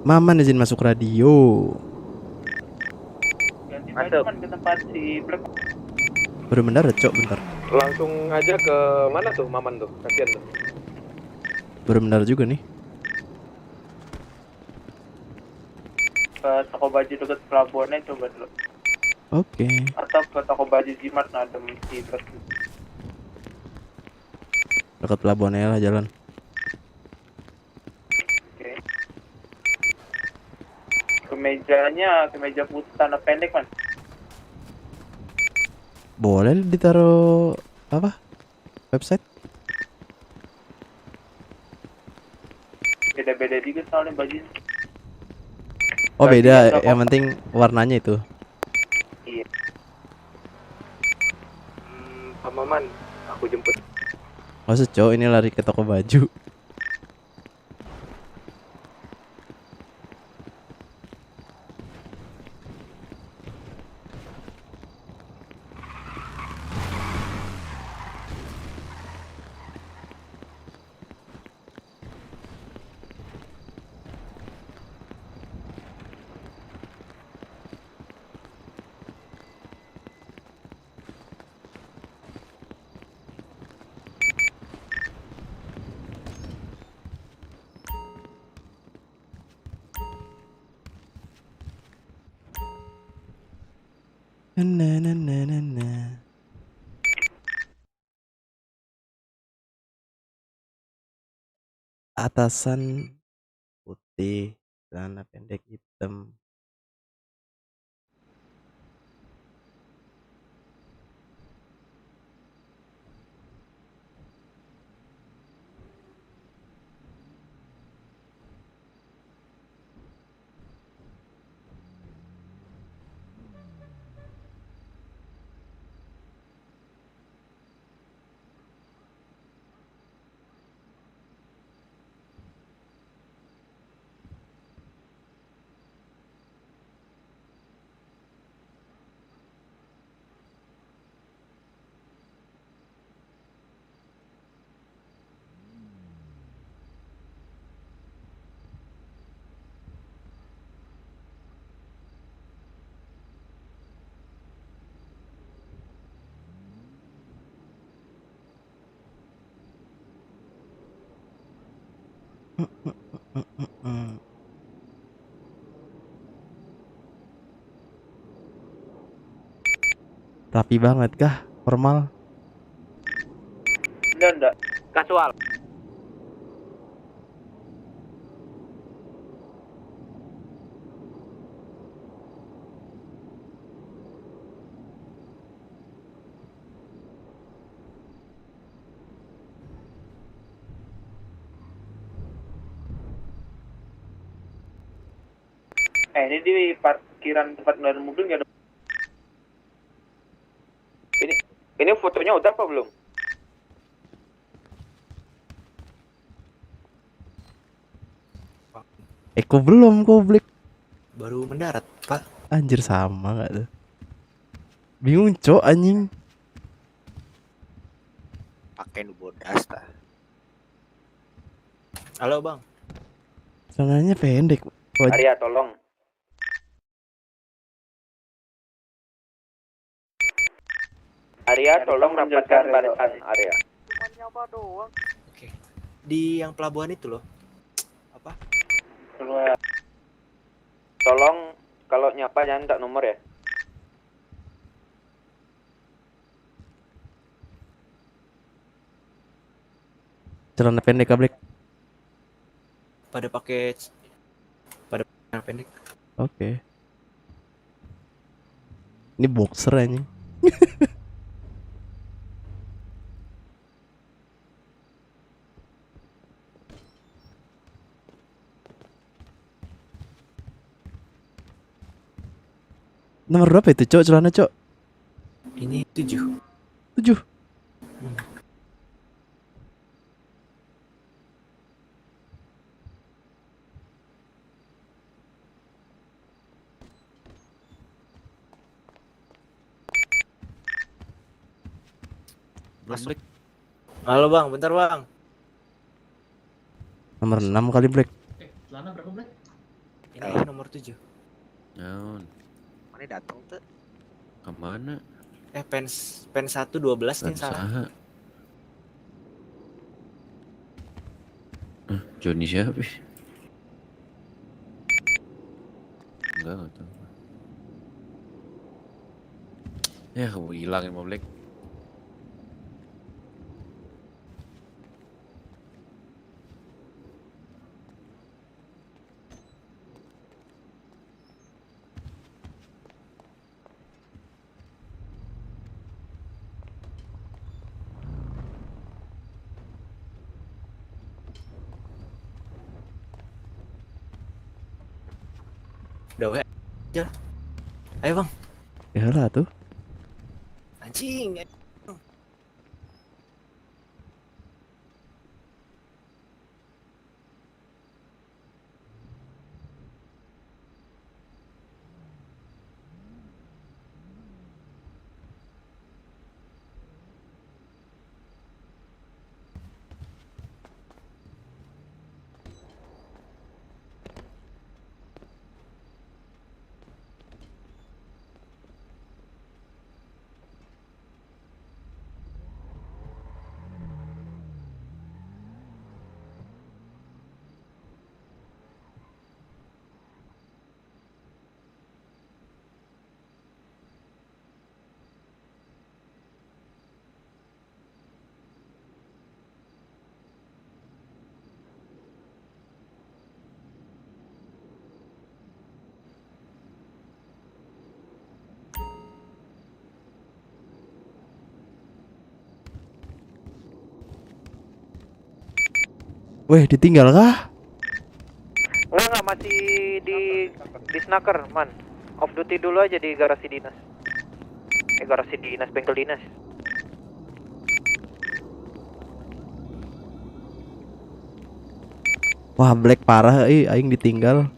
Maman izin masuk radio. Ganti Masuk. baju ke tempat si Black. Baru mendarat, Cok, bentar. Langsung aja ke mana tuh Maman tuh? Kasihan tuh. Baru mendarat juga nih. Ke toko baju dekat pelabuhannya coba dulu. Oke. Atau ke toko baju Jimat ngadem si Black. Dekat pelabuhannya lah jalan. Oke. Kemeja putih tanah pendek man. Boleh ditaruh apa? Website? Beda-beda juga soalnya bajunya. Oh, Ganti beda. yang Yang penting warnanya itu. Iya. Pak Maman, aku jemput. Maksud, Cok, ini lari ke toko baju. Na na na na na. Atasan putih, celana pendek hitam. Rapi banget kah? Formal? Enggak. Kasual. Ini di parkiran tempat ngeluarin mobil nggak ada. Ini fotonya udah apa belum? Kok belum, Black? Baru mendarat, Pak. Anjir, sama gak tuh? Bingung, Cok, anjing. Pakai nu bodas tah. Halo, Bang. Celananya pendek. Arya tolong. Arya tolong rapatkan barisan Arya. Cuma nyapa doang. Oke. Di yang pelabuhan itu loh. Apa? Keluar. Tolong kalau nyapa jangan tak nomor ya. Celana pendek, Kak, Black. Pada pakai celana pendek. Oke. Ini boxer anjing. Nomor berapa itu, Cok, celana, Cok? Ini 7. 7. Black. Halo, Bang. Bentar, Bang. Nomor 6 kali, Black. Celana berapa Black? nomor 7. Naon? Mana datang tuh? Kemana? Pens 112 nih Kan salah. saha? Johnny siapa? Enggak tahu. Ya kamu hilang ya Black. Udah we. Aja. Ayo bang. Ya lah tuh. Anjing. Weh, ditinggal kah? Enggak, masih di snaker, man. Off duty dulu aja di garasi dinas. Garasi dinas, bengkel dinas. Wah, Black parah aing ditinggal.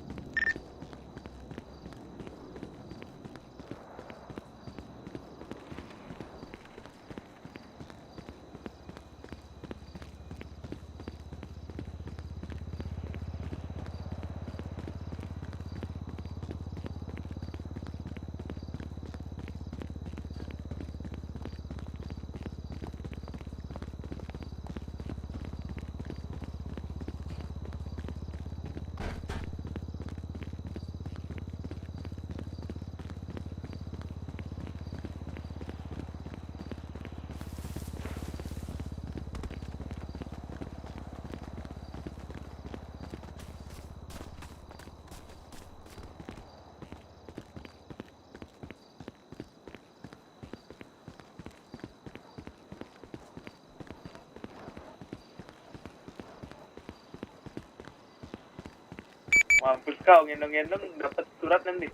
Mampus kau ngendong-ngendong dapat surat nanti.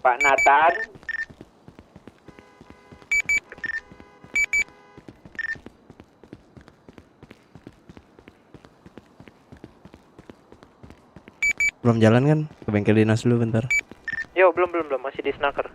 Pak Nathan. Belum jalan kan? Ke bengkel dinas dulu bentar. Yo, belum, masih di Snaker.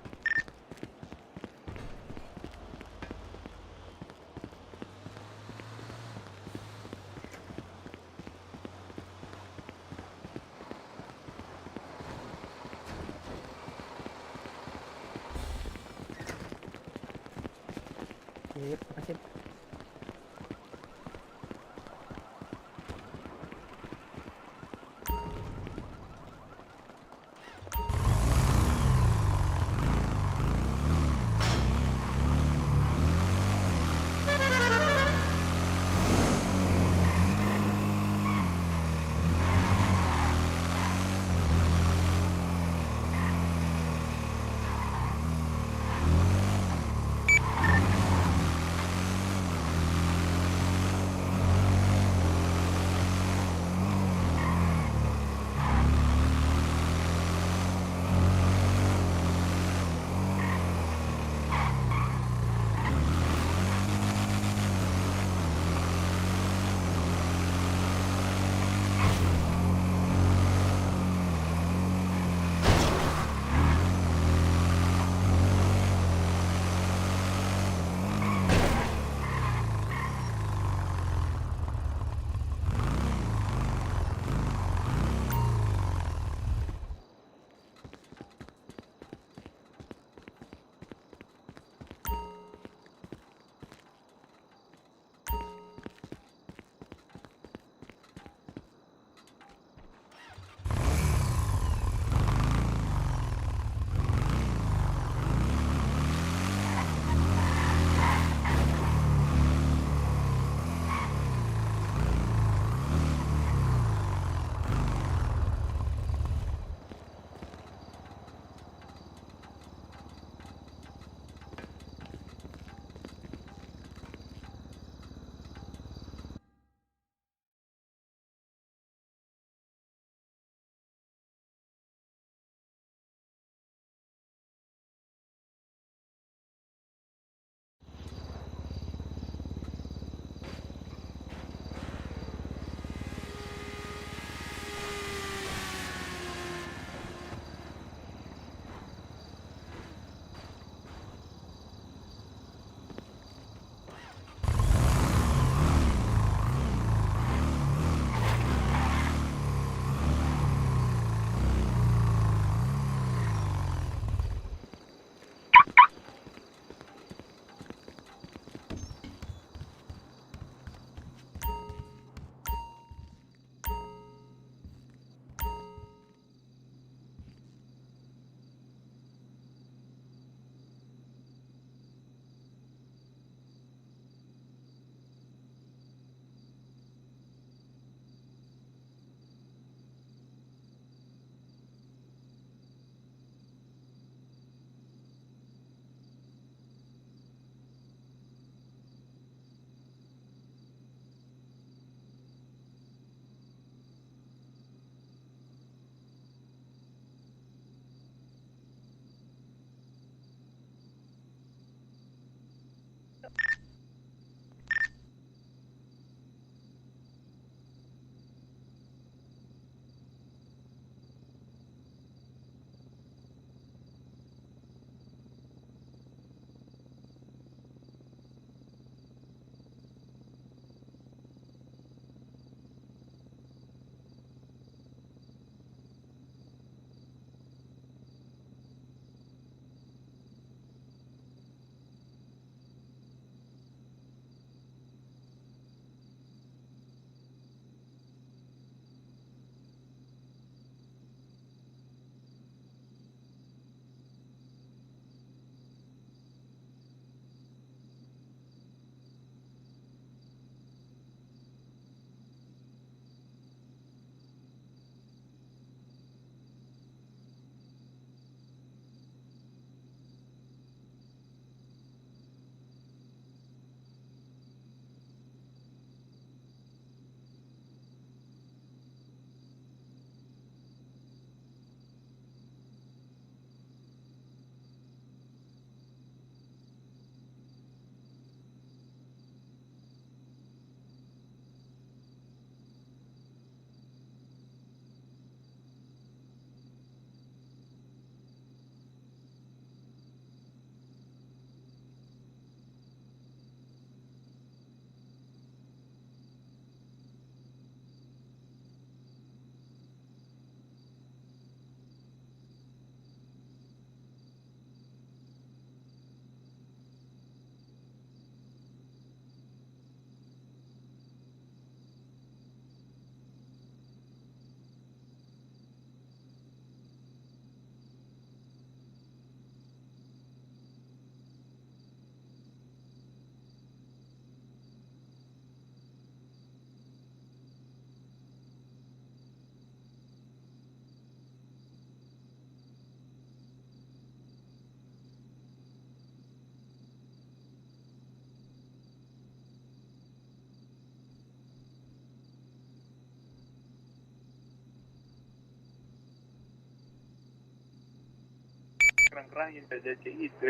kerang-kerangnya saja kayak gitu.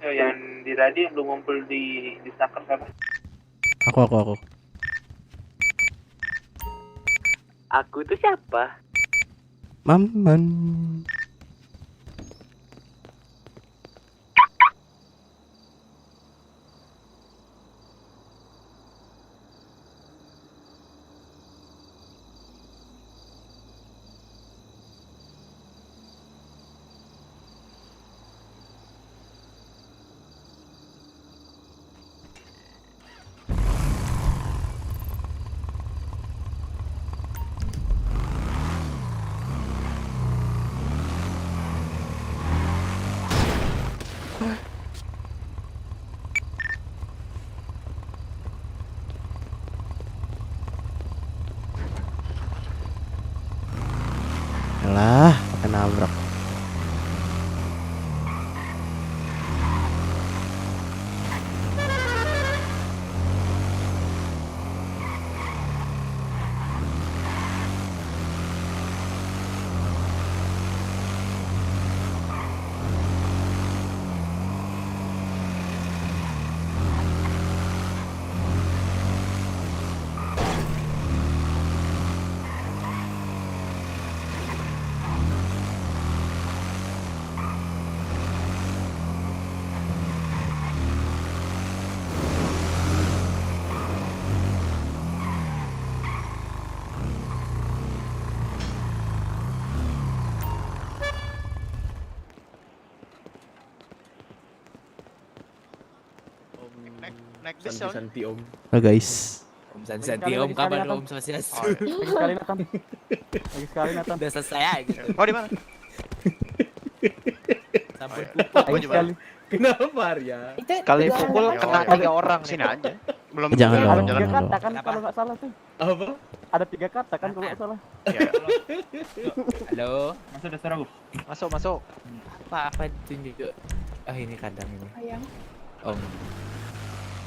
Yang di tadi yang lu ngumpul di Snaker siapa? Aku. Aku itu siapa? Maman. Alah, pakai nabrak. Naik bis soalnya. Santi Om. Halo guys. Om Santi Om, kabar Om Swastiastu. Lagi sekali Nathan. Lagi sekali Nathan. Udah selesai aja. Oh di mana? Sampun Lagi sekali. Kenapa Arya? Kali pukul kena 3 orang Sini nih. aja. Belum. Jangan belum dong, jalan. jangan Jalan. dong. Kan kalau nggak salah tuh. Apa? Ada 3 kata kan kalau nggak salah. Halo. Masuk dasar aku. Masuk. Apa tunjuk? Ah ini kandang ini. Ayang, Om.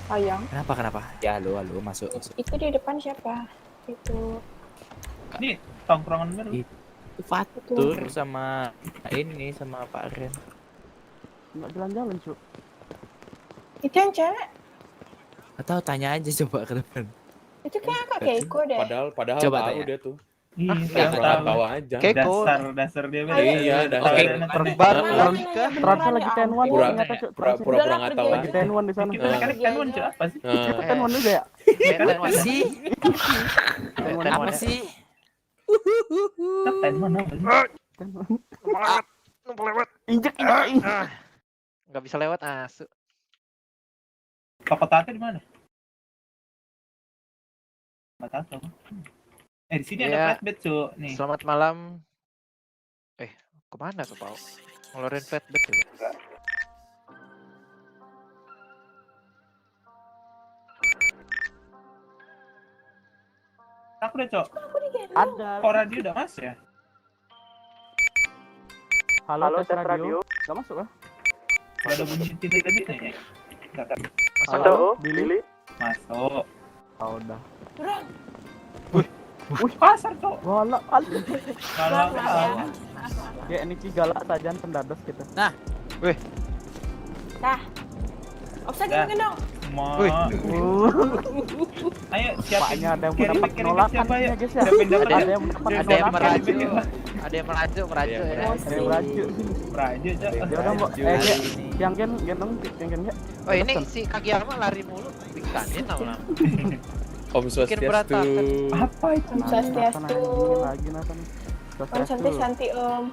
ayang. Kenapa? Ya halo masuk. Itu di depan siapa? Itu Ini tongkrongan baru. Itu Fatur sama ini sama Pak Ren. Nggak jalan-jalan cu. itu yang cewek. Atau tanya aja coba ke depan. Itu kayak Kak Keiko deh. Padahal Coba tahu tanya. dia tuh. Iya, Yang tahu. pernah tahu aja. Keiko. Dasar dia Ayo. Iya, dasar. Oke, Terbar Beneran nikah. Transfer lagi tenuan Pura- ternyata cu. Pura-pura nggak tahu Lagi aja. tenuan di sana. Kita kan tenuan cuy apa sih? Nah, Tenuan juga ya? apa sih? Apa sih? Tenuan apa sih? Injek. Nggak bisa lewat asu. Toko Tate di mana? Nggak tahu. Di sini ada Iya. flatbed cuy. Nih. Selamat malam. Kemana tuh Pau? Ngeluarin flatbed juga. Aku udah cok. Ada. Kok radio udah masuk ya? Halo tes radio. Nggak masuk ah? Kalau ada bunyi titik tadi nih. Halo, Billy. Masuk. Oh, udah. Wih, pasar cok. Galak kali. Kalau Ya ini Ki galak saja pendados kita. Dah. Offset Dah. gini dong. mau. Wih. Ayo siapin. Paknya ada yang kirim- mendapat kirim penolakan siapa ya? ya guys ya. Siapa yang dapat Ada ya? yang mendapat Ada yang penolakan. merajuk. Ada yang merajuk ya. Ada yang merajuk sini. Raja cok. Ya udah mbak. Yang gendong ya. Oh ini si kaki Alma lari mulu. Bikanin lama. Om Swastiastu. berantakan. Apa itu? Om Swastiastu. Lagi Nathan. Om Santi Om.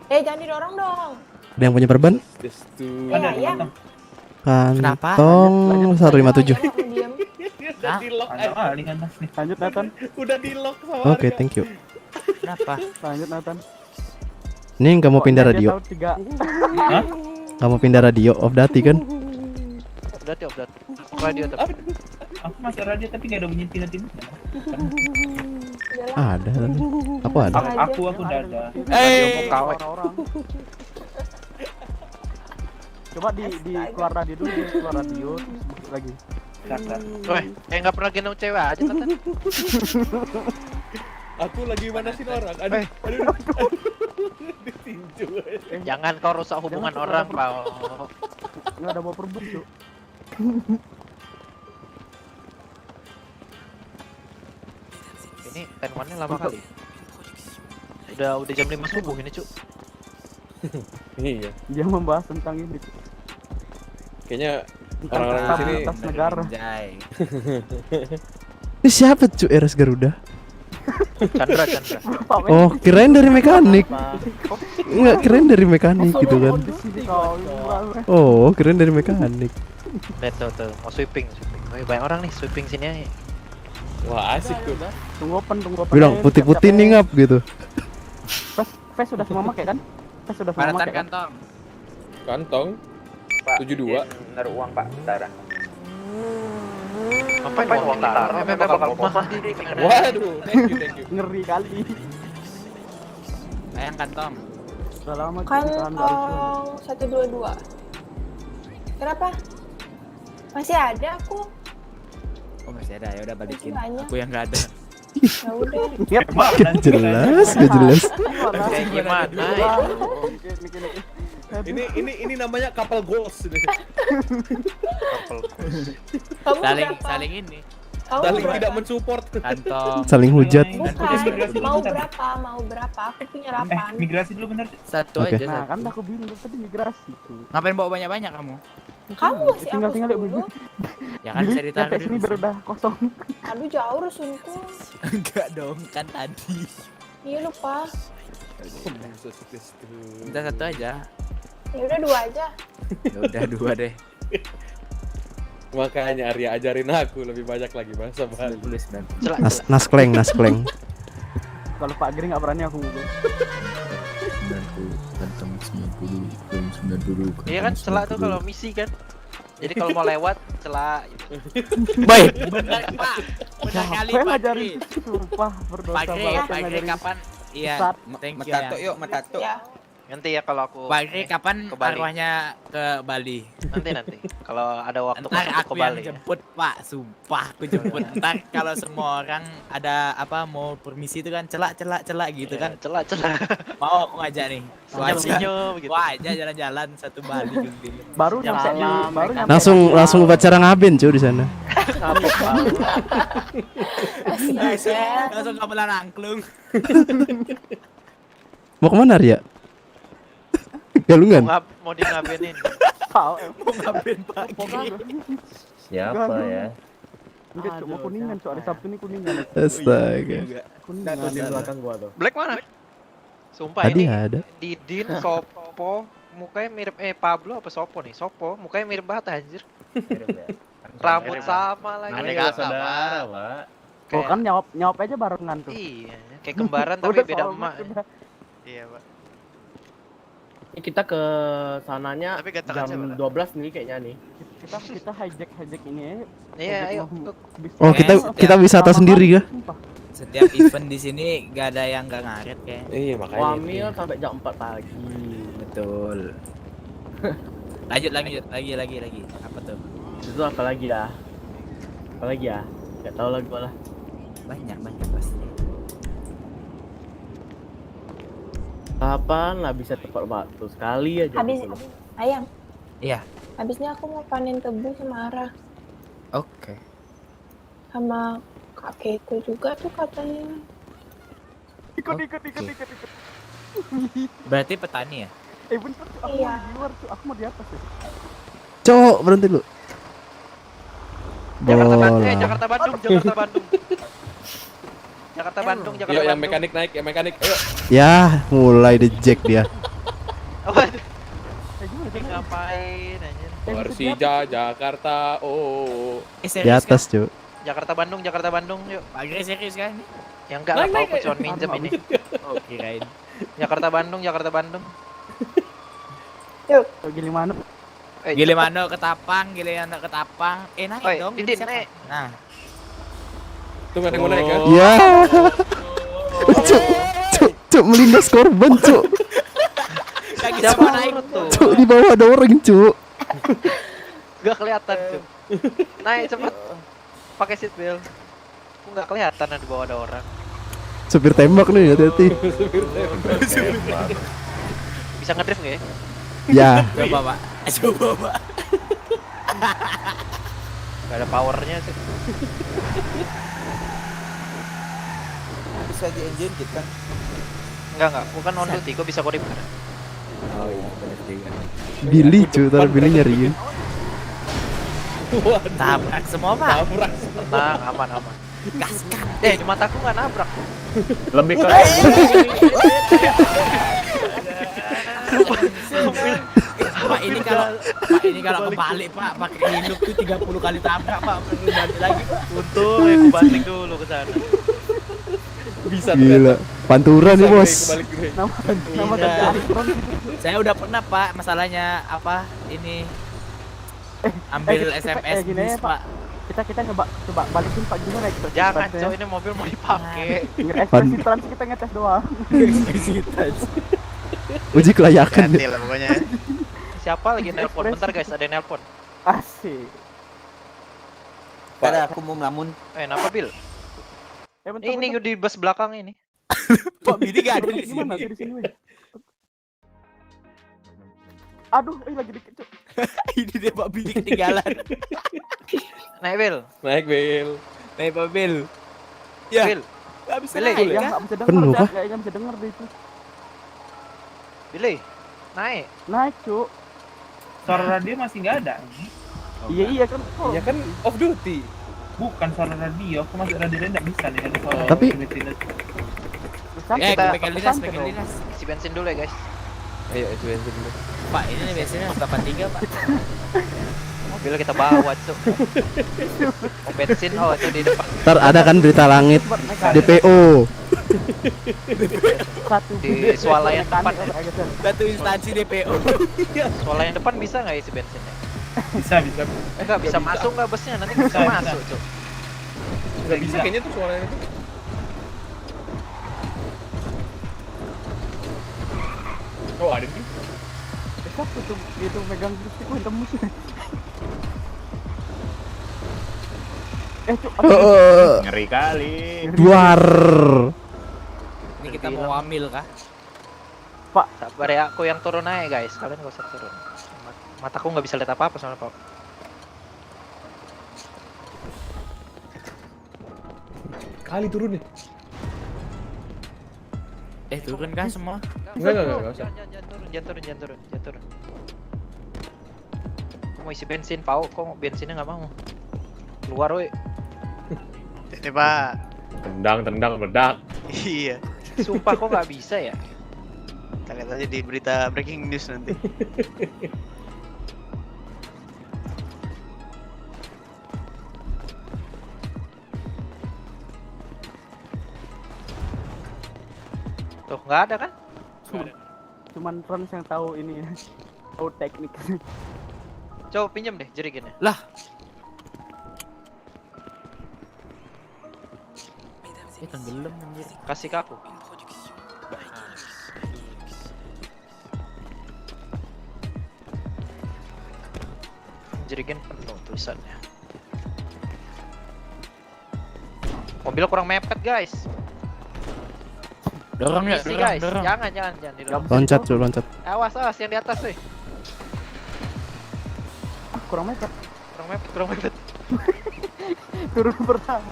Jangan didorong dong. Ada yang punya perban? Swastiastu. Ada Iya. datang. Kenapa? Kantong 157. Diam. Udah di lock. Ada kali kan mas nih. Lanjut Nathan. Udah di lock sama Oke, Arya. thank you. Kenapa? Lanjut Nathan. Ini nggak mau pindah radio. Tiga. Nggak mau pindah radio off dati kan? Udah radio tapi. Aku masih radio tapi nggak ada bunyi tina-tina. Ada. Tadi. Aku ada. Aku udah ada. Radio mau kawe. Orang-orang. Coba di keluar radio dulu, keluar radio terus masuk lagi. Weh, nggak pernah gendong cewek aja Nathan. Aku lagi manasin orang. Aduh. Ditinju. Jangan kau rusak hubungan Jangan orang, suka Pau. Enggak ada bawa perbut, Cuk. Ini tenwannya lama kali. Udah jam 5 subuh ini, Cuk. Iya. Dia membahas tentang ini, Cuk. Kayaknya Tentang orang-orang di sini stabilitas negara. Anjay. Ini siapa cu RS Garuda? Chandra. Pak Men. Oh, kirain dari mekanik. Enggak, kirain dari mekanik gitu kan. Di sini kau ini. Oh, kirain dari mekanik. Lihat tuh, mau sweeping. Wih, banyak orang nih sweeping sini ya. wah asik tuh. Tunggu open. Bilang putih-putih nih ngap gitu. Fes sudah semua pakai kan? Fes sudah semua pakai kan? Kantong Pak, 72. naruh uang Pak, bentar. Ngapain uang taruh? Bakal rumah sendiri. Waduh, thank you. Ngeri kali. Ayang kantong. Sudah lama Cuk, kita ambil alih. Kantong 122. Kenapa? Masih ada aku. Oh, masih ada. Ya udah balikin. Banyak. Aku yang enggak ada. Ya udah. Gak jelas, gak jelas. Kayak gimana? Ya? Ini namanya kapal goals ini. Kamu berapa? Saling ini. Kamu Saling berapa? tidak mensupport. Kantong. Saling hujat. Bukan. Mau berapa? Aku punya 8. Migrasi dulu bener. Satu Oke. aja. Nah, Satu. kan aku bingung tadi migrasi tuh. Ngapain bawa banyak-banyak kamu? Kamu sih aku Tinggal dulu. Ya kan bisa ditaruh TPS ini dulu. baru udah kosong. Aduh jauh rusunku. Enggak dong, kan tadi. Iya lupa. Minta satu aja. Ya udah 2 aja. Ya udah 2 deh. Makanya Arya ajarin aku lebih banyak lagi bahasa Bali. 99. Naskleng. Kalau Pak Giri nggak berani aku ngomong. 90 kantong 90 Iya kan celak tuh kalau misi kan. Jadi kalau mau lewat celak. Baik. Benar Pak. Benar kali Saya Pak ngajarin, Giri. sumpah berdosa Pak Giri, banget Pak saya Giri ngajarin. kapan? Iya. Sat. Thank you. Matato yuk, matato. Ya. Nanti ya kalau aku. Pak Giri kapan ke Bali? arwahnya ke Bali? Nanti kalau ada waktu Ntar masuk ke aku yang Bali. jemput Pak, sumpah aku jemput. Ntar kalau semua orang ada apa mau permisi itu kan celak gitu kan. Celah. Mau aku ngajak nih. Senyum gitu. Wah aja jalan-jalan satu Bali keliling. Baru Jangan nyampe salah, baru nyampe. Langsung upacara ngaben cuy di sana. Langsung kamelan angklung. Mau kemana Ria? Galungan. Mau di ngabenin. Tahu. Mau ngapain pagi? Siapa ya? Enggak cuma kuningan, cok hari Sabtu ini kuningan. Astaga. Kuningan di belakang gua tuh. Black mana? Sumpah Tadi ini ada. Didin, Sopo, mukanya mirip Pablo apa Sopo nih? Sopo, mukanya mirip banget anjir. Rambut sama lagi. Mereka saudara, Pak. Oh kan nyawap aja barengan tuh. Iya, kayak kembaran tapi Udah beda soalnya emak. udah. Iya, Pak. Ini kita ke sananya Tapi katakan jam siapa? 12 nih kayaknya nih. Kita hijack ini ya. Iya, ayo. Oh, kita wisata sendiri ya. Setiap event di sini gak ada yang gak ngaret kayak. Iya makanya. Wamil sampai jam 4 pagi. Betul. Lanjut lagi. Apa tuh? Itu apa lagi ya? Apa lagi ya? Gak tahu lagi malah. Banyak pasti. Kapan lah bisa tepat waktu sekali aja. Habis gitu loh. ayam. Iya. Habisnya aku mau panen tebu sama Arah. Oke. Sama kakekku juga tuh katanya. Ikut. Berarti petani ya? Bentar tuh, aku Iya. mau di luar tuh, aku mau di atas ya. Cok, berhenti lu. Jakarta Bola. Bandung. Jakarta Bandung. Yuk yang mekanik naik, ayo. Ya, mulai the jack dia. Waduh, Gimana ini ngapain anjir? Persija Jakarta. Oh. Di atas, Cuk. Jakarta Bandung yuk. Pak Giri serius kan? Ya enggak lah, aku cuma minjem ini. Oh kirain. Jakarta Bandung. Yuk. Gimana? Gilimano ketapang. Naik Oi, dong. Didin, siapa? naik. Nah. Tuh ada yang mau naik kan? Ya. Cuk, melindas korban, Cuk. Kaki Siapa semua naik nurut tuh? Cuk, di bawah ada orang, Cuk. Gak kelihatan tuh. Naik cepet. Pakai seat belt. Aku nggak kelihatan di bawah ada orang. Supir tembak nih, hati-hati. Bisa ngedrift nggak ya? Ya, coba pak coba pak Gak ada powernya sih. bisa di engine kit kan Enggak. Bukan on duty, kok bisa kodip kan? oh iya benar juga Billy, Cuk. Ntar Billy nyariin. Waduh, tabrak semua pak tabrak. Tenang, aman. gaskan Di mataku nggak nabrak. Lebih ke pak ini kalau kebalik pak pakai hidup tuh 30 kali tabrak pak perlu balik lagi pak Untung aku banting dulu ke sana. Bisa Gila. Pantura nih, Bos. Kebalik gue. Nama Iya. dari Akron. saya udah pernah pak masalahnya apa ini ambil SMS gini bis ya, Pak. pak Kita coba balikin Pak gimana ekspresi Jangan, transnya? cowok ini mobil mau dipakai. Ekspresi trans kita ngetes doang. Uji kelayakan. lah pokoknya. Siapa lagi nelpon? Bentar guys, ada yang nelpon. Asik. ada aku mau ngelamun Kenapa Bil? Bentar, Ini bentar. di bus belakang ini. kok Billy gak ada di Gimana sini di sini? Weh? Aduh, lagi dikit, Cuk. ini dia pak Billy ketinggalan Naik Bil. Naik, Bil. naik pak Bill ya Bil. gak bisa Billy. naik Ya kan nggak bisa denger, Penuh, Cak. kah? Nggak bisa denger deh itu. Billy. Naik. Naik, Cuk. Suara radio masih nggak ada. Iya kan. Oh. Ya kan off duty. Bukan suara radio, aku masuk radio nggak bisa nih ada suara. Tapi- Kita pegang dinas Isi bensin dulu ya guys. Ayo, itu bensin dulu. pak ini nih biasanya 83 pak Mobil kita bawa cuk. Oh, bensin itu di depan. Ntar ada kan berita langit DPO. Satu Di swalayan depan ya. satu instansi DPO Swalayan depan bisa nggak isi bensinnya? Bisa. Enggak bisa masuk nggak busnya, nanti nggak bisa Bisa. masuk cuk. Nggak bisa kayaknya tuh suaranya tuh. Oh, ada nih. Siapa tuh itu megang stick gue tembus. Cuk. ngeri kali. Duar. ini kita mau ambil kah Sabar ya, aku yang turun aja guys. Kalian nggak usah turun. Mataku nggak bisa lihat apa-apa soalnya Pak. Kali turun nih. turun kah semua Enggak usah. Jangan turun. Aku mau isi bensin, Pau. Kok bensinnya nggak mau? Keluar woi. Pak. Tendang, meledak. Iya. Sumpah kok nggak bisa ya? Kita lihat aja di berita breaking news nanti. Tuh nggak ada kan? Cuman trans yang tahu ini ya. Tahu teknik. Coba pinjam deh jerigennya. tenggelam anjir Kasih ke aku. Jerigen penuh tulisannya. Mobil kurang mepet guys. dorong ya Isi guys. dorong Jangan didorong. Loncat, Cuk, loncat. Awas yang di atas weh. Kurang mepet. Kurang mepet. Turun pertama.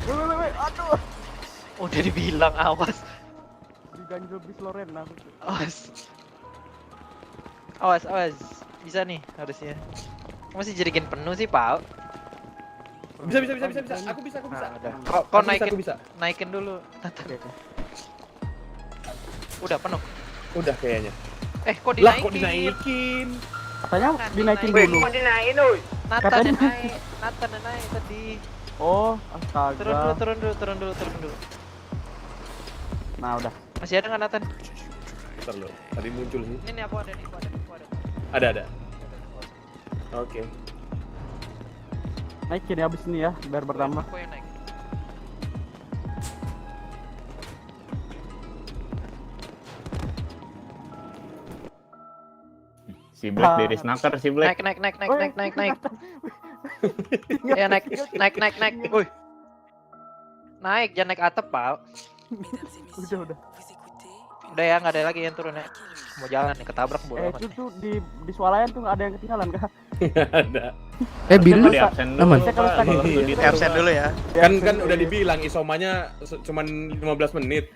Weh, aduh. Oh dia dibilang awas. Diganjel bis Lorena. Awas. Bisa nih harusnya. Masih jerigen penuh sih, Pak. Bisa. Aku bisa. Kau Aku bisa. naikin dulu. Udah penuh. Udah kayaknya. Kok Lah, dinaikin? kok dinaikin? Katanya dinaikin Weh, dulu. dinaikin, oi. Nathan yang naik tadi. Oh, astaga. Turun dulu. Nah, udah. Masih ada nggak Nathan? Bentar loh. Tadi muncul sih. Ini aku ada. Ada. Oke. Naikin ya abis ini ya, biar bertambah. Aku yang naik. Si Black dari snacker si Black. Naik. Ya naik. Wih. Naik, jangan naik atap, Pak. Udah. Udah ya, nggak ada lagi yang turun ya. Mau jalan nih, ketabrak bola. Itu tuh di swalayan tuh nggak ada yang ketinggalan kah? Ada. Billy Di absen dulu. aman. Pak. Absen dulu ya. Kan udah dibilang isomanya cuman 15 menit.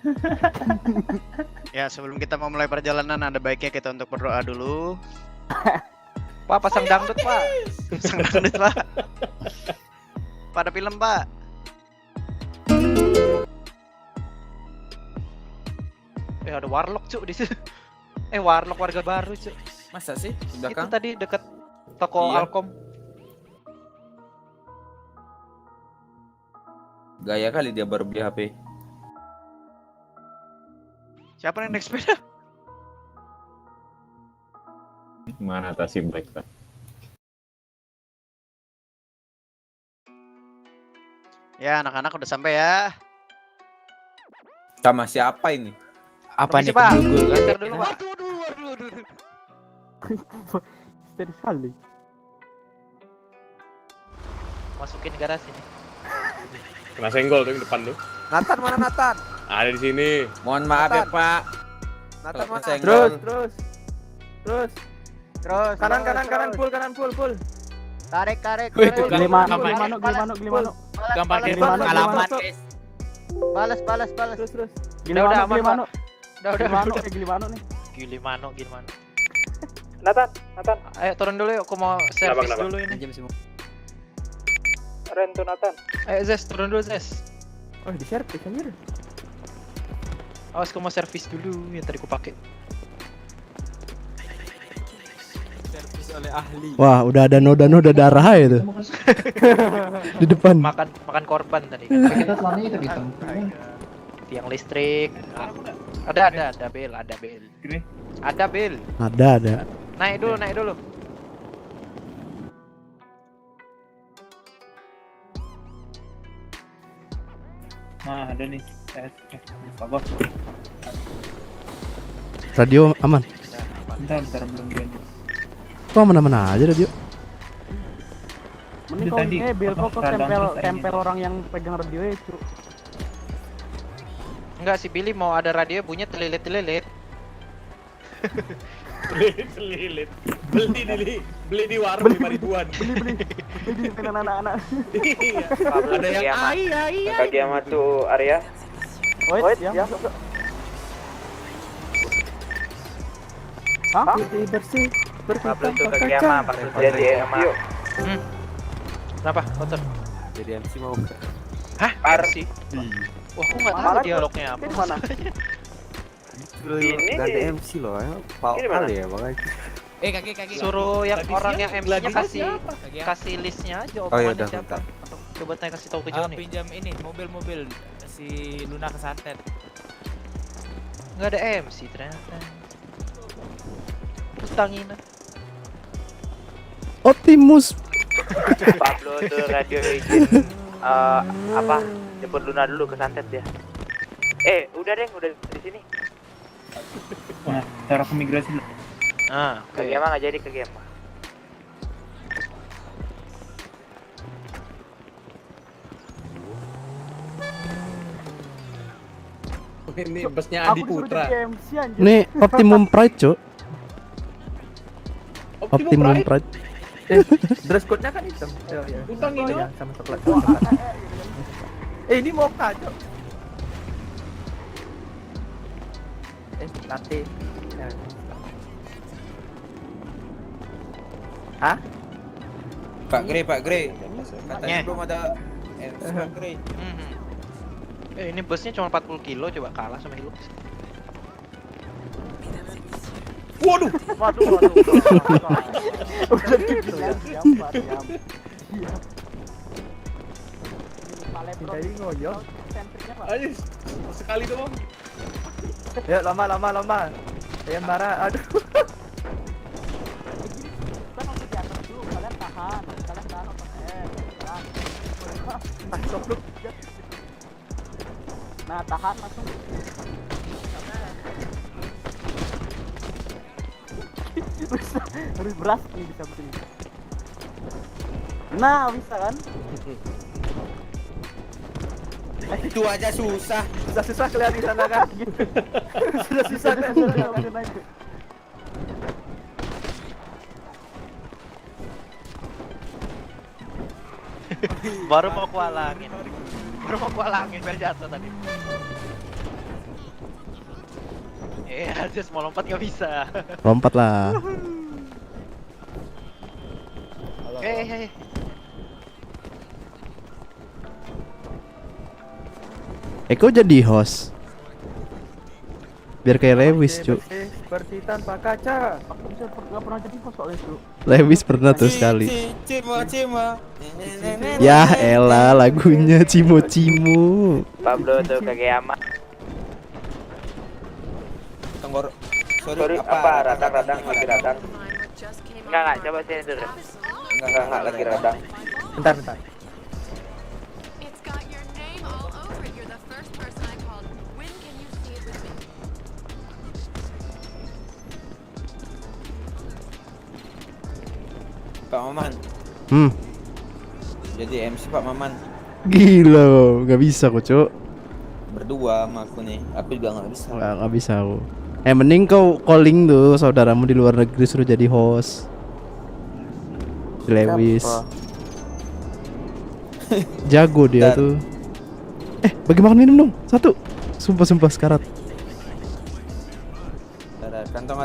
Ya, sebelum kita mulai perjalanan ada baiknya kita untuk berdoa dulu. Pak, pasang dangdut, Pak. Pasang dangdut, Pak. Pada film, Pak. Ada warlock, Cuk, di situ. Warlock warga baru, Cuk. Masa sih? Di Itu belakang? tadi dekat toko Iya. Alkom. Gaya kali dia baru beli HP. Siapa yang naik sepeda? Mana tas si Black Pak? Ya, anak-anak udah sampai ya. Sama siapa ini? Apa nih, Pak? Geser dulu, Pak. Aduh. Dari sekali. Masukin garasi nih. Kena senggol tuh yang depan tuh. Nathan mana Nathan? Ada di sini. Mohon maaf ya Pak. Nathan Kalau mana? kesenggol. Terus. Kanan full. Tarik. Wih, itu Gimana? gambar dari Gimana? pengalaman Gimana? guys. Balas. Terus. Udah, aman, Gilimano. Udah. Gilimano nih. Gilimano. Nathan. Ayo turun dulu yuk, aku mau servis Kenapa? dulu ini. Rentu Nathan. Ayo Zes, turun dulu Zes. Oh, di servis aja. Awas, aku mau servis dulu yang tadi aku pakai. Servis oleh ahli. Wah, udah ada noda-noda darah ya tuh. Di depan. Makan korban tadi. Kita selanjutnya itu hitam. Tiang listrik. Ada bel. Ada bel. Ada. Naik dulu. Nah, ada nih. Bagus. Radio aman. Bentar belum gini. Kok aman-aman aja radio? Mending Itu kalau tadi, ini bil kok radang terus tempel orang yang pegang radio ya, Cuk. Enggak, si Billy mau ada radio bunyi telilit. Lilit. Beli di warung 5 ribuan. Beli di mainan anak-anak. Iya. Ada yang ai. Kaki sama tuh Arya. Wait, ya. Hah? Bersih. Pablo tuh kaki sama Pablo jadi sama. Kenapa? Kotor. Jadi MC mau. Hah? RC? Wah, aku nggak tahu dialognya apa. Di mana? Ini Ganti MC loh ya. Ini mana? Ya, makanya. Kaki. Suruh yang orang yang MC-nya Gladius kasih listnya aja Oh, iya, omongannya udah, siapa. Coba tanya kasih tahu ke Johnny. Pinjam ini mobil si Luna kesantet. Nggak ada MC ternyata. Utangin. Optimus. Pablo tuh radio izin jemput Luna dulu ke santet ya. Udah di sini. Nah, taruh ke migrasi dulu. Ke Gema nggak jadi ke Gema. Ini busnya Adi Putra. MC anjir. Nih Optimum Pride, Cuk. Optimum Pride. Dress code-nya kan hitam. Utang ini. Sama coklat. Ini mau kacau. Latte. Hah? Pak Grey. Katanya Katanya belum ada Pak Grey. Ini busnya cuma 40 kilo, coba kalah sama Hilux. Waduh. Udah gitu ya. Siap. Ini ngoyo. Sentriknya, Pak. Ayo sekali doang. Ya, lama. Yang marah. Aduh. Kan harus di atas dulu, kalian tahan otot Nah, tahan langsung. Harus beras nih bisa begini. Nah, bisa kan? Itu aja susah. Susah kelihatan di sana kan? Gitu. Sudah susah kelihatan aja. Baru mau kualangin. Biar jatuh tadi. Just mau lompat nggak bisa. Lompat lah. Hei. Eko jadi host. Biar kayak Lewis, cu. Seperti tanpa kaca. Aku bisa nggak pernah jadi host soalnya itu. Lewis pernah tuh sekali. Ya elah lagunya Cimo Cimo. Pablo tuh Kageyama. Tenggorok. Sorry, apa? Radang lagi radang. Enggak, coba sini dulu. Enggak lagi radang. Bentar. Pak Maman. Jadi MC Pak Maman. Gila, nggak bisa kok, Cuk. Berdua sama aku nih. Aku juga nggak bisa. Nggak bisa aku. Mending kau calling tuh saudaramu di luar negeri suruh jadi host. Lewis. Jago dia tuh. Bagi makan minum dong. Satu. Sumpah sekarat. Kantong.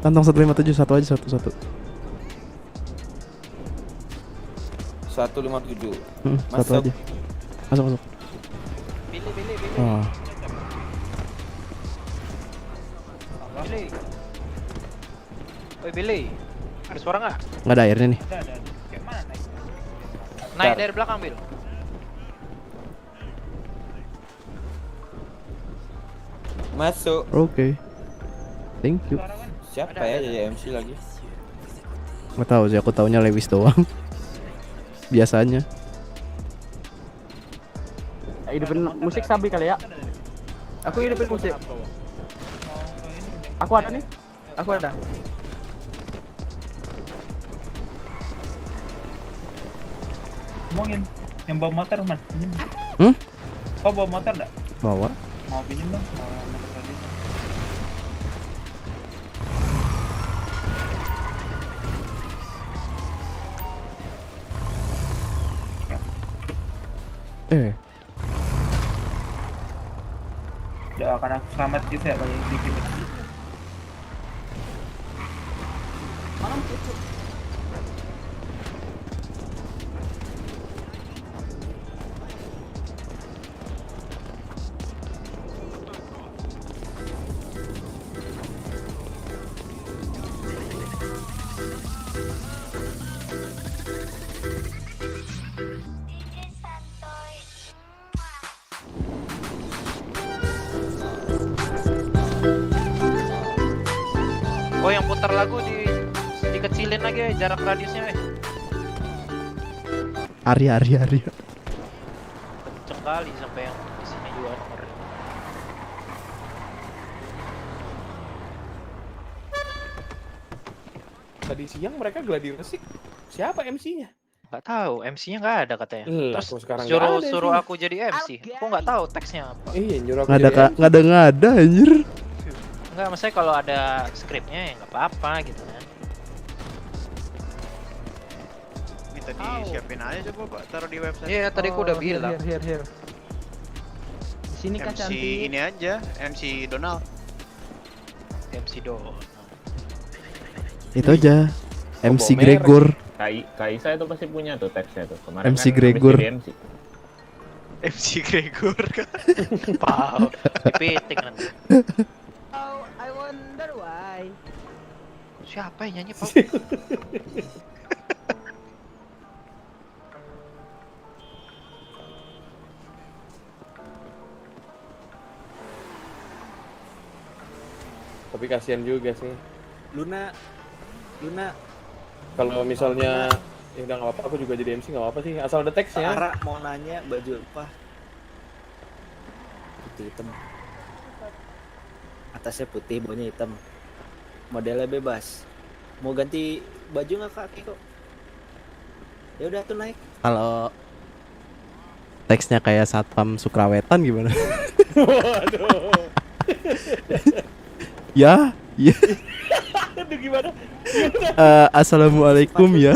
Kantong 157 satu aja satu. 157. Satu aja. Masuk. Billy. Oh. Woi Billy, ada suara nggak? Nggak ada airnya nih. Naik dari belakang Bill. Masuk. Oke. Thank you. Siapa ya jadi MC lagi? Nggak tahu sih, aku taunya Lewis doang. Biasanya. Hidupin musik Sabi kali ya. Aku hidupin musik. Aku ada nih. Aku ada. Ngomongin yang bawa motor, Man. Kau bawa motor enggak? Bawa. Mau pinjem dong? Mau motor tadi. Doakan aku selamat gitu ya kalau dikit. Oh yang putar lagu dikecilin lagi jarak radiusnya Arya. kenceng kali sampai yang di sini juga denger. Tadi siang mereka gladi resik. Siapa MC-nya? Nggak tahu, MC-nya nggak ada katanya. Lah, Terus kok sekarang nggak ada suruh MC-nya? aku jadi MC. Aku nggak tahu teksnya apa. Iya, nyuruh aku Nggak ada anjir. Nggak, maksudnya kalau ada skripnya ya nggak apa-apa gitu kan. Minta disiapin aja coba Pak, taruh di website. Iya, tadi aku udah bilang. Here. Sini kan MC ini aja, MC Donald. MC Donald. Itu aja. MC Gregor. Kaisa itu pasti punya tuh teksnya tuh. Kemarin MC Gregor. MC Gregor kan. Wow, dipitik nanti. Oh, I wonder why. Siapa yang nyanyi Pak? Tapi kasihan juga sih. Luna Kalau misalnya ya udah nggak apa-apa, aku juga jadi MC nggak apa-apa sih, asal ada teksnya. Ara mau nanya baju apa? Putih hitam. Atasnya putih, bawahnya hitam. Modelnya bebas. Mau ganti baju nggak Kak Kiko? Ya udah tuh naik. Kalau teksnya kayak satpam Sukrawetan gimana? Waduh. Ya, ya. Aduh gimana? Assalamualaikum ya.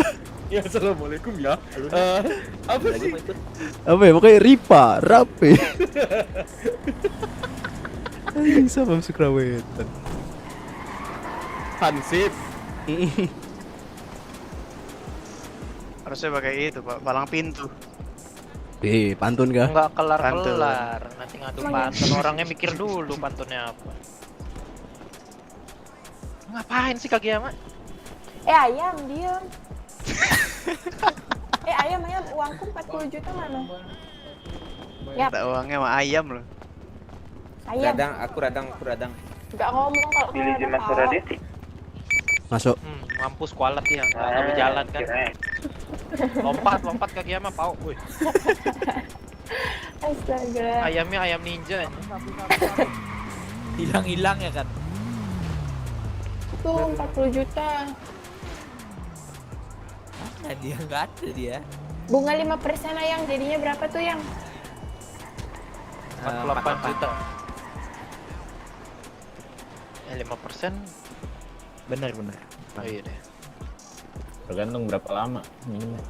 Ya assalamualaikum ya. Apa Lagi sih? mau ikut? Apa ya? Pokoknya Ripa, Rape. Anjing satpam Sukrawetan. Hansip. Harusnya pakai itu Pak, palang pintu. Pantun kah? Enggak Pantun. kelar-kelar. Nanti ngadu pantun. Orangnya mikir dulu pantunnya apa. Ngapain sih Kageyama? Ayam, diem. Ayam, uangku 40 juta mana? Ya, Ada uangnya sama ayam loh. ayam. Aku radang. Gak ngomong kalau Pilih ada Jimat tahu. Suradesi. Masuk. Mampus kualat ya. Enggak berjalan kan. kirain. Lompat Kageyama pau. Wih, Astaga. ayamnya ayam ninja. Hilang-hilang ya kan. Tuh 40 juta. Nah, dia nggak ada dia. Bunga 5% yang jadinya berapa tuh yang? 48 juta. 5%. Bener. Oh iya deh. Tergantung berapa lama minumnya.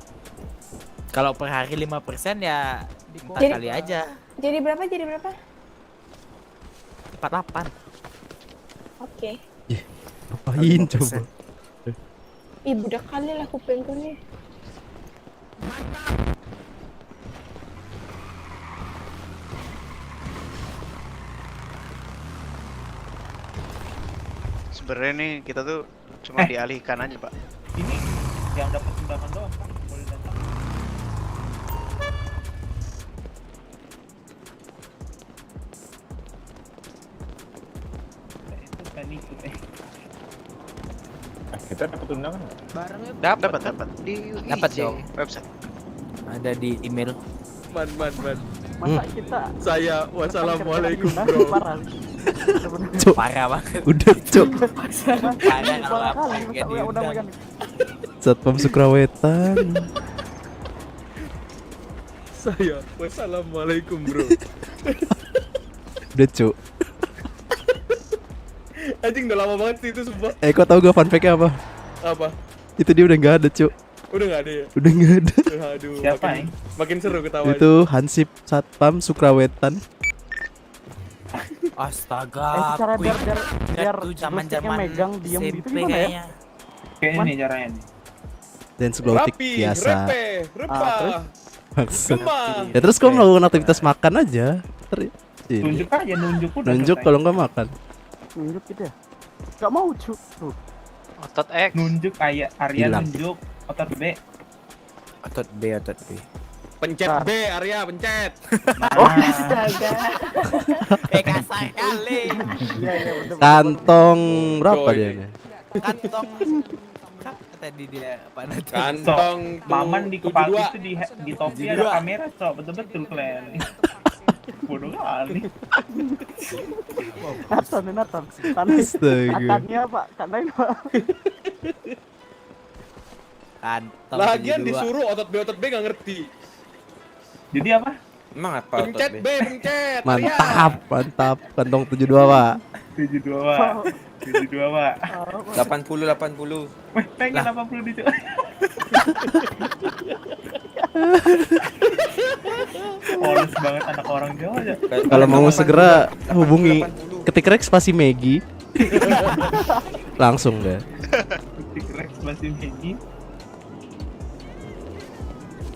Kalau per hari 5% ya empat Jadi- kali aja. Jadi berapa? 48. Oke. Ngapain coba? Ih, budak kali lah kupingku nih. Sebenarnya nih kita tuh cuma dialihkan aja Pak. Ini yang dapat sumbangan doang kan? Boleh datang. Nah, itu kan ikut Kita dapat undangan nggak? Dapat di Dapat IC, dong. website. Ada di email. Man. Masa kita Saya wassalamualaikum Nah, bro. parah. Parah banget. Udah cok. Parah kalau Parah apa kali yang masa diundang. udah megang. Satpam Sukrawetan. Saya wassalamualaikum bro. Udah cok. Anjing udah lama banget sih itu sumpah. Kok tau gak fun fact-nya apa? Apa? Itu dia udah nggak ada cok. Udah nggak ada ya? Udah nggak ada. Aduh. Siapa makin, makin seru ketawa. Itu Hansip Satpam Sukrawetan. Astaga. Cara quick. biar Itu zaman joystick-nya zaman megang diem gitu SMP gimana ya? kayaknya. Kayak ini caranya nih. Dance Glotic Rapi, biasa. repe, repa, terus? Maksud. gema. Ya terus kau melakukan aktivitas makan aja. Ini. Tunjuk aja, nunjuk udah. Nunjuk selesai. kalau nggak makan. Nunjuk gitu ya? Gak mau cu. Tuh. Otot X. Nunjuk Arya Hilang. nunjuk otot B. Otot B. Pencet B, Arya, pencet. Astaga. Kasar kali. Iya bener. Kantong berapa Coy. dia nih? Kantong. Apa tadi dia Pak Nata? Kantong Maman di kepala 72. itu di topi ada kamera, Cok. Betul-betul kalian. Bodoh kali. Nathan. Tanah. Astaga. Katanya Pak, katanya Pak. Kantong. Lagian 72. disuruh otot B nggak ngerti. Jadi apa? Emang apa? Pencet B, pencet. Mantap. Kantong 72 pak. 72, Pak. 72, Pak. 80. Weh, pengen 80 di Polos banget anak orang Jawa aja. Kalau mau segera hubungi ketik Rex spasi Maggie. Langsung deh. Ketik Rex masih Megi.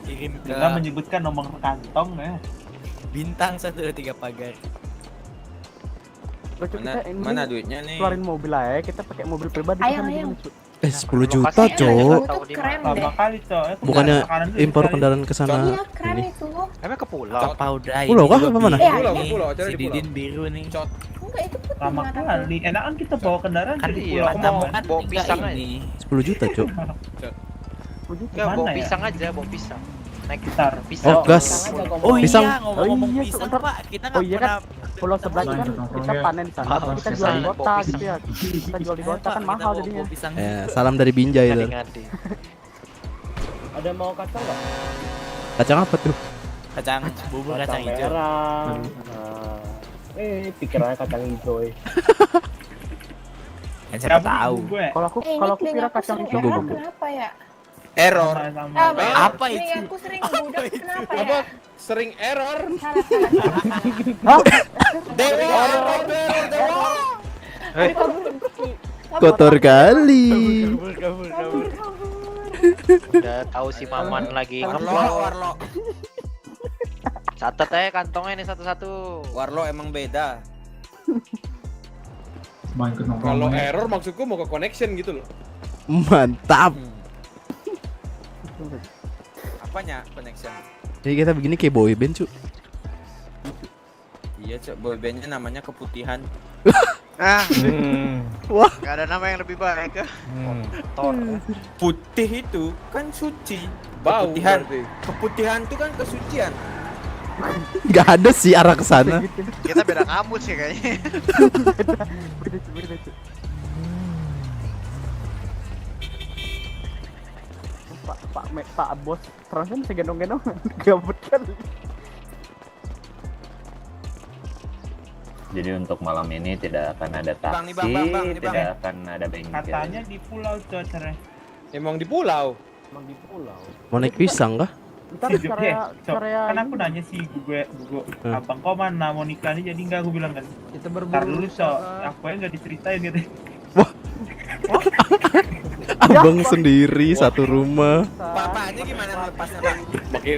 Kirim ke Kita menyebutkan nomor kantong ya. bintang 1 2 3 pagar. Loh, Cuk, kita ini duitnya nih? keluarin mobil aja, kita pakai mobil pribadi. Ayam, kan ayam. gimana, Cuk? 10 juta Kamu cok. tuh keren deh. Lama kali, Cok. Bukannya Makanan tuh impor sekali. kendaraan ke sana Iya, keren ini. itu. Emang ke pulau. Apa udah Pulau ini kah? juga Apa mana? biru Pulau, nih. pulau, acara Si di pulau. Didin biru nih. Enggak, itu pun Lama kali. Enakan kita bawa kendaraan Kan dari iya, pulau ke mau bawah. kan bawa pisang aja. ini. 10 juta cok. Enggak, bawa Mana ya? pisang aja, bawa pisang. Naik Gitar. pisang. Oh gas. Oh Pisang. iya, ngomong-ngomong Oh iya, pisang sebentar. Pak, kita Oh nggak iya, pernah pulau sebelah itu kan kita panen di sana, Mahal, kita jual di kesan. kota gitu ya. Kita jual di kota kan mahal jadinya. Pisang. Ya, salam dari Binjai itu. Ngadi-ngadi. Ada mau kacang nggak? Kacang apa tuh? Kacang bubur kacang hijau. merah. Pikirannya kacang hijau. Kan siapa tahu. Gue. Kalau aku kira kacang hijau. Kenapa ya? Error. Apa Ini itu? aku sering budak, kenapa ya? Apa? Sering error. Salah. Dewa, dewa. Kotor kali. Udah tahu si Maman lagi ngeplot. Catat aja kantongnya nih satu-satu. Warlo emang beda. Kalau error maksudku mau ke connection gitu loh. Mantap. Apanya connection? Jadi kita begini kayak boy band, cu. Iya, Cok. Boybandnya namanya Keputihan. Ah, Wah, gak ada nama yang lebih baik kah? Putih itu kan suci. Bau Keputihan. berarti. Keputihan itu kan kesucian. nggak ada sih arah ke sana. Kita beda kampus sih kayaknya. Pak bos, transnya masih gendong-gendong, gabut kali. Jadi untuk malam ini tidak akan ada Bang, nih, taksi, Bang, nih, Bang. tidak akan ada bengkel. Katanya di pulau cocernya. Emang di pulau. Emang di pulau. Mau naik pisang kah? Ntar Si cara Cok, cara kan aku nanya si gue, abang kok mana mau nikah nih, jadi enggak, aku bilang kan. kita Ntar dulu berburu Cok, aku ya nggak diceritain gitu. Abang sendiri satu rumah. Bapaknya gimana melepasnya, Bang?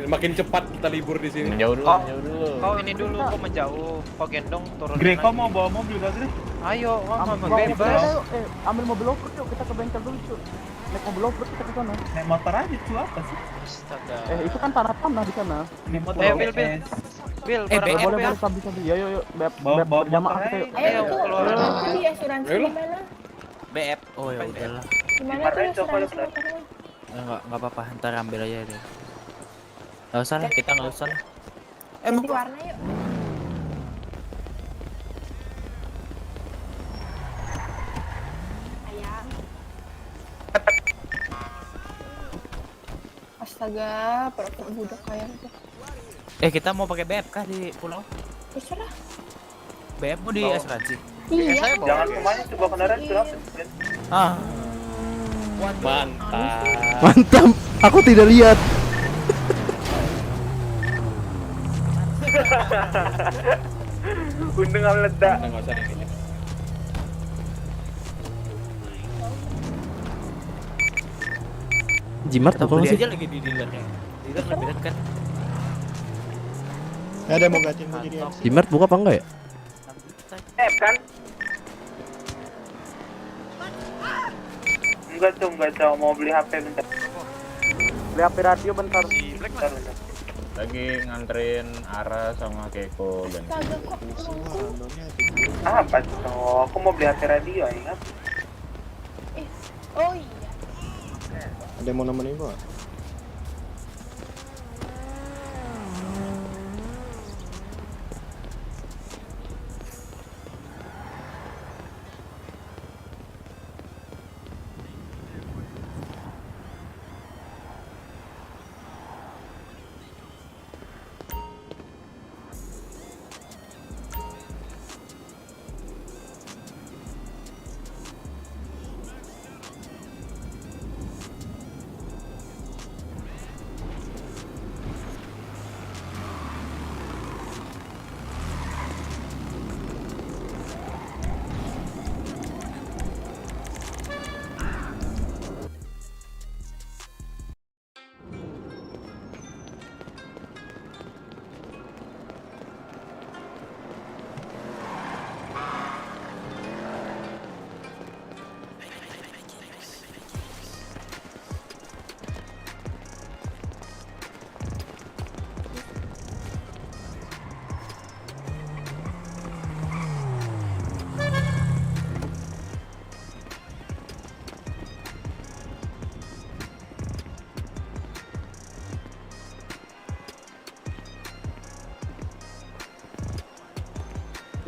Makin cepat kita libur di sini. Menjauh dulu, Kok, menjauh dulu. kau ini dulu, kau menjauh, kau gendong turun. Gre, kok mau bawa mobil gak Gre? Ayo, mama Bawa mobil bebas. aja yuk. Ambil mobil off-road yuk, kita ke bengkel dulu cuy. Naik mobil off-road kita ke sana. Naik motor aja cu, apa sih? Astaga. Itu kan tanah di sana. Naik motor Bil, Bil. PS. Bil, Eh, barang Boleh apa ya? sabi. Ya yuk, beb Bawa berjamaah motor kita yuk. aja. Ayo, Ayo, itu keluar. beli asuransi Ayo di lah. mana? BF. Oh ya udahlah. Di mana tuh asuransi motornya? Enggak apa-apa, ntar ambil aja deh. Enggak usah lah, kita enggak usah lah. Ganti warna yuk. Ayang. Astaga, pura-pura budak kayak gitu. Kita mau pakai BF kah di pulau? Terserah. BF mau di asuransi. Iya. saya bawa. Jangan kemana coba kendaraan kenapa? Ah, Mantap. Mantap. Aku tidak lihat. Undang meledak. Enggak usah ini. Jimat kita apa beli sih? aja lagi di dealernya. Dealer lebih dekat. Ada mau ganti mau jadi Kantong. Jimat buka apa enggak ya? Kan? Enggak Cok, mau beli HP bentar. Beli HP radio bentar. Bentar. Lagi nganterin Ara sama Keko dan Kagak kok. Apa Cok? Aku mau beli HP radio, ingat? Oh iya. ada mau nemenin gua?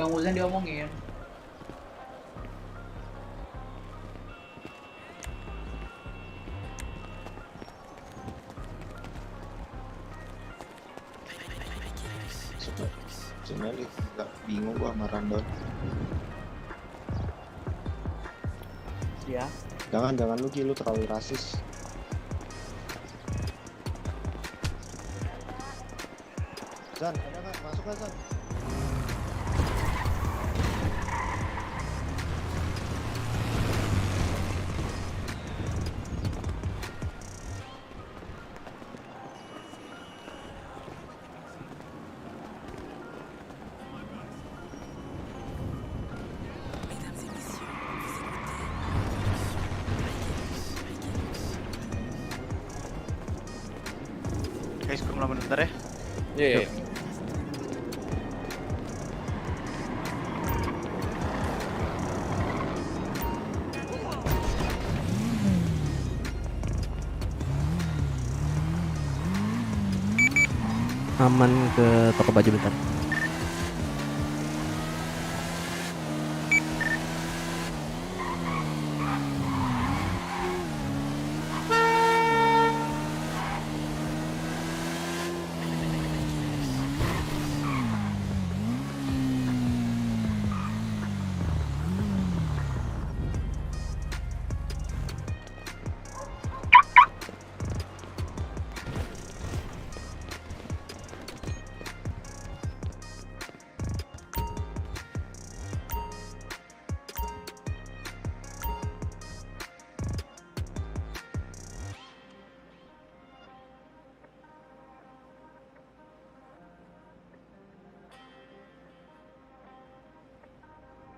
Kang Uzan diomongin. Sebenarnya nggak bingung gua sama Randon. Ya. Jangan lu Ki, lu terlalu rasis. Zan, ada nggak? Masuk nggak Zan? Guys, gue lama bentar ya. Iya. Aman ke toko baju bentar.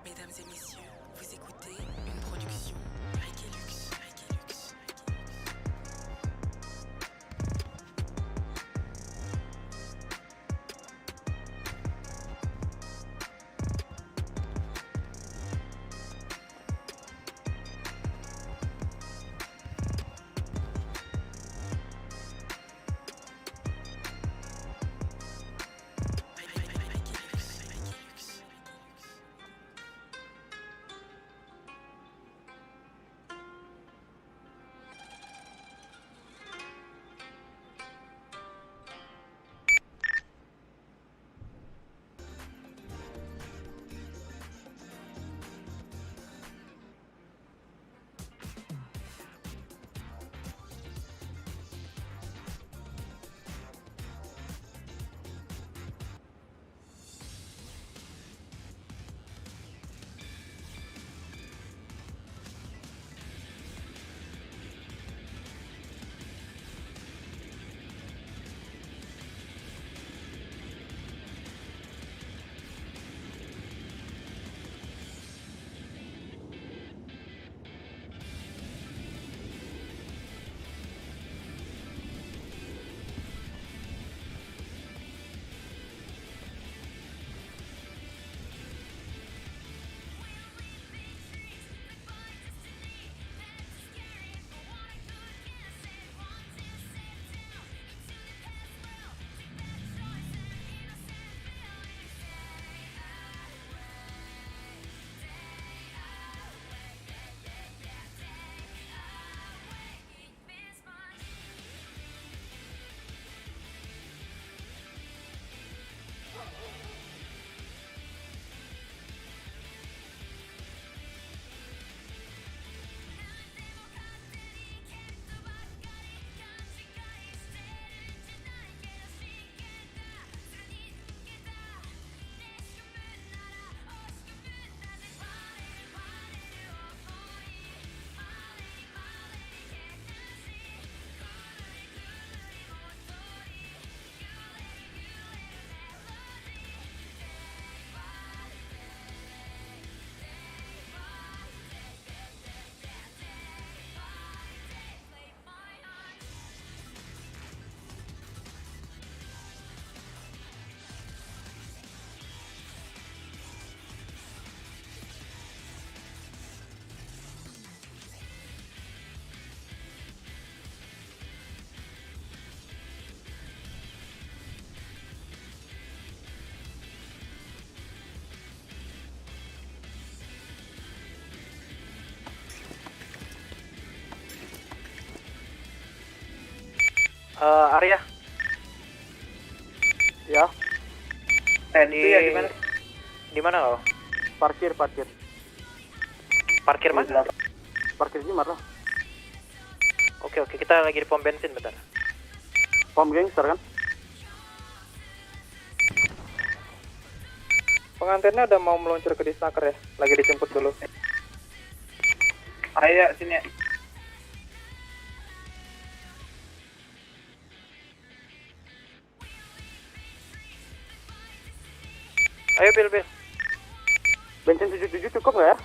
Mesdames et messieurs, vous écoutez une production Reykélux. Arya. Ya. Di mana? Di mana kau? Parkir. Parkir mana? Parkir Jimar lah. Oke, kita lagi di pom bensin bentar. Pom gangster kan? Pengantinnya udah mau meluncur ke Disnaker ya? Lagi dijemput dulu. Ayo sini. Ayo Bil. Bensin 77 cukup nggak ya?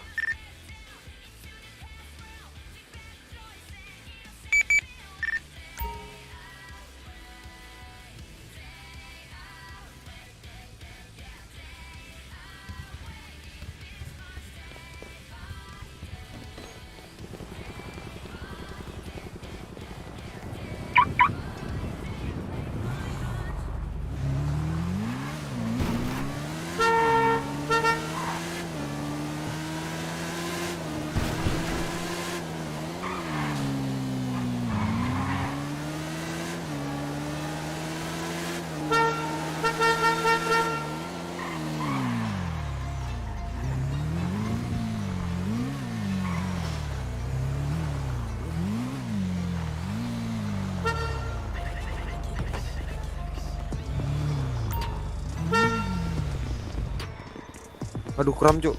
Aduh, kram, Cuk.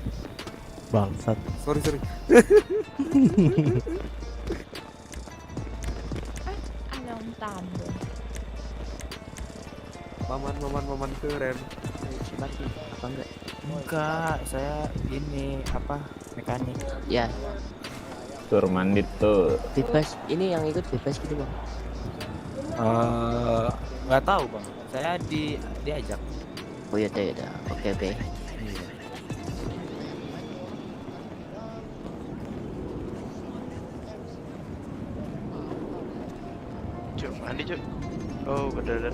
Bangsat. Sorry. Ada om tamu. Maman keren. Apa enggak? Enggak, saya ini apa mekanik. Ya, Tur mandi tuh. bebas. Ini yang ikut bebas gitu bang. Nggak tahu bang. Saya diajak. Oh ya udah. Oke. Cuk, mandi Cuk. Oh, bener.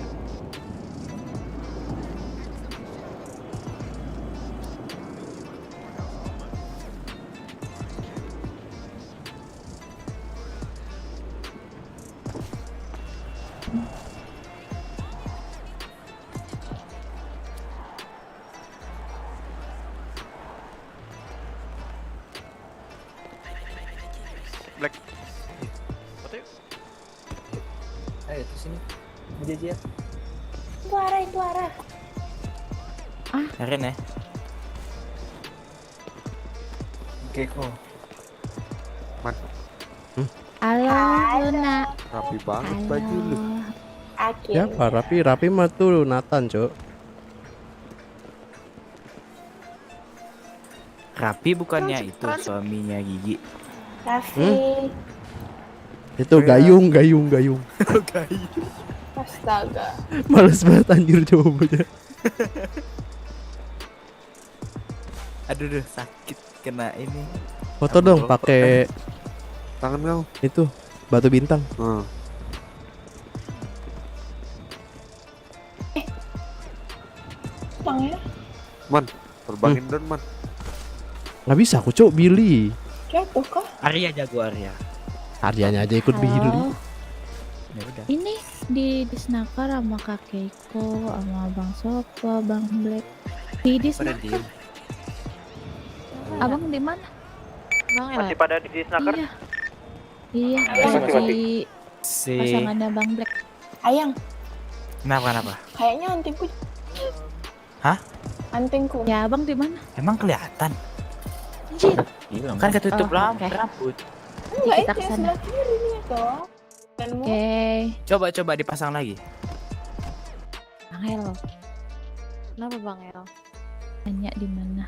Black. Foto yuk. Ayo ke sini. Menjajah. Itu arah. Keren ya. Oke kok. Halo, Luna. Rapi banget baju lu. Siapa? Rapi mah tuh Nathan, Cok. Rapi bukannya itu suaminya Gigi. Raffi. Itu gayung. Astaga. Males banget anjir coba. Aduh, sakit kena ini. Foto dong pakai Tangan kau. itu batu bintang. Bang ya? Man, terbangin don, Man. Nggak bisa aku, Cok. Billy. Jatuh kah? Arya jago Arya. Aryanya aja ikut Billy. Halo. Ya udah. Ini di Disnaker sama Kak Keiko, sama Bang Sopo, Bang Black. Di Pada Disnaker. diem. Abang di mana? Bang Masih pada di Disnaker? Iya, di Si pasangannya Bang Black. Ayang, kenapa? kayaknya antingku. Hah? Antingku. Ya, Abang di mana? Emang kelihatan? Anjir. Kan ketutup Oh, oke. rambut. Enggak, itu yang sebelah kiri nih toh. Oke. Coba dipasang lagi. Bang El. Kenapa Bang El? Tanya di mana?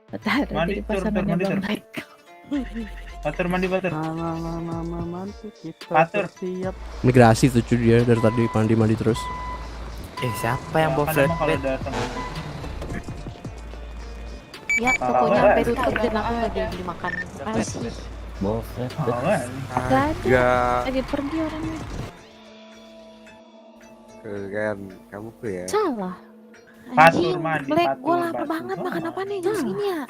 Bentar, Mandi, di Tur, pasangannya mandi, Bang Tur. Black. Batur mandi batur. Mantu kita Batur. siap. Migrasi tuh cuy dia dari tadi mandi terus. Siapa yang bawa Kan emang kalau flatbed? datang Ya, Parah pokoknya banget. sampai tutup dan aku lagi dimakan. Makasih. awan. Gak ada. Enggak. Lagi pergi orangnya. Kan kamu tuh ya. Salah. Patur Anjing, mandi, Black, patur, gue lapar patur. banget. Makan apa nih? Jam segini ya?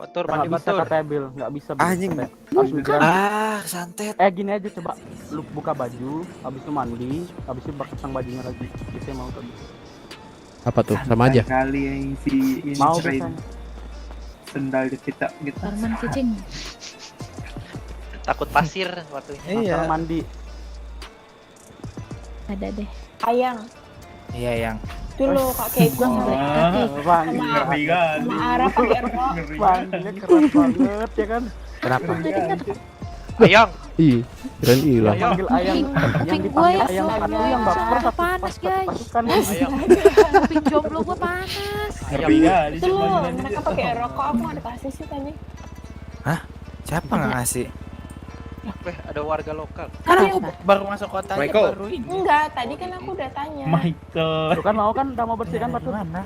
Batur, Nggak mandi bisa batur. katanya Bil, nggak bisa Bil. Anjing. Harus migrasi. Santet. Gini aja coba, lu buka baju, habis itu mandi, habis itu pasang bajunya lagi. Biasanya mau tuh. Apa tuh? Sama aja. Kali yang si ini Mau train biasanya. sendal kita gitu. Arman kucing. Takut pasir waktu ini. Masalah mandi. Ada deh. Ayang. Iya yang. Dulu Kak Keiko. Bang, Ngeri kali. Sama Ara pakai rok. Ngeri panggilnya keras banget ya kan? Kenapa? Ayang. Ih, keren hilang. Panggil ayam, yang Kuping dipanggil gua ya ayam satu yang baper satu panas guys. pasukan. Ayang. Kuping jomblo gua panas. Ngeri kali. Itu loh, mereka pakai rok kok aku nggak dikasih sih tadi. Siapa nggak ngasih? Weh, ada warga lokal. Karena aku Baru masuk kota aja Michael. baru ini. enggak, tadi kan aku udah tanya. Michael. Tuh kan mau kan udah mau bersih kan Pak tuh. Mana?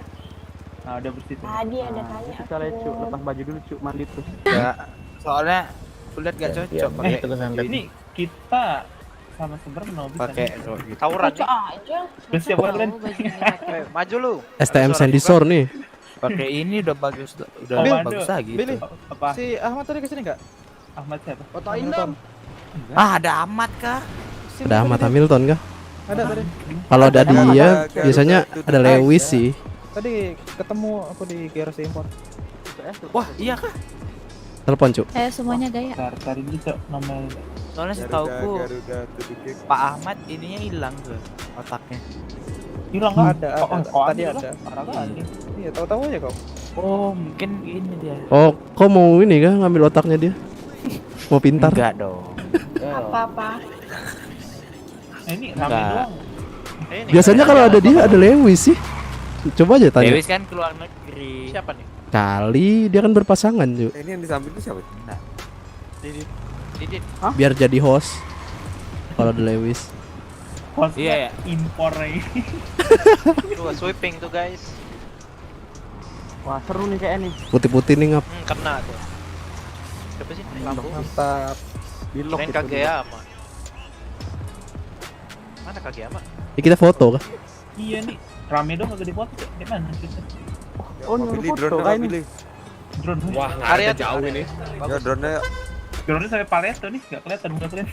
Nah, udah bersih tuh. Tadi ada tanya Kita lihat cu, lepas baju dulu cu, mandi terus. Enggak. Soalnya kulihat gak cocok pakai Ini kita sama sebenarnya bisa. pakai rok gitu. Tawuran nih. Cocok aja. Udah siap kan kalian? Maju lu. STM Sandy Shore nih. Pakai ini udah bagus, udah Oh, bagus Mando. lagi. Billy. Apa? Si Ahmad tadi kesini nggak? Ahmad siapa? Fotoin dong. Ada amat kah? Ada Ahmad Hamilton kah? Ada tadi. Kalau ada dia, Garuda biasanya to the ada Lewis sih. Tadi ketemu aku di GRC Impor. Wah, iya kah? Telepon, Cuk. Semuanya gaya. Cari dulu cok nomor. Soalnya setauku Garuda to the gate. Pak Ahmad ininya hilang tuh otaknya. Hilang kan? Ada, tadi ada. Parah kali. Iya, tahu-tahu aja kau. Oh, mungkin ini dia. Oh, kau mau ini kah ngambil otaknya dia? Mau pintar? Enggak dong. Apa-apa. Ini rame Enggak. doang. Ini Biasanya kalau ada dia ada Lewis sih. Coba aja tanya. Lewis kan keluar negeri. siapa nih? Kali dia kan berpasangan, Cuk. Ini yang di samping itu siapa? Didit. Didit. Biar jadi host. Kalau ada Lewis. Iya, ya. Impor ini. Tuh, sweeping tuh guys. Wah seru nih kayak nih. Putih-putih nih ngap. Kena tuh. Siapa sih? Lampu. Mantap. Di lock Kirain gitu. Kageyama. Mana Kageyama? Ya, kita foto kah? Iya nih. Rame dong kagak dipoto. Di mana kita? Oh nyuruh Pilih foto drone kayak pilih. ini. Drone. Wah, nggak Area ada jauh ini. Ya drone-nya Drone sampai Paleto nih, enggak kelihatan muka kalian.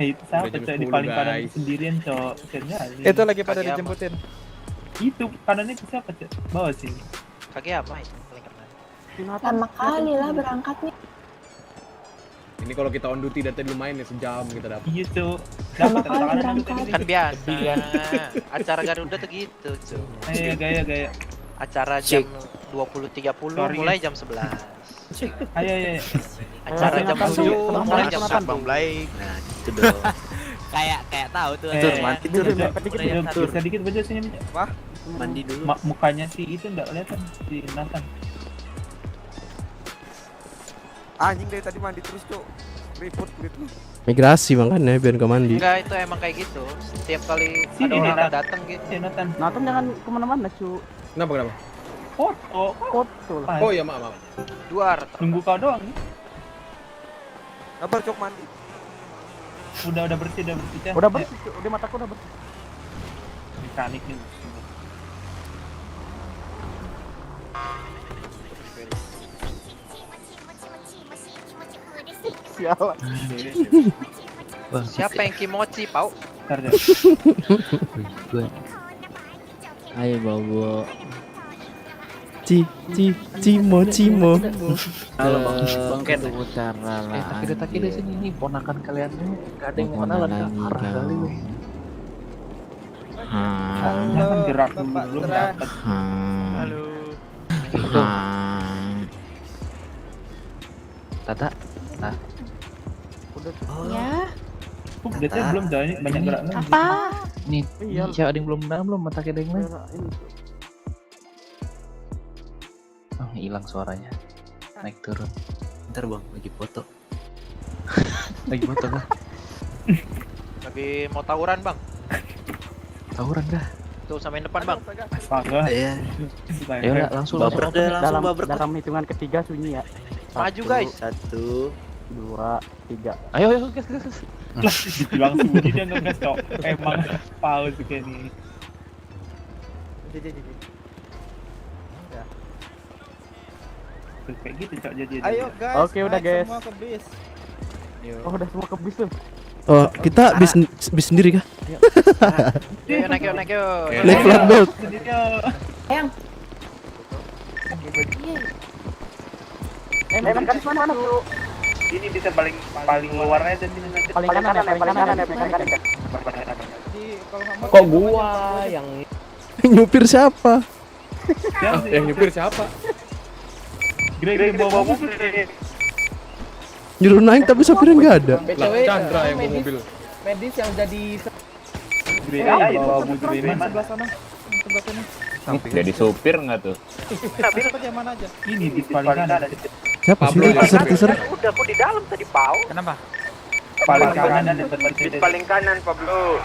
Itu siapa Udah jam cok di 10, paling kanan guys. sendirian cok. Kayaknya Itu lagi pada Kageyama. dijemputin. itu kanannya itu siapa cok? Bawah sini. Kageyama ya, paling kena. Lama kali lah berangkatnya. Ini kalau kita on duty dari tadi lumayan nih sejam kita dapat. Iya cok. Lama Dapat kali tangan berangkat. dulu Kan biasa. Acara Garuda tuh gitu, cuy. Ayo gaya. Acara jam 20.30 Sorry, mulai guys. jam 11. Ayo. Acara jam Nathan, 7 Nathan, mulai Nathan, jam Nathan. 1 Blake. Nah, gitu dong. Kayak tahu tuh. Tur, mati Tur, mepet dikit, Tur, bisa dikit baca sini. Wah. Mandi dulu. Mukanya si itu enggak kelihatan si Nathan. anjing dari tadi mandi terus, Cuk. Ribut gitu. Migrasi makanya biar gak mandi. Enggak, itu emang kayak gitu. Setiap kali Sini, ada orang Nathan. datang gitu. Si Nathan. Nathan jangan kemana-mana cu. Kenapa? Foto. Foto lah. Oh iya, maaf. Duar. Nunggu kau doang nih. Sabar, Cuk, mandi. Udah bersih Cah. Udah bersih cu, udah mataku udah bersih. Mekanik nih. Sialan. Siapa yang kimochi, Pau? Bentar deh. Ayo bobo. Cimo. Halo bang Ken. Tapi di sini nih ponakan kalian nih gak ada yang kenal kan? Parah kali nih. Jangan gerak dulu belum dapat. Halo. Tata. Ya. Dia belum banyak gerak lagi. Apa? Nih, Iya. siapa ada yang belum menang belum mata kedeng lain? Oh, hilang suaranya. Naik turun. Ntar bang, lagi foto. Lagi foto kah? Lagi mau tawuran, Bang. Tawuran dah. Tuh samain depan, Bang. Astaga. Iya. Ya udah langsung dalam hitungan ketiga sunyi ya. Maju, guys. 1, 2, 3. Ayo gas. Dibilang sunyi dia ngegas cok. Emang pause kayak nih. Kayak gitu cok jadi. Ayo guys. Oke, udah, naik guys. Semua ke bis. Oh, udah semua ke bis tuh. Oh, kita bis sendiri kah? Yuk, naik yuk, naik yuk. Naik flat belt. Yang. Mekanis mana tuh? Ini bisa paling luarnya dan ini nanti. Paling kanan ya, paling kanan ya, paling kanan. Di kalau nggak mau Kok gua yang Nyupir siapa? yang nyupir siapa? Gede bawa mobil. Nyuruh naik tapi sopirnya nggak ada. Lah, Chandra yang bawa mobil. Medis yang jadi Gede aja bawa mobil ini di mana? sebelah sana. Sebelah sini. Jadi supir nggak tuh? Bis apa aja mana aja? Ini di paling kanan. Siapa sih ini teaser? Udah aku di dalam tadi Pau. Kenapa? Paling kanan dan depan Bis paling kanan Pablo.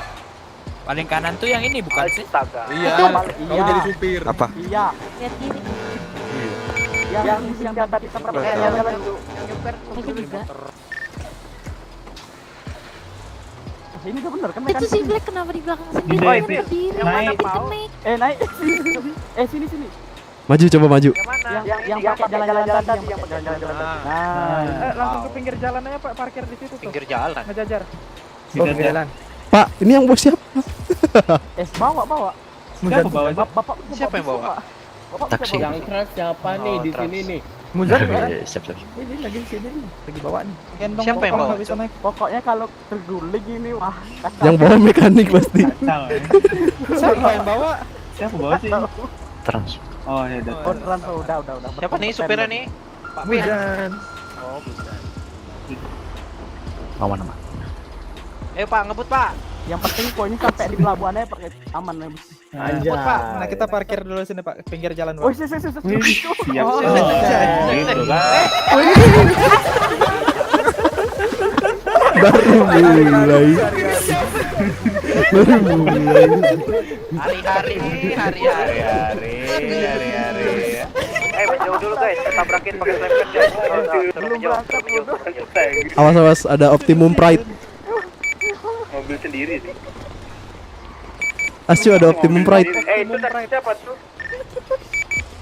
Paling kanan tuh yang ini bukan sih? Astaga. Iya, kamu jadi supir. Apa? Iya. Lihat kiri. Yang tadi kita pernah jalan tuh. Aku juga. Ini udah bener kan Itu mekanis? si Black kenapa di belakang sendiri? Naik, Kan berdiri. naik. Naik. Naik. Sini. Maju, coba maju. Yang pakai jalan-jalan tadi, yang pakai jalan-jalan tadi. Nah, Langsung ke pinggir jalan aja Pak, parkir di situ tuh. Pinggir jalan. Ngejajar. Oh, jalan. Pak, ini yang bos siapa? bawa. Siapa bawa? Bapak Siapa yang bawa? Bapak Taksi. Yang keras siapa nih di sini nih? Muzar Siap. ini lagi di sini nih. Lagi bawa nih. Gendong Siapa yang kalau bawa? nggak bisa naik. Pokoknya kalau terguling ini wah. Yang bawa mekanik pasti. Siapa yang bawa? Siapa bawa sih? Trans. Oh ya udah. Udah. Siapa nih supirnya nih? Pak Pian. Bukan. Oh, bukan. Aman aman. Ayo Pak, ngebut Pak. Yang penting poinnya sampai di pelabuhannya pakai aman ya. Ngebut Pak. Nah kita parkir dulu sini Pak, pinggir jalan Pak. Oh, siap. Siap. Oh, Gitu kan. Baru mulai. Hari-hari. Menjauh dulu guys, kita tabrakin pakai slepet guys. Suruh menjauh. Awas, ada Optimum Pride. Mobil sendiri sih. Asju ada Optimum Pride. Itu tadi siapa tuh?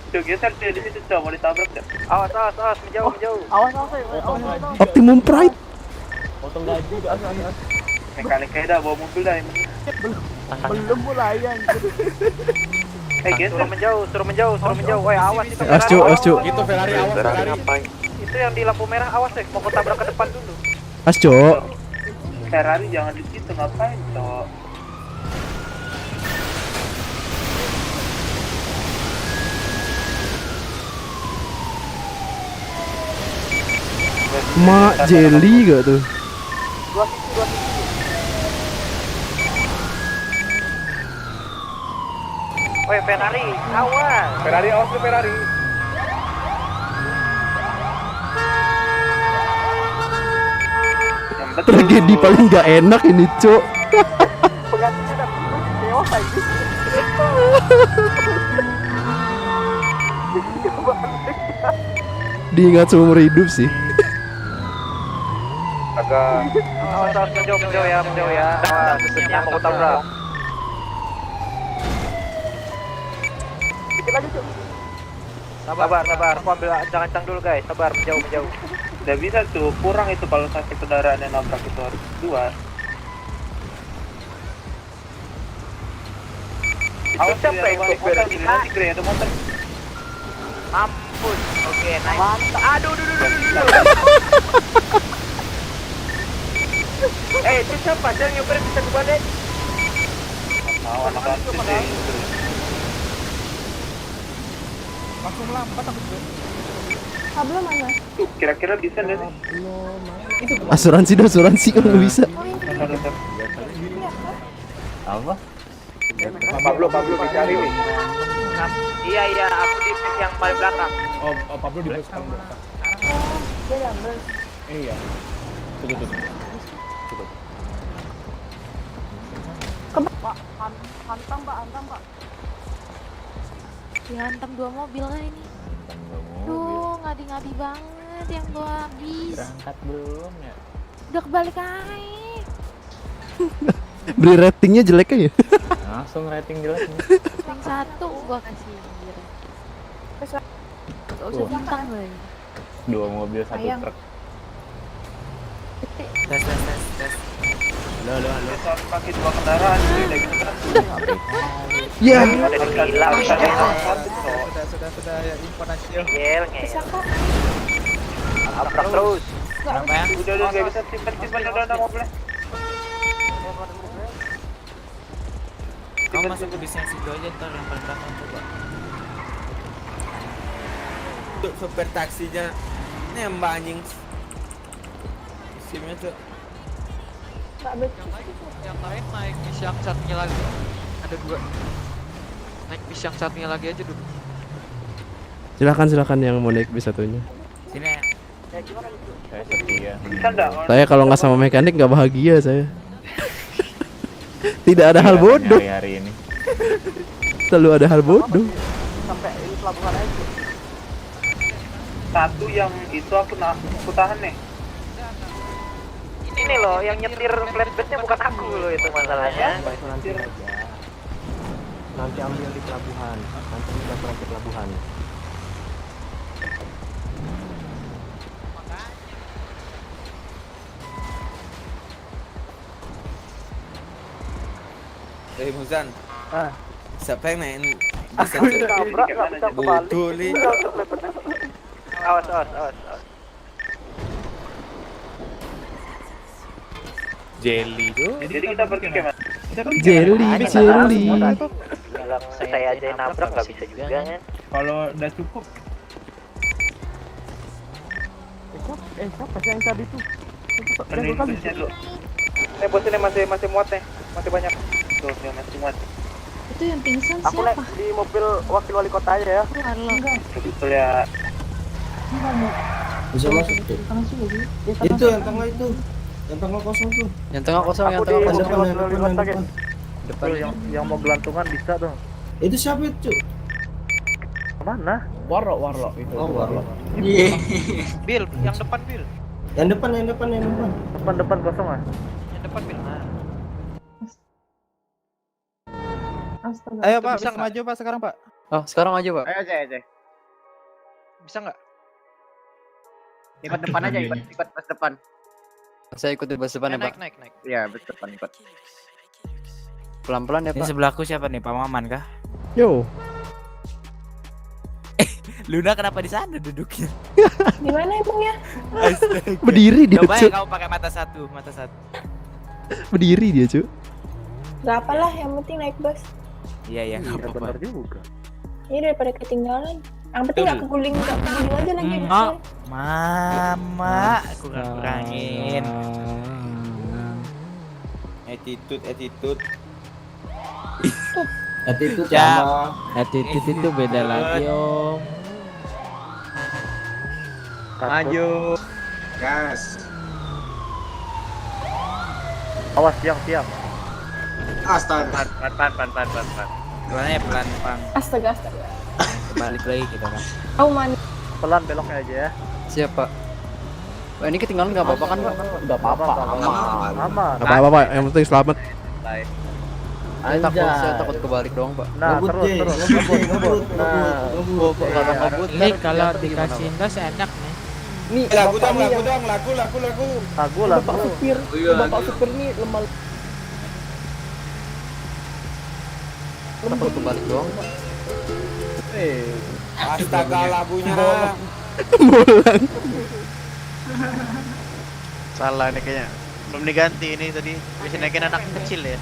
Tuh geser tuh di situ tuh mau ditabrak tuh. Awas, menjauh. Awas. Optimum Pride. Potong gaji. Mekaniknya dah bawa mobil dah. Belum mulai yang. Suruh menjauh. Woi, awas itu. Asju. Itu Ferrari awas Ferrari. Itu yang di lampu merah awas deh, mau ketabrak ke depan dulu. Asju. Ferrari jangan di situ ngapain toh? Mak jelly gak tuh? Dua sisi. Woi, Ferrari, awas. Ferrari awas tuh Ferrari. Tragedi paling gak enak ini, Cuk. Penggantinya udah dewasa ini. Diingat seumur hidup sih. Awas, menjauh ya. Awas, yang mau tabrak. Dikit lagi, Cuk. Sabar. Aku ambil ancang-ancang dulu guys. Sabar, menjauh. Udah bisa tuh, kurang itu kalau satu kendaraan yang nabrak itu harus dua. Awas siapa yang motor, nanti Grey ada motor. Mampus. Oke, naik. Mantap. Aduh. Itu siapa? Jangan nyopir bisa ke balik. Mau anak artis deh. Langsung melambat aku tuh. Pablo mana? Kira-kira bisa nggak sih? Asuransi kalau bisa. Apa? Pablo dicari nih. Iya, aku di pit yang paling belakang. Oh, Pablo di bus sekarang. Dia double. Iya. Tuh. Pak, hantam Pak. Dihantam 2 mobil kan ini. Duh, ngadi-ngadi banget yang bawa bis. Berangkat belum ya? Udah kebalik aja. Beri ratingnya jelek aja. Nah, Langsung rating jelas nih. Yang satu gua kasih. Gak usah bintang lagi. 2 mobil 1 Sayang. truk. Tes. Halo. Bisa pakai 2 kendaraan udah gitu kan. Ya. Udah gila bisa Sudah ya info nasional. ngel Bisa ngel. kok. Abrak terus. Kenapa ya? Udah nggak bisa simpen udah mobilnya. Kamu masuk ke bis yang situ aja ntar yang paling belakang coba. Untuk sopir taksinya nembak anjing. SIM-nya tuh. Nggak becus. Yang lain naik bis yang satunya lagi. Ada 2. Naik bis yang satunya lagi aja dulu. Silakan yang mau naik bis satunya. Sini ya. Saya setia. Bisa enggak? Saya kalau nggak sama mekanik nggak bahagia saya. Tidak ada hal bodoh. Hari ini. Selalu ada hal bodoh. Sampai ini pelabuhan aja. Satu yang itu aku tahan nih. Ini loh yang nyetir flatbednya bukan aku loh itu masalahnya. Itu nanti aja. Nanti ambil di pelabuhan. Nanti kita pulang ke pelabuhan. Muzan. Siapa yang main? Aku ditabrak nggak bisa kebalik. Butuh li. Awas. Jelly tuh. Jadi kita pergi ke mana? Jelly. Kalau saya aja yang nabrak nggak bisa juga kan? Kalau udah cukup. Siapa sih yang tadi tuh? Penuhin busnya dulu. Bos ini masih muat nih, masih banyak. Tuh, dia masih muat. Itu yang pingsan Aku naik siapa? di mobil wakil wali kota aja ya. Warlock. Betul ya. Bisa masuk tuh. Itu yang tengah itu. Yang tengah kosong tuh. Yang tengah kosong, Aku di mobil depan, wali kota guys. Depan Yang mau gelantungan bisa dong. Itu siapa itu? Mana? Warlock itu. Oh, Warlock. Bil, yang depan Bil. Yang depan. Depan kosong ah. Yang depan Bil. Astaga. Ayo Pak, bisa maju Pak sekarang Pak. Oh, sekarang maju Pak. Ayo aja. Bisa nggak? Ikut depan aja, ikut pas depan. Saya ikut di bus depan ya Pak. Naik. Iya, bus depan ikut. Pelan-pelan ya Ini Pak. sebelahku siapa nih? Pak Maman kah? Yo. Luna kenapa di sana duduknya? Di mana emangnya? Astaga. Berdiri dia, Coba ya Cuk. kamu pakai mata satu. Berdiri dia, Cuk. Gak apalah, yang penting naik bus. Iya, enggak apa-apa. Benar juga. Ini daripada ketinggalan. Yang penting gak keguling aja lagi. Enggak. Mama, kurangin. Attitude. Attitude Ya. sama attitude itu beda lagi om. Maju. Gas. Awas siang. Astaga. Pan. Pelan ya, pelan. Astaga. Balik lagi kita kan. Oh man. Pelan beloknya aja ya. Siap Pak. Pak ini ketinggalan nggak apa-apa kan Pak? Nggak apa-apa. Aman. Gak apa-apa, Pak. Yang penting selamat. Saya takut kebalik doang Pak. Nah, Ngebut, terus. Jay. Ngebut. Nah, Kalau ngebut Ini kalau dikasih dos enak nih. nih Lagu dong. lagu. Bapak supir. Bapak supir nih lemah. takut kebalik doang Pak. Astaga lagunya. Mulang. Salah nih kayaknya. Belum diganti ini tadi. Bisa naikin anak kecil ya.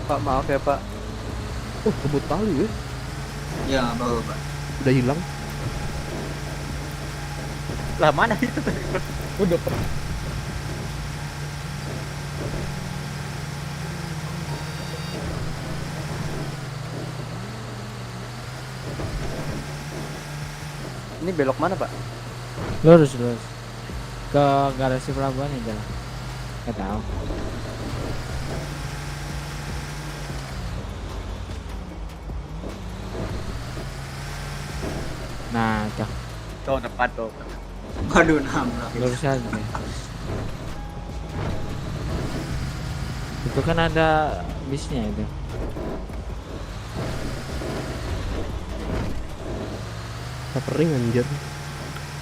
Pak maaf ya Pak. Oh, kebut kali ya. Ya, bapak. Udah hilang. Lah mana itu tadi? Udah Ini belok mana Pak? Lurus. Ke garasi pelabuhan ya jalan. Nggak tahu. Nah, cak. Tuh tepat tuh. Waduh, nambah. Lurus aja. Itu kan ada bisnya itu. Tapering anjir.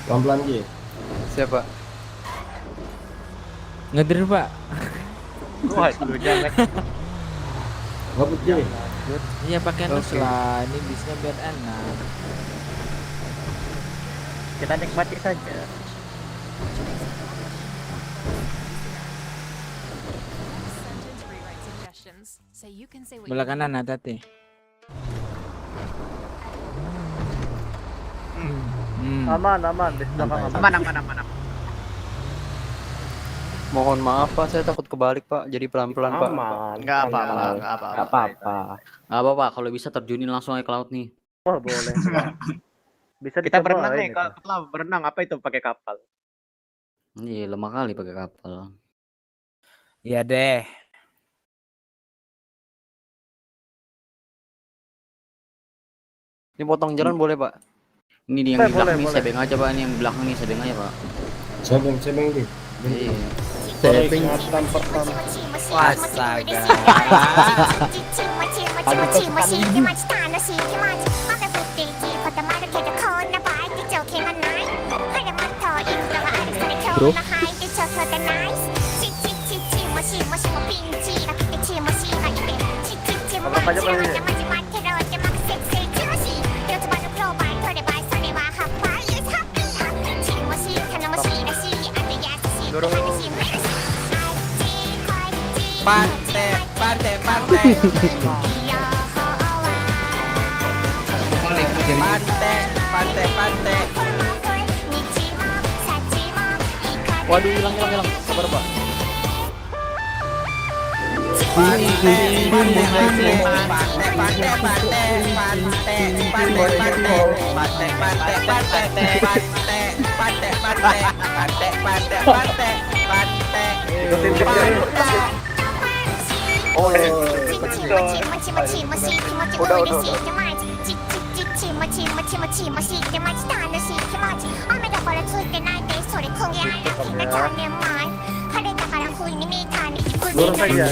Pelan-pelan Ji. Siapa? Ngedir, Pak. Waduh, jangan. Ngebut Ji. Iya, pakai nus lah. Ini bisnya biar enak. Kita nikmati saja. Belah kanan hati-hati. Aman. Di belakang aman. Mohon maaf Pak, saya takut kebalik Pak. Jadi pelan-pelan Pak. Enggak apa-apa. Apa-apa. Nggak apa-apa, kalau bisa terjunin langsung aja ke laut nih. Wah, boleh. Bisa Kita dicoba berenang nih, ini, kalau berenang apa itu pakai kapal? Iya, lemah kali pakai kapal. Iya deh. Ini potong jalan boleh Pak? Ini yang di belakang nih, sebeng aja Pak. Ini yang di belakang nih, sebeng aja Pak. Sebeng di. Iya. Sebeng. Wah, astaga. Bro. Pantai. Waduh, hilang. Sabar Pak. Lurus aja.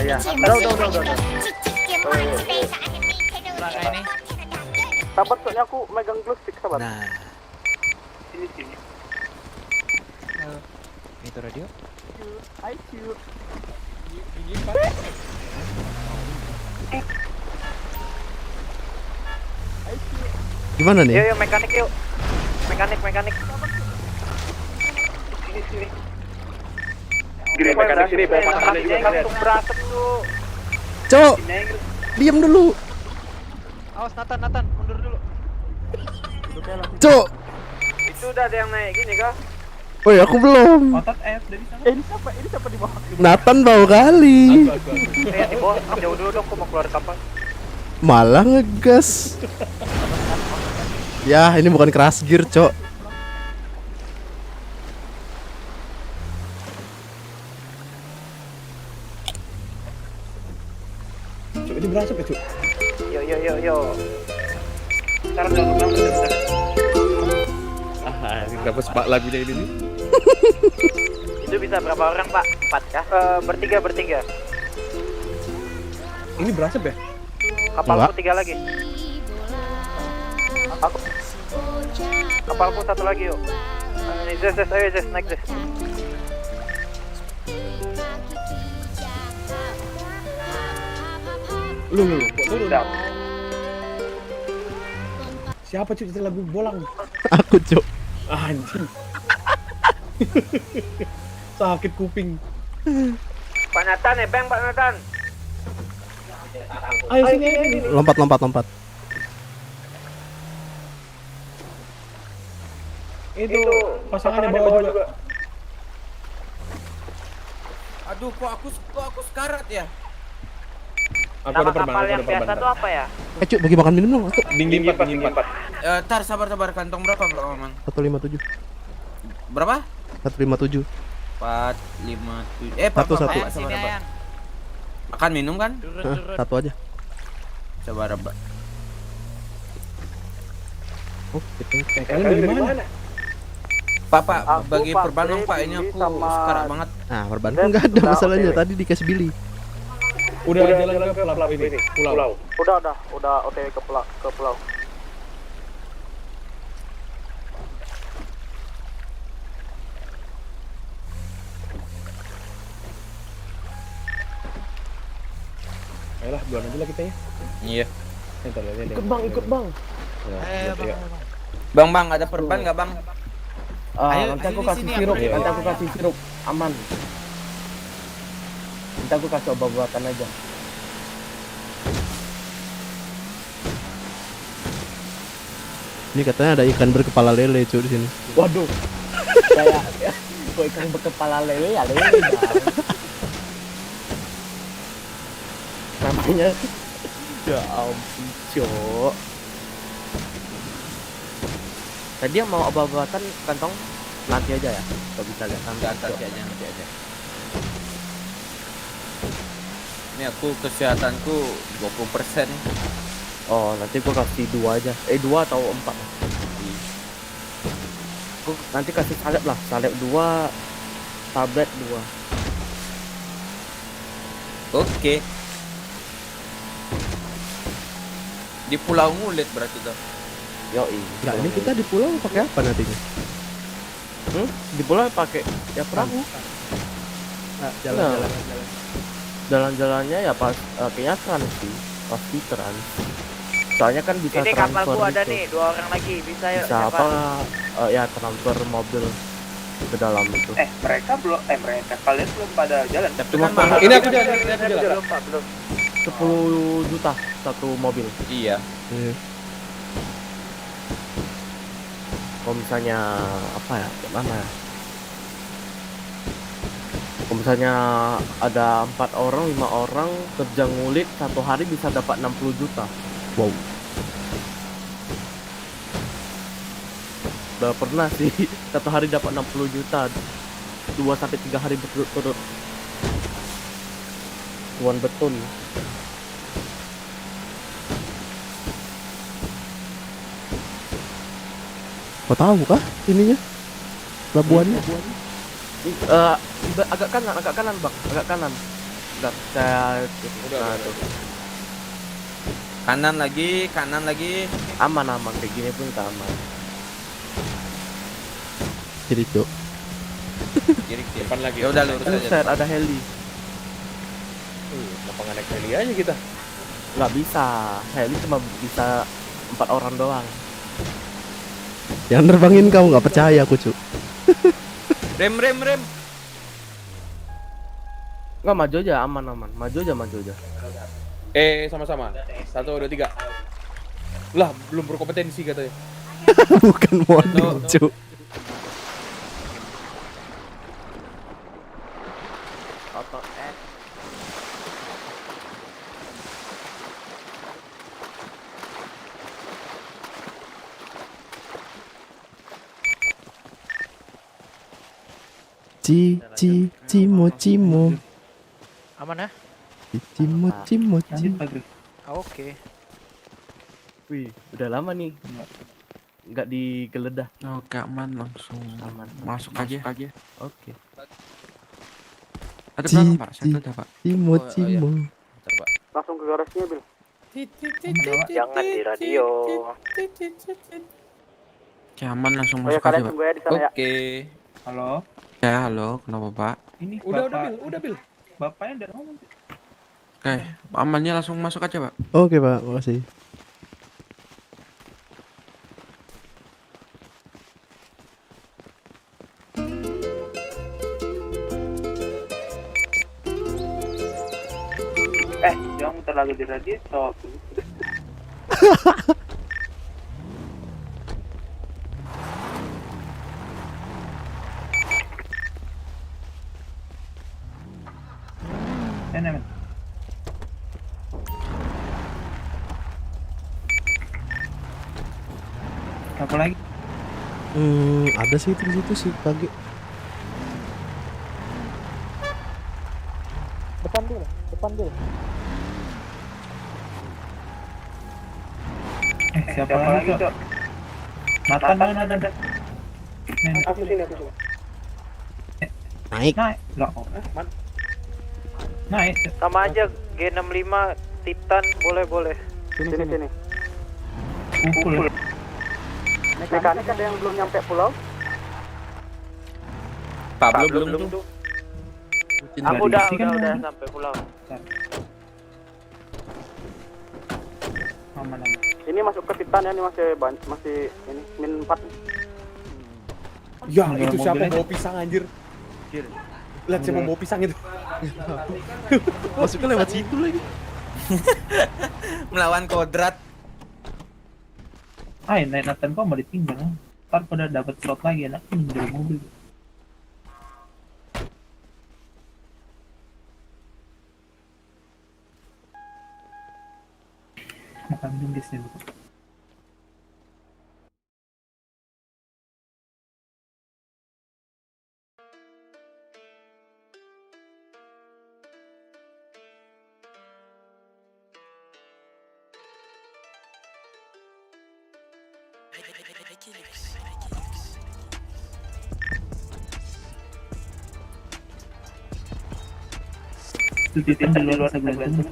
Ya. Udah. Ini. Sabar, soalnya aku megang glow stick, sabar. Nah, Sini. Itu radio. Gimana nih? Yuk, mekanik yuk. Mekanik. Sini. Gini mekanik sini, bawa makanannya juga. Langsung berantem tuh. Cok, diam dulu. Awas Nathan, mundur dulu. Cok. Itu udah ada yang naik gini kah? Woi, aku belum. Otot F dari sana. Ini siapa di bawah? Nathan bau kali. Di bawah, jauh dulu dong, aku mau keluar kapal. Malah ngegas. Ya, ini bukan crash gear, Cok. Cuk, ini berasap ya, Cuk? Yo. Sekarang udah bentar. Ini dapat sepak lagunya ini nih. Itu bisa berapa orang, Pak? 4 kah? Bertiga. Ini berasap ya? Kapalku 3 lagi. Kapalku 1 lagi yuk. Ayo Zes, naik Zes. Lu, kok turun? Siapa Cuk itu lagu bolang? Aku, Cok. Anjing. Sakit kuping. Pak Nathan, nebeng Pak Nathan. Ayo sini. Lompat. Itu pasangannya bawa juga. aduh kok aku sekarat ya. Nama kapal yang biasa tuh apa ya? Cuk, bagi makan minum dong. Dingin 4. Tar sabar kantong berapa Mang? 157. Berapa? 157. 457. Satu. Sabar. Makan minum kan? Satu aja. Coba rebak. Oh, gitu. Kalian dari mana? Pak, bagi perban dong Pak, ini aku sekarat banget. Nah, perban enggak ada masalahnya. Tadi dikasih Billy. Udah jalan ke pulau ini, pulau. Udah OTW ke pulau. Ayolah, duluan aja lah kita ya. Iya. Ikut bang. Bang, ada perban nggak Bang? Nanti aku kasih sirup, aman. Nanti aku kasih obat-obatan aja. Ini katanya ada ikan berkepala lele cuy di sini. Waduh. Kayak kok ikan berkepala lele ya lele. Namanya ya ampun, Cok. Tadi yang mau obat-obatan kantong nanti aja ya. Kalau bisa lihat nanti aja. Ini aku kesehatanku 20%. Oh, nanti gua kasih 2 aja. 2 atau 4. Gua nanti kasih salep 2, tablet 2. Oke. Di Pulau Ngulit berarti tuh. Yoi. Nah, ini kita di pulau pakai apa nantinya? Di pulau pakai ya perahu. Nah, Jalan-jalannya ya pas kayaknya trans sih. Pasti trans. Soalnya kan bisa Ini transfer kapalku ada gitu. nih, 2 orang lagi. Bisa yuk. Bisa apa ya transfer mobil ke dalam itu. Mereka kalian belum pada jalan. Cuma Ini aku jalan. Belum. 10 juta satu mobil. Iya. Kalau misalnya apa ya, gimana ya? Kalau misalnya ada 4 orang, 5 orang kerja ngulik 1 hari bisa dapat 60 juta. Wow. Udah pernah sih 1 hari dapat 60 juta. 2-3 hari berturut-turut. Tuan betul. Kau tahu kah ininya? Pelabuhannya? Agak kanan bang, agak kanan. Udah, saya nah, tuh. Kanan lagi. Aman kayak gini pun tak aman. Jadi cok. Kiri. Depan lagi. Ya udah lurus aja. Buset, ada heli. Kenapa nggak naik heli aja kita? Nggak bisa, heli cuma bisa 4 orang doang. Yang nerbangin kau nggak percaya aku cuk. Rem. Nggak, maju aja, aman. Maju aja. Sama-sama. 1, 2, 3. Lah, belum berkompetensi katanya. Bukan model cuk. Auto X. Cimo. Aman ya? Cimo. Oke. Wih, udah lama nih. Nggak digeledah. Oke, aman langsung. Aman. Masuk aja. Oke. Ada berapa Pak? Saya udah Pak. Cimo. Langsung ke garasinya, Bil. Jangan di radio. Oke, aman langsung masuk aja Pak. ya di sana ya. Oke. Halo. Ya, halo, kenapa Pak? Ini Udah Bil. Bapaknya udah ngomong. Oke, amannya langsung masuk aja Pak. Oke Pak, makasih. Jangan terlalu di radio, stop. Apa lagi? Ada sih di situ sih pagi. Depan dulu. Siapa lagi, Cok? Nathan mana ada? Aku sini. Naik. Naik. Loh, naik. Sama aja G65 Titan boleh. Sini. Pukul. Mekanik ada yang belum nyampe pulau? Pablo belum tuh. Aku udah sampai pulau. Aman. Ini masuk ke Titan ya, ini masih ini min 4. Ya, Ambil itu siapa mobil bawa pisang anjir? Lihat siapa bawa pisang itu. Masuknya lewat situ lagi. Melawan kodrat. Naik Nathan kok mau ditinggal. Ntar pada dapat slot lagi enak dari mobil. Makan minum di sini. Titan di luar sebelah itu.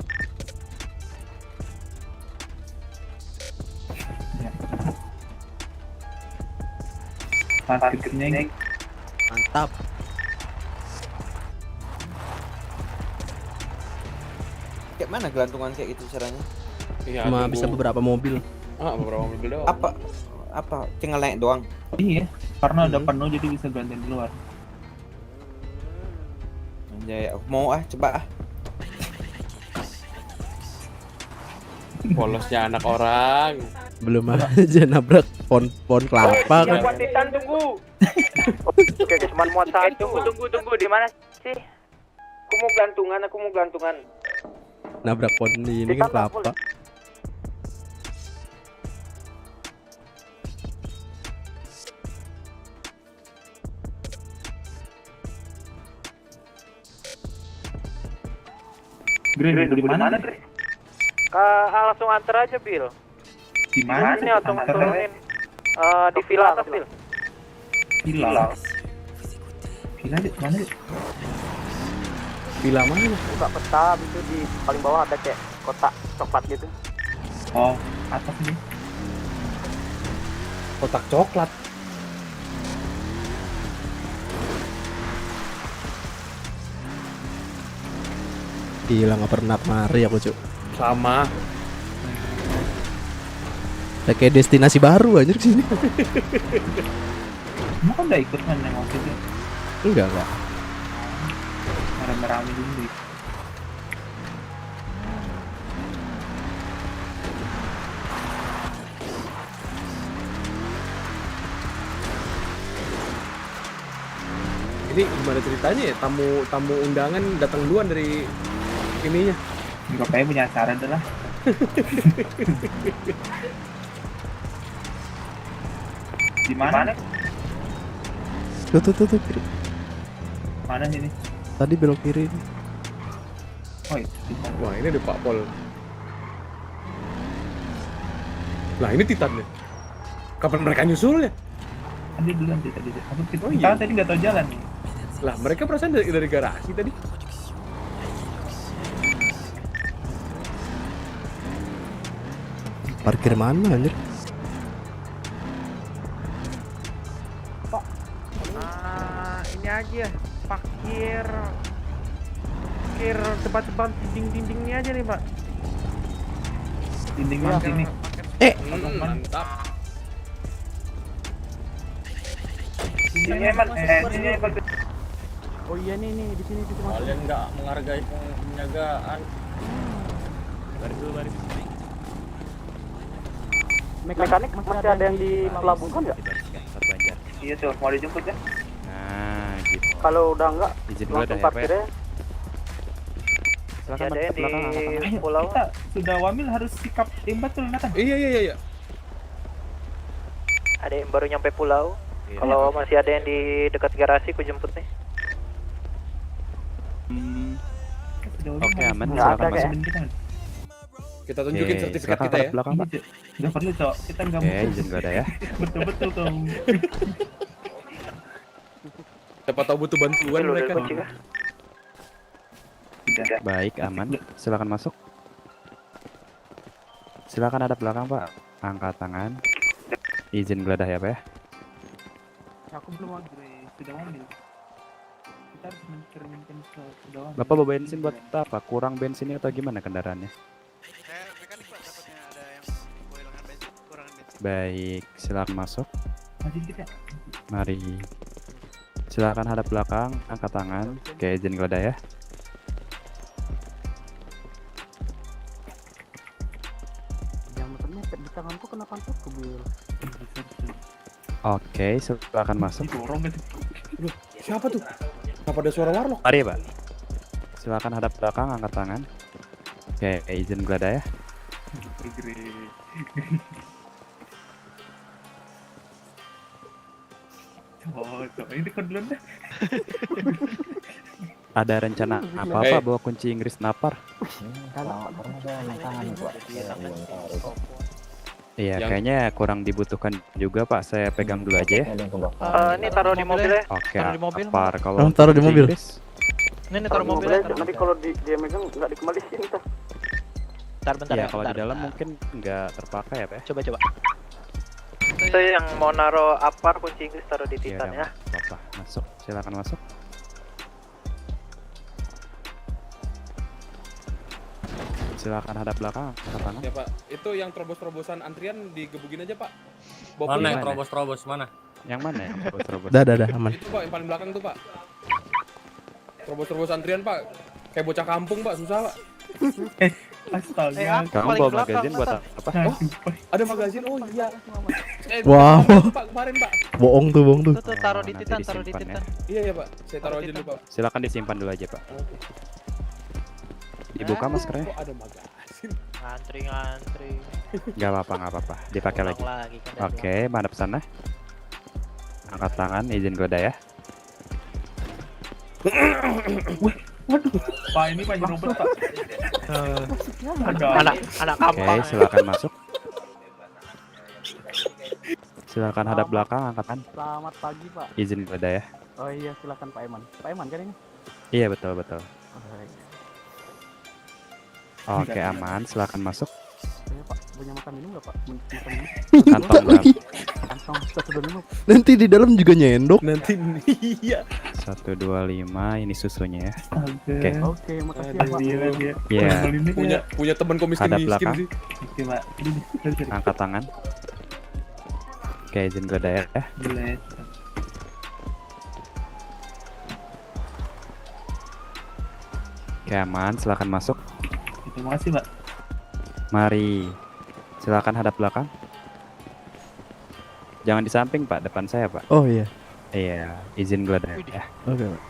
Parkirnya Mantap. Kayak mana gelantungan kayak gitu caranya? Iya, Cuma bisa beberapa mobil. beberapa mobil doang. Apa tinggal naik doang? Iya, karena udah penuh jadi bisa gantiin di luar. Anjay, aku mau coba. Polosnya anak orang. Belum aja nabrak pohon kelapa kan. Titan tunggu. Oke, cuma muat satu. Tunggu di mana sih? Aku mau gelantungan. Nabrak pohon ini kan kelapa. Green di mana? Langsung antar aja, Bill. Di mana? Ini langsung turunin. Di villa atas, Bill. Villa di mana? Villa mana? Buka peta, itu di paling bawah ada kayak kotak coklat gitu. Oh, atas nih. Kotak coklat. Gila nggak pernah mari aku cuk. Sama. Kayak destinasi baru aja kesini. Kamu kan udah ikut kan yang waktu itu? Enggak. Merah-merah dulu. Ini gimana ceritanya ya? Tamu undangan datang duluan dari ininya. Enggak kayak punya acara adalah. Di mana? Tuh kiri. Mana sini? Tadi belok kiri. Oh itu. Wah, ini ada Pak Pol. Lah, ini Titannya. Kapan mereka nyusul ya? Tadi duluan tadi. Oh, iya. Tadi nggak tahu jalan nih. Lah, mereka perasaan dari garasi tadi. Parkir mana anjir? Ini aja parkir tempat-tempat dinding-dindingnya aja nih, Pak. Dinding mana sini? Mantap. Sini Oh iya nih di sini Kalian nggak menghargai penjagaan. Mekanik masih ada yang di pelabuhan nggak? Iya tuh, mau dijemput ya? Nah, gitu. Kalau udah enggak, Izin dulu langsung dah ya, Pak. parkirnya. Silakan Ada yang di Ayo, pulau. kita sudah wamil harus sikap yang betul Nathan. Iya. Ada yang baru nyampe pulau. Iya. Kalau masih ada yang di dekat garasi, ku jemput nih. Sudah wamil Oke, harus aman. masuk Nggak ada ke kayak. kita. Kita tunjukin Oke, sertifikat silakan kita hadap ya. belakang, Pak. Nggak perlu cok, kita nggak Oke, butuh. izin geledah ya. Betul-betul kamu. Siapa tahu butuh bantuan mereka. Baik, aman. Silakan masuk. Silakan hadap belakang, Pak. Angkat tangan. Izin geledah ya, Pak ya. Aku belum sudah ambil. Kita harus mencerminkan sudah ambil. Bapak bawa bensin buat apa? Kurang bensinnya atau gimana kendaraannya? Mekanik Pak, dapatnya ada yang kehilangan bensin, kurangan bensin. Baik, silakan masuk. Maju dikit ya. Mari. Silakan hadap belakang, angkat tangan. Oke, izin geledah ya. Di tanganku kenapa tuh kebil? Oke, silakan masuk. Loh, siapa tuh? Kenapa ada suara warlock? Mari, Pak. Silakan hadap belakang, angkat tangan. Oke, izin geledah ya. Oh, ini kan duluan dah. Ada rencana apa, Pak? Bawa kunci Inggris napar? Iya, Yang- kayaknya kurang dibutuhkan juga, Pak. Saya pegang dulu aja ya. Ini taruh di mobil ya. Oke, Taruh di mobil. napar. Kalau Oh, taruh di kunci mobil. Inggris, Ini taruh mobil ya. Nanti kalau dia megang nggak dikembaliin kita. Bentar ya, kalau di dalam mungkin nggak terpakai ya, Pak. Coba. Itu yang mau naro apar kunci Inggris taruh di Iya, Titan ya. Bapak masuk. Silakan masuk. Silakan hadap belakang, angkat tangan. Ya Pak, itu yang terobos-terobosan antrian digebugin aja Pak. Mana yang terobos-terobos mana? Yang mana yang terobos-terobos? Dah, aman. Itu Pak, yang paling belakang tuh Pak. Terobos-terobos antrian Pak. Kayak bocah kampung Pak, susah Pak. Astaga. Kamu bawa magazin buat apa? Oh, ada magazin? Oh iya. Wow. Pak, kemarin Pak. Bohong tuh. Tuh taruh di nanti Titan, taruh di disimpan ya. Titan. Iya ya Pak, saya taruh aja dulu Pak. Silakan disimpan dulu aja, Pak. Dibuka maskernya? Kok ada magazin? Ngantri. Nggak apa-apa. Dipakai lagi. Lagi kan. Oke, madep sana. Angkat tangan, izin geledah ya. Pak, ini Pak Robert, Pak. Anak kampung. Oke, silakan masuk. Silakan hadap belakang, angkat tangan. Selamat pagi Pak. Izin geledah ya. Oh iya silakan Pak Eman. Pak Eman kan ini? Iya, betul. Oh, Oke, aman. Silakan masuk. iya Pak, punya makan minum nggak Pak? Makan minum. Kantong berapa? Kantong 125. Nanti di dalam juga nyendok. Nanti iya. 125, ini susunya ya. Oke. Oke, makasih ya Pak. Iya. Punya teman komiskin Hadap miskin belakang. sih. Oke, Pak. Angkat tangan. Oke, izin geledah ya. Boleh. Oke, aman. Silakan masuk. Terima kasih, Pak. Mari. Silakan hadap belakang. Jangan di samping, Pak. Depan saya, Pak. Oh iya. Iya, izin geledah ya. Oke, Pak.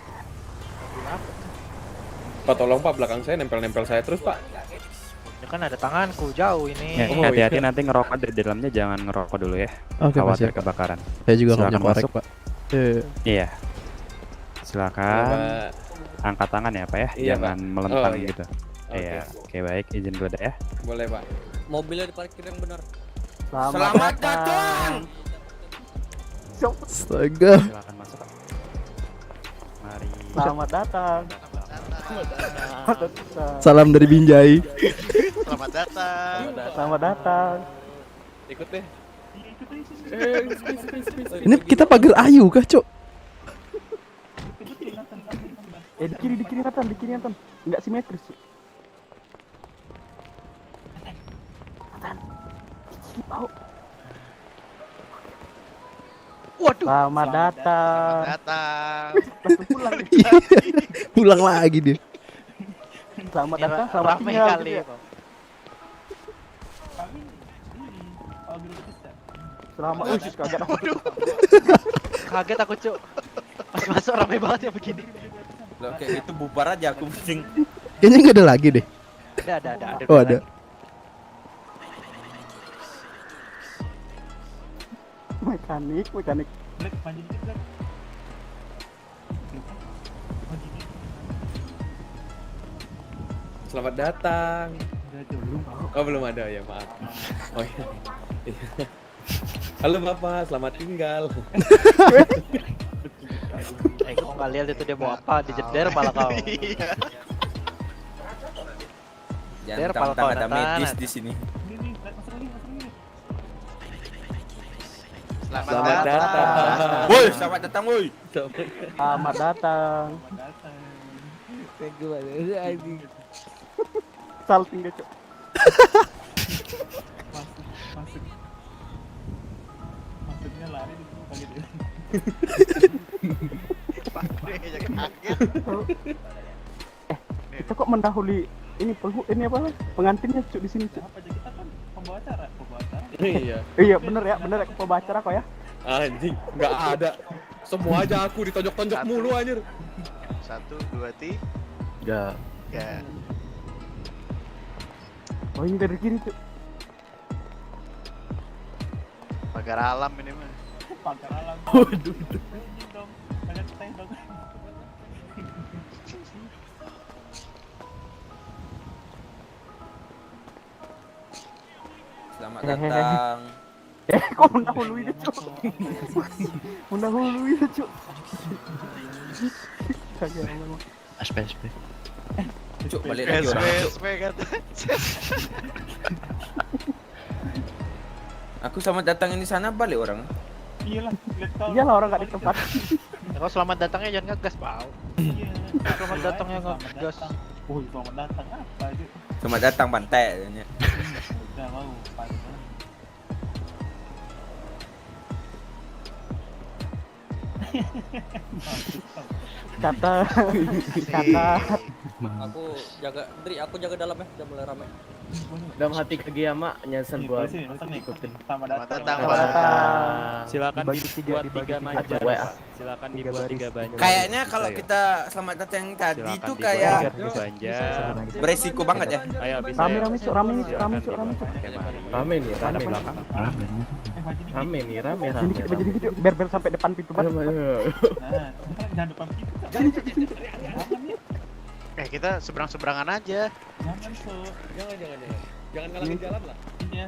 Pak tolong Pak, belakang saya nempel-nempel saya terus Pak. Ini kan ada tanganku jauh ini. Ya, hati-hati nanti ngerokok dari dalamnya, jangan ngerokok dulu ya. Oke, Pak, Khawatir siap, Pak. kebakaran. Saya juga nggak Silakan punya korek, masuk. Pak. Iya. Silakan. Pak. Angkat tangan ya, Pak ya. Iya, Jangan Pak. melentang Oh, iya. gitu. Oke. Iya. Oke, baik. Izin geledah ya. Boleh Pak. Mobilnya diparkir yang benar. Selamat datang. Astaga. Silakan masuk. Mari. Selamat datang. Salam dari Binjai. Selamat datang. Selamat datang. Ikut deh. Ini kita pagar ayu kah, Cok? Di kiri Nathan. Enggak simetris. Waduh. Selamat datang. Datang. Pulang lagi dia. Selamat datang. Selamat Ramai tinggal. kali. gitu ya. Selamat. Kaget aku. Kaget aku, Cuk. Pas masuk ramai banget ya begini. Loh, kayak gitu bubar aja aku pusing. Kayaknya nggak ada lagi deh. Ada. Oh, ada. Mekanik. Selamat datang. Oh belum ada ya, maaf. Oh iya. Halo Bapak, selamat tinggal. Kok nggak lihat itu dia bawa apa? Dijeder malah kau. Jangan tentang ada medis di sini. Selamat datang. Woi, selamat datang woi. Selamat datang. Salting dia, Cok. Maksudnya lari di kaget ya. Kita kok mendahului ini pengantinnya, Cuk, di sini, Cuk. Apa aja kita kan pembawa acara. Iya. Iya, bener ya pembawa acara kok ya. Anjing, nggak ada. Semua aja aku ditonjok-tonjok mulu anjir. 1, 2, 3. Enggak. Ya. Oh, ini dari kiri, Cuk. Pagar alam ini mah. Pagar alam. Waduh. Dong. Banyak tank dong. Selamat datang. Kok mendahului dia, Cuk? Mendahului dia, Cuk. Kagak memang. SP. Cuk, balik lagi orang. Cuk. SP kata. Aku selamat datang ini sana balik orang. Iyalah orang nggak di tempat. Kau selamat datangnya jangan ngegas, Pak. Iya. Selamat datangnya ngegas. Selamat datang apa aja. Selamat datang pantai. Udah mau pantai. Kata. Aku jaga dalam ya, udah mulai ramai. Dalam hati Kageyama nyasan buat ikutin. Selamat datang. Selamat datang. Silakan dibagi tiga banyak. WA. Silakan dibuat 3 banyak. Kayaknya kalau kita selamat datang yang tadi itu kayak beresiko banget ya. Ayo bisa. Rame, Cuk. Rame. Sini kita berdiri gitu, biar sampai depan pintu banget. Jangan depan kita. Kita seberang-seberangan aja. Jangan so. Jangan ngalangin jalan lah. Iya.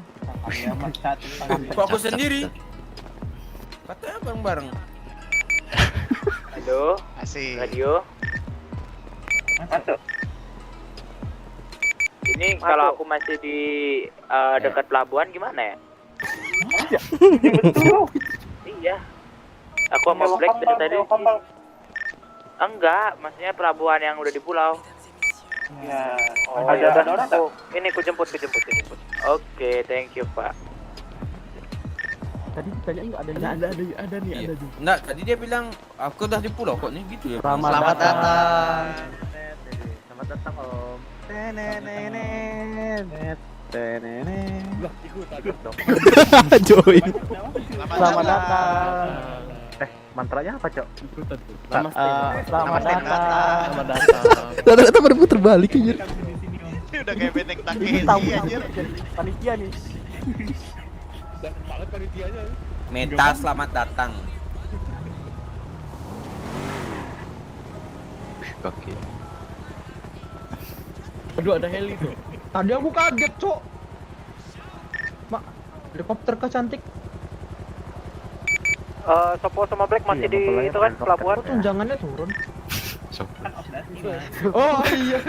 Iya, Mas satu. Kok aku sendiri? Katanya bareng-bareng. Halo, Asik. radio. Masuk. Ini kalau aku masih di dekat pelabuhan gimana ya? Iya. Aku sama Black dari tadi. Enggak, maksudnya pelabuhan yang udah di pulau. Ya. Ada orang tuh. Ini ku jemput. Oke, thank you, Pak. Tadi ditanya enggak ada nih. Enggak, tadi dia bilang aku udah di pulau kok nih gitu ya. Selamat datang. Selamat datang, Om. Lah, ikut aja dong. Join. Selamat datang. Mantranya apa, Cok? Selamat datang. Ternyata berputar balik aja. Ini udah kayak benteng Takeshi anjir. Panitia nih. Datang banget panitianya. Meta selamat datang. Oke. Aduh, ada heli tuh. Tadi aku kaget, Cok. Mak, helikopter kah cantik? Sopo sama Black masih di itu kan pelabuhan. Tunjangannya turun. Oh iya.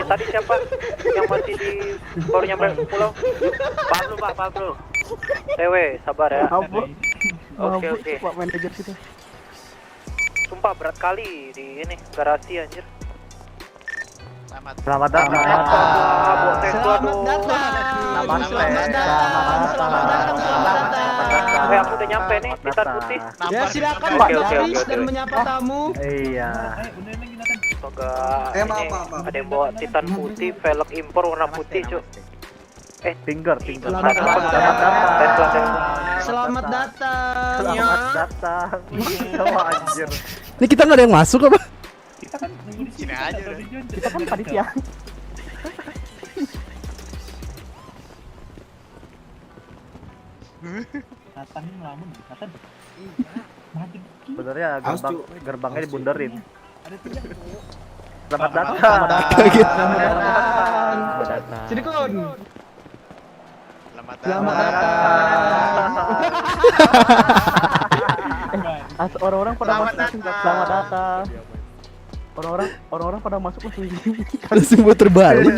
Tadi siapa yang masih di baru nyampe pulau? Pablo. Tewe, sabar ya. Oke. Pak manajer kita. Sumpah berat kali di ini garasi anjir. Selamat datang. Aku udah nyampe nih di Tan Putih. Ya silakan Oke. dan menyapa tamu. Iya. Semoga ada yang bawa Titan putih, velg impor warna putih, Cuk. Finger. Selamat datang. Sama anjir. Ini kita nggak ada yang masuk apa? Kita kan nunggu di Sini aja. Kita kan panitia. Nathan ini ngelamun, Nathan. Maju dikit. Sebenarnya gerbangnya dibunderin. Ada 3. Selamat datang. Kaget. Cirebon. Selamat datang. Orang-orang pada Selamat masuk. datang. Selamat datang. Orang-orang pada masuk langsung. Langsung buat terbalik.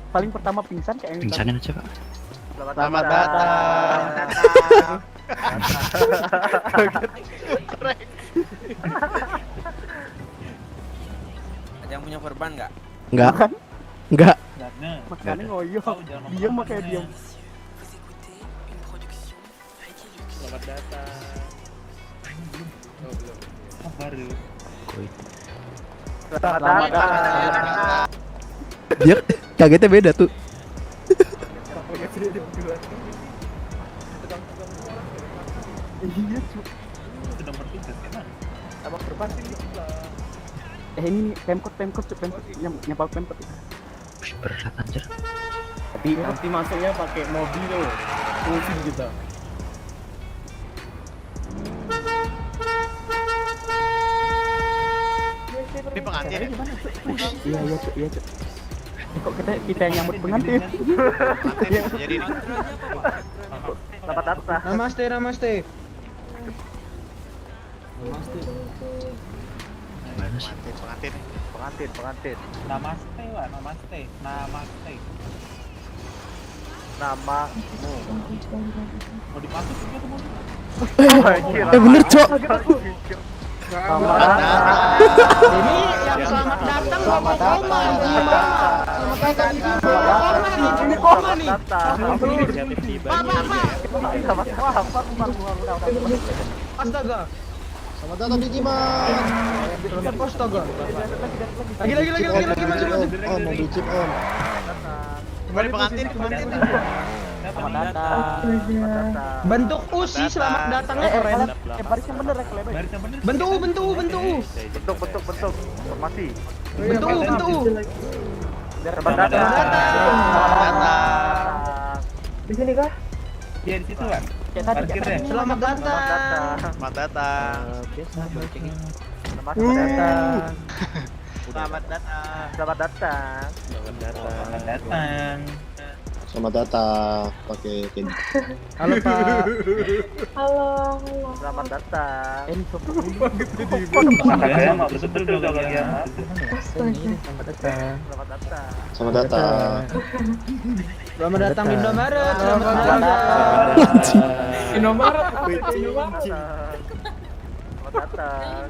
Paling pertama pingsan kayak Pingsanin aja pak. Selamat datang. Ada yang punya korban nggak? Enggak. Enggak. Makanya ngoyo. Diam makanya diam. Selamat datang. Baru. Selamat datang. Dia kagetnya beda tuh. Iya cu. Sedang bertugas kan? Abang korban. Ini pemkot cu, pemkot nyapal pemkot. Berat anjir. Tapi nanti masuknya pakai mobil loh. Pusing kita. Ini pengantin ya? Iya cu. Kok kita yang nyambut pengantin? Pengantin jadi nih. Selamat datang. Namaste. Gimana sih? Pengantin. Namaste lah, namaste. Namamu. Mau dipasuk juga tuh mobil. Bener, Cok. Selamat datang. Ini yang selamat datang Bapak Koma nih. Selamat datang ini Koma nih. Astaga. Selamat datang di Jiman. Astaga. Lagi maju. On, mobil chip on. Kembali pengantin. Selamat datang. Bentuk U sih selamat datangnya keren. Barisnya bener ya Klebe. Bentuk U. Bentuk. Formasi. Bentuk U. Selamat datang. Di sini kah? Iya di situ kan. Parkir deh. Selamat datang. Selamat datang. Selamat datang. Selamat datang. Selamat datang. Selamat datang. Selamat datang. Pakai tin. Halo Pak. Halo. Selamat datang. Saya mau betul juga lagi ya. Selamat datang. Selamat datang. Selamat datang di Indomaret. Selamat datang.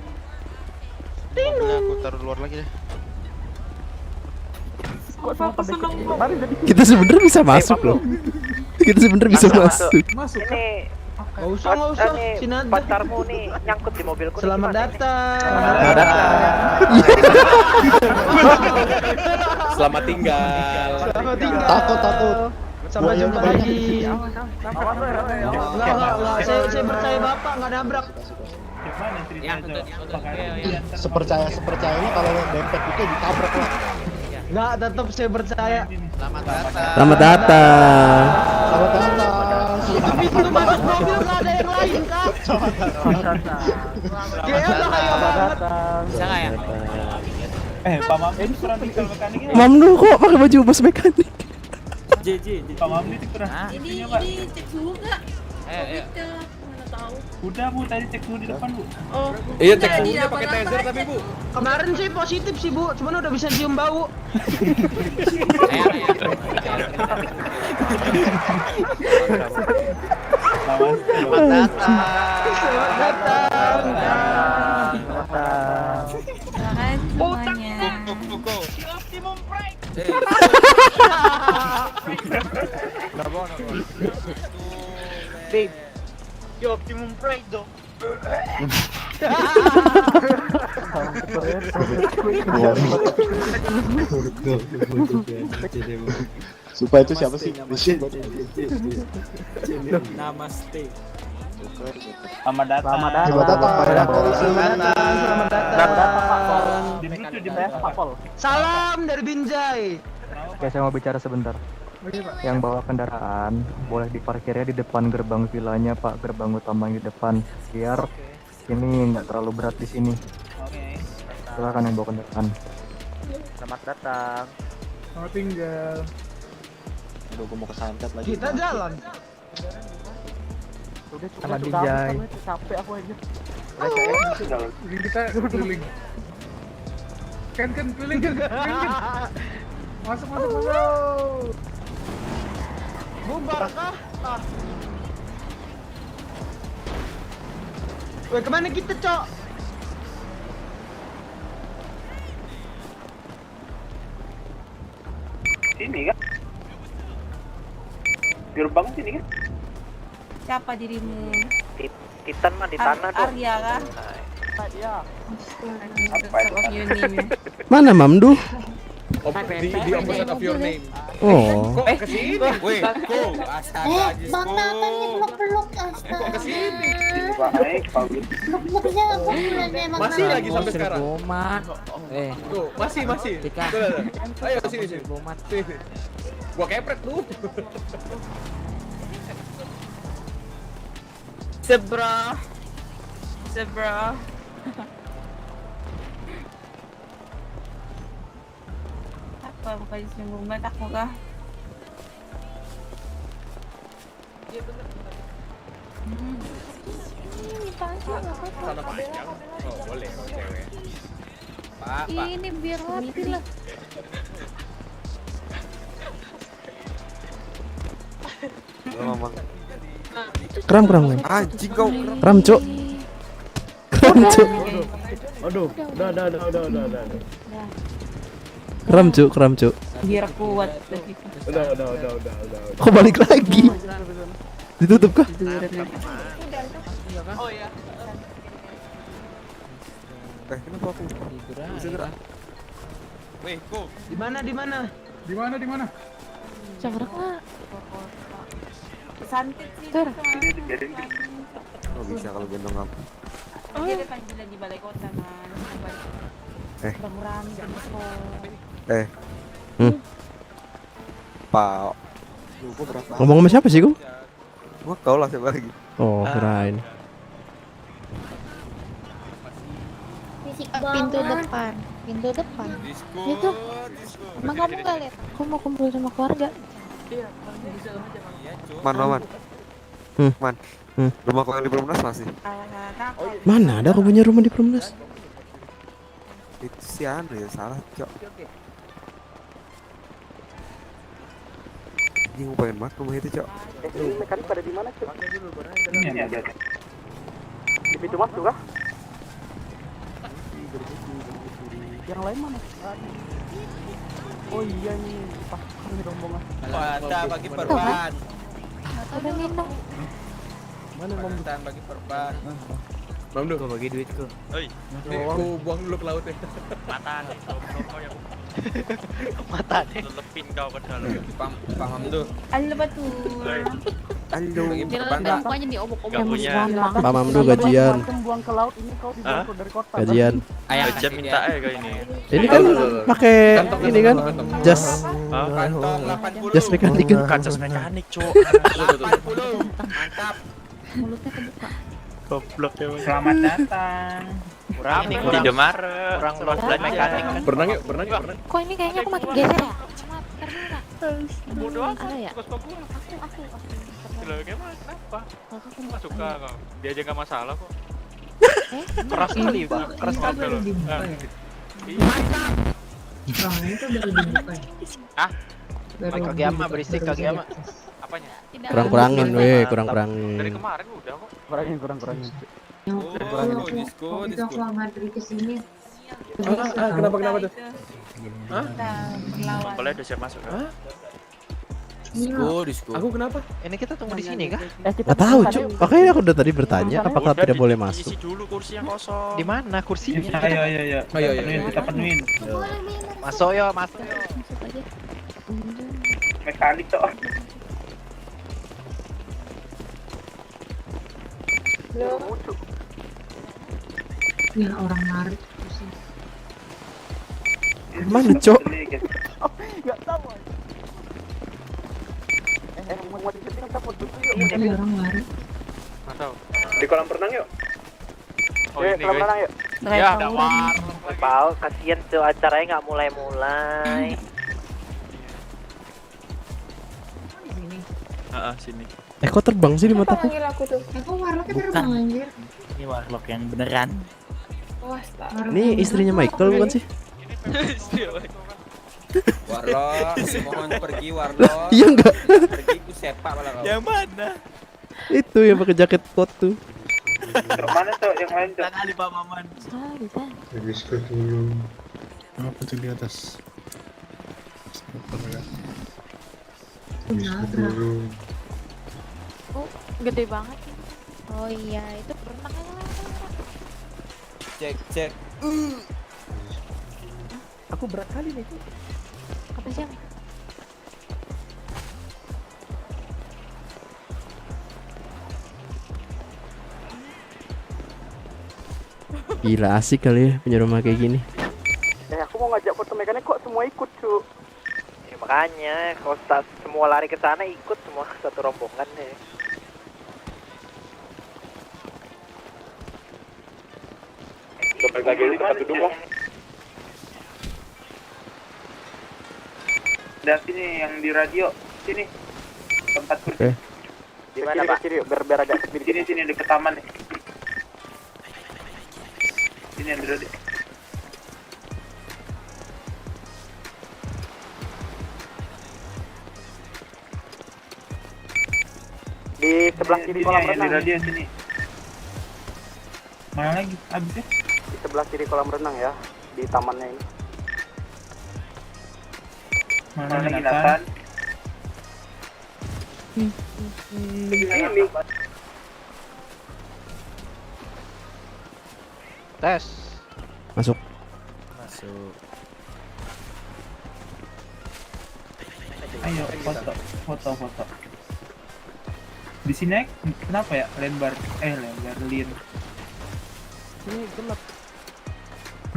Mobilnya aku taruh luar lagi deh. Kita sebenarnya bisa masuk loh. Kita sebenarnya bisa masuk. Ini Nggak usah. Sini aja. pacarmu nih nyangkut di mobilku. Selamat datang. Selamat tinggal. Takut. Sampai jumpa lagi. Awas, Enggak. Saya percaya Bapak nggak nabrak. Gimana ceritanya? Sepercayanya kalau dempet itu ditabrak lah. Nggak, tetap saya percaya. Selamat datang. Selamat datang. Selamat datang. Itu pintu masuk mobil nggak ada yang lain kak. Kayaknya bahaya banget. Bisa nggak ya? Pak Mam ini pernah tinggal mekanik ini. Mamnu kok pakai baju bos mekanik? Pak Mam ini pernah. Ini cek suhu nggak? Ayo. Mana tahu. Udah Bu, tadi cek dulu di depan Bu. Oh. Iya, cek suhunya pakai taser tapi Bu. Kemarin sih positif sih Bu, cuman udah bisa cium bau. Selamat datang. Selamat datang. Silakan semuanya. Optimum Pride. Babe. Yo, Optimum Pride dong. Supaya itu siapa sih? Namaste. Selamat datang. Selamat datang. Selamat datang. Di Pak Pol. Salam dari Binjai. Oke, saya mau bicara sebentar. Yang bawa kendaraan boleh diparkirnya di depan gerbang villanya Pak, gerbang utama yang di depan, biar ini nggak terlalu berat di sini. Oke. Silakan yang bawa kendaraan. Selamat datang. Mau tinggal. Aduh, gue mau kesantet lagi. Kita jalan. Udah Sama Dijay. capek aku aja. Kita keliling. Kan keliling kan. Masuk. Bubar kah? Weh, kemana kita, Cok? Sini kan? Gerbang sini kan? Siapa dirimu? Titan mah di tanah dong. Arya kah? Apa itu? Mana Mamdu? Di opposite of your name. Oh. Kok kesini? Weh, kok astaga. Bang Nathan nih peluk-peluk astaga. Kok kesini? Baik, Paul. Peluk-peluknya aku bulannya emang. Masih lagi sampai sekarang. Tuh, Masih. Tuh. Ayo sini. Sini. Gua kepret lu. Sebra. Apa bukan disinggung banget aku kah? Iya bener. Sana panjang. Oh, boleh cewek. Pak. Ini biar rapi lah. Kram. Anjing kau. Kram, Cuk. Aduh, udah. Kram, Cuk. Biar kuat. Udah. Kok balik lagi? Ditutup kah? Oh iya. Kenapa aku? Bisa gerak. Weh, kok. Di mana? Cakrak lah. Santet sih. Tur. Oh bisa kalau gendong apa? Dia depan jalan di balai kota man. Kurang-kurang Pak. Gua berapa? Ngomong sama siapa sih, Gung? Gua tahu lah siapa lagi. Oh, kirain. Pintu depan. Itu. Emang kamu nggak lihat? Aku mau kumpul sama keluarga. Man. Rumah kau yang di Perumnas masih? Mana ada aku punya rumah di Perumnas? Itu si anu ya salah, Cok. Anjing gue pengen banget rumah itu, Cok. Ini mekanik pada di mana, Cuk? Ini ada. Di pintu masuk kah? Yang lain mana? Oh iya nih, pasukan nih rombongan. Ada bagi perban. Udah minum. Mana Mamdutan bagi perban? Mamdu, gua bagi duitku. Oi. Ku buang dulu ke laut ya. Mata nih, kau yang mata nih. Lepin kau ke dalam. Paham tuh. Halo betul. Halo. Mukanya diobok-obok. Pak Mamdu gajian. Buang ke laut ini kau dibuang dari kota. Gajian. Gajian minta kau ini. Ini kan pakai ini kan jas. Kantong 80. Jas mekanik kan. Kancas mekanik, Cuk. 80. Mantap. Mulutnya kebuka. Goblok ya. Selamat datang. Kurang belanja mekanik kan. Berenang yuk. Kok ini kayaknya aku makin geser ya? Bodoh Ada ya? Aku. Loh, gimana? Kenapa? Nggak suka kau. Dia aja nggak masalah kok. Keras sekali, Pak. Keras sekali loh. Ah? Kagiyama berisik Kagiyama. Apanya? Kurang-kurangin, kurang-kurangin. Dari kemarin udah kok. Kurangin. Oh, disco. Kenapa tuh? Boleh udah siap masuk kan? Disco. Aku kenapa? Ini kita tunggu di sini kah? Nggak tahu, Cuk. Makanya aku udah tadi bertanya apakah tidak boleh masuk. Isi dulu kursi yang kosong. Di mana kursinya? Ayo. Kita penuhin. Masuk yo, masuk. Mekanik tuh. Ya orang narik. Mana, Cuk? Enggak tahu. mau disetting kita foto dulu yuk. Ada orang lari. Di kolam renang yuk. Oh, ini kolam renang yuk. Ya, ada Pau, kasihan tuh acaranya nggak mulai-mulai. Sini. Kok terbang sih di mataku? Panggil aku tuh. Aku warlocknya terbang anjir. Ini warlock yang beneran. Awas tak. Ini istrinya Michael bukan sih? Warlock, mohon pergi Warlock. Iya enggak? Pergi ku sepak malah kau. Yang mana? Itu yang pakai jaket pot tuh. Mana tuh yang lain tuh? Kali Pak Maman. Apa tuh di atas? Oh, gede banget. Oh iya, itu berenang aja lah. Cek. Aku berat kali nih. Apa sih? Gila asik kali ya punya rumah kayak gini. Aku mau ngajak foto mekanik kok semua ikut cu. Ya, makanya kalau semua lari ke sana ikut semua satu rombongan ya. Balik lagi di tempat duduk kok. Dan sini yang di radio, sini tempat kursi. Di mana Pak? Kiri, biar agak Sini dekat taman nih. Sini yang di radio. di sebelah kiri kolam Yang di renang. radio sini. Mana lagi? Abis ya? Di sebelah kiri kolam renang ya, di tamannya ini. Mana lagi Nathan? Ini. Tes. Masuk. Ayo foto. Di sini kenapa ya lebar lin. Ini gelap.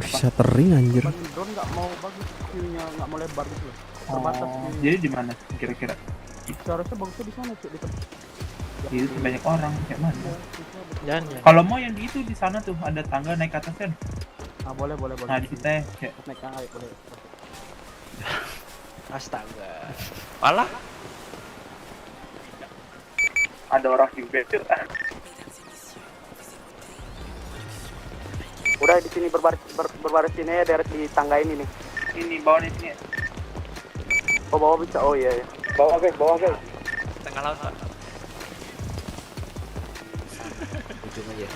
Shuttering anjir. Drone nggak mau bagus, view-nya nggak mau lebar gitu loh. Terbatas. Oh, jadi di mana kira-kira? Seharusnya bagusnya di sana cuy, di tempat. Itu banyak orang kayak mana? Jangan. Kalau mau yang di itu di sana tuh ada tangga naik ke atas kan? Ah boleh. Nah di situ ya. Kayak Naik tangga ya, boleh. Astaga. Alah. ada orang juga tuh. Udah di sini berbaris sini ya, daerah di tangga ini nih. Ini bawah di sini. Oh bawah bisa, oh iya ya. Bawah guys. Tengah laut Pak. Ujung aja.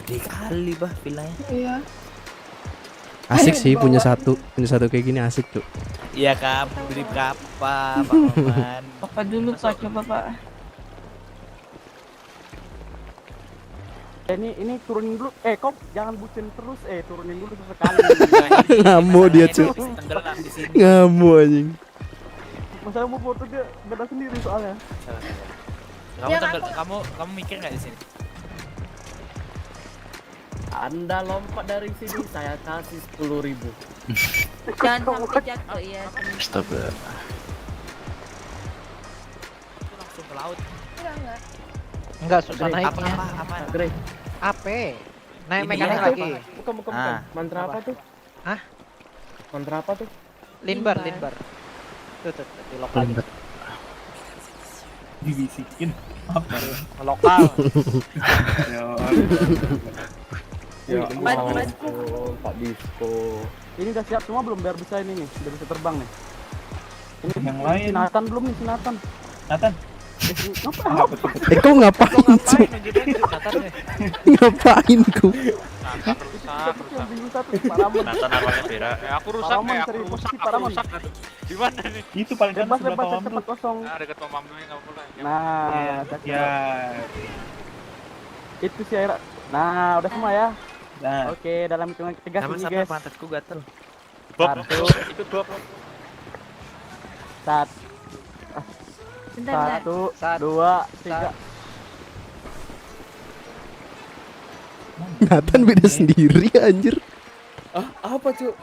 Gede kali bah villanya. Iya. Asik sih punya satu kayak gini asik tuh. Iya Kak, beli berapa Pak Maman? Apa dulu Pak, coba Pak. Ini turunin dulu. Kok jangan bucin terus. Turunin dulu sesekali. Ngamuk dia cuy. Tenggelam di sini. Ngamuk anjing. Masalah mau foto dia beda sendiri soalnya. Kamu mikir nggak di sini? Anda lompat dari sini, saya kasih 10.000. Jangan sampai jatuh ya. Stop ya. Langsung ke laut. Enggak. Enggak susah naiknya. Apa? Grey. Ape. Naik Ini mekanik ya, lagi. Bukan. Ah. Mantra apa tuh? Hah? Mantra apa tuh? Linbar. Tuh, di lokal. Dibisikin apa ya? Lokal. Ya, Mas. Pak Disco. Ini udah siap semua belum? Biar bisa ini nih, biar bisa terbang nih. Ini Yang lain. Si Nathan belum nih, si Nathan. Nathan. Kau ngapain cuy? Ngapain ku? Nathan awalnya Bera. Aku rusak. Di mana nih? Itu paling kan sebelah pawam tempat kosong. Dekat pamamnya enggak boleh. Nah, ya. Itu si Aira. Nah, udah semua ya. Nah. Oke, dalam hitungan ketiga Sama sini guys. pantatku gatel. Ikut Bob. Bentar. 1, 2, 3. Nathan beda sendiri anjir. Apa cuy?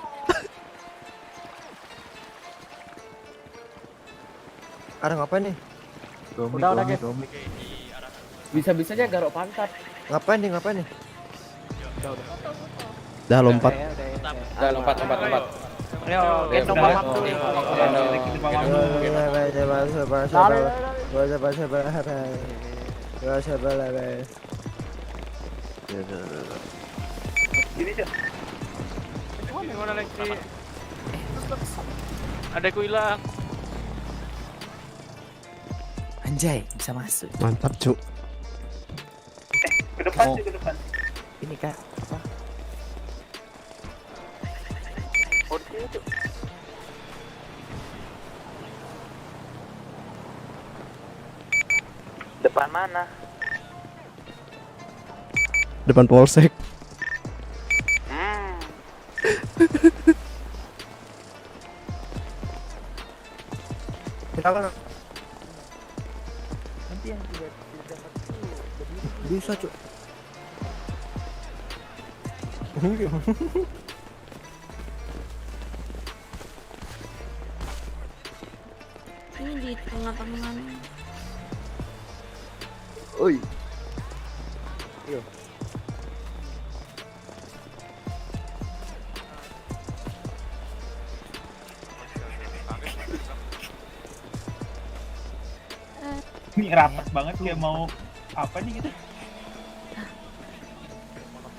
Ada ngapain nih? Udah guys. Bisa-bisanya garuk pantat. Ngapain nih? Dah lompat. Udah lompat. Ayo, gendong Pak Mamdu. Adekku hilang. Anjay, bisa masuk. Mantap, Cuk. Ke depan sih, ke depan. Ini Kak. Apa? Depan mana? Depan polsek. Nanti yang tidak dapat itu Bisa, Cuk. Ini di tengah-tengah. Oi. Ini rapat banget kayak mau apa nih gitu.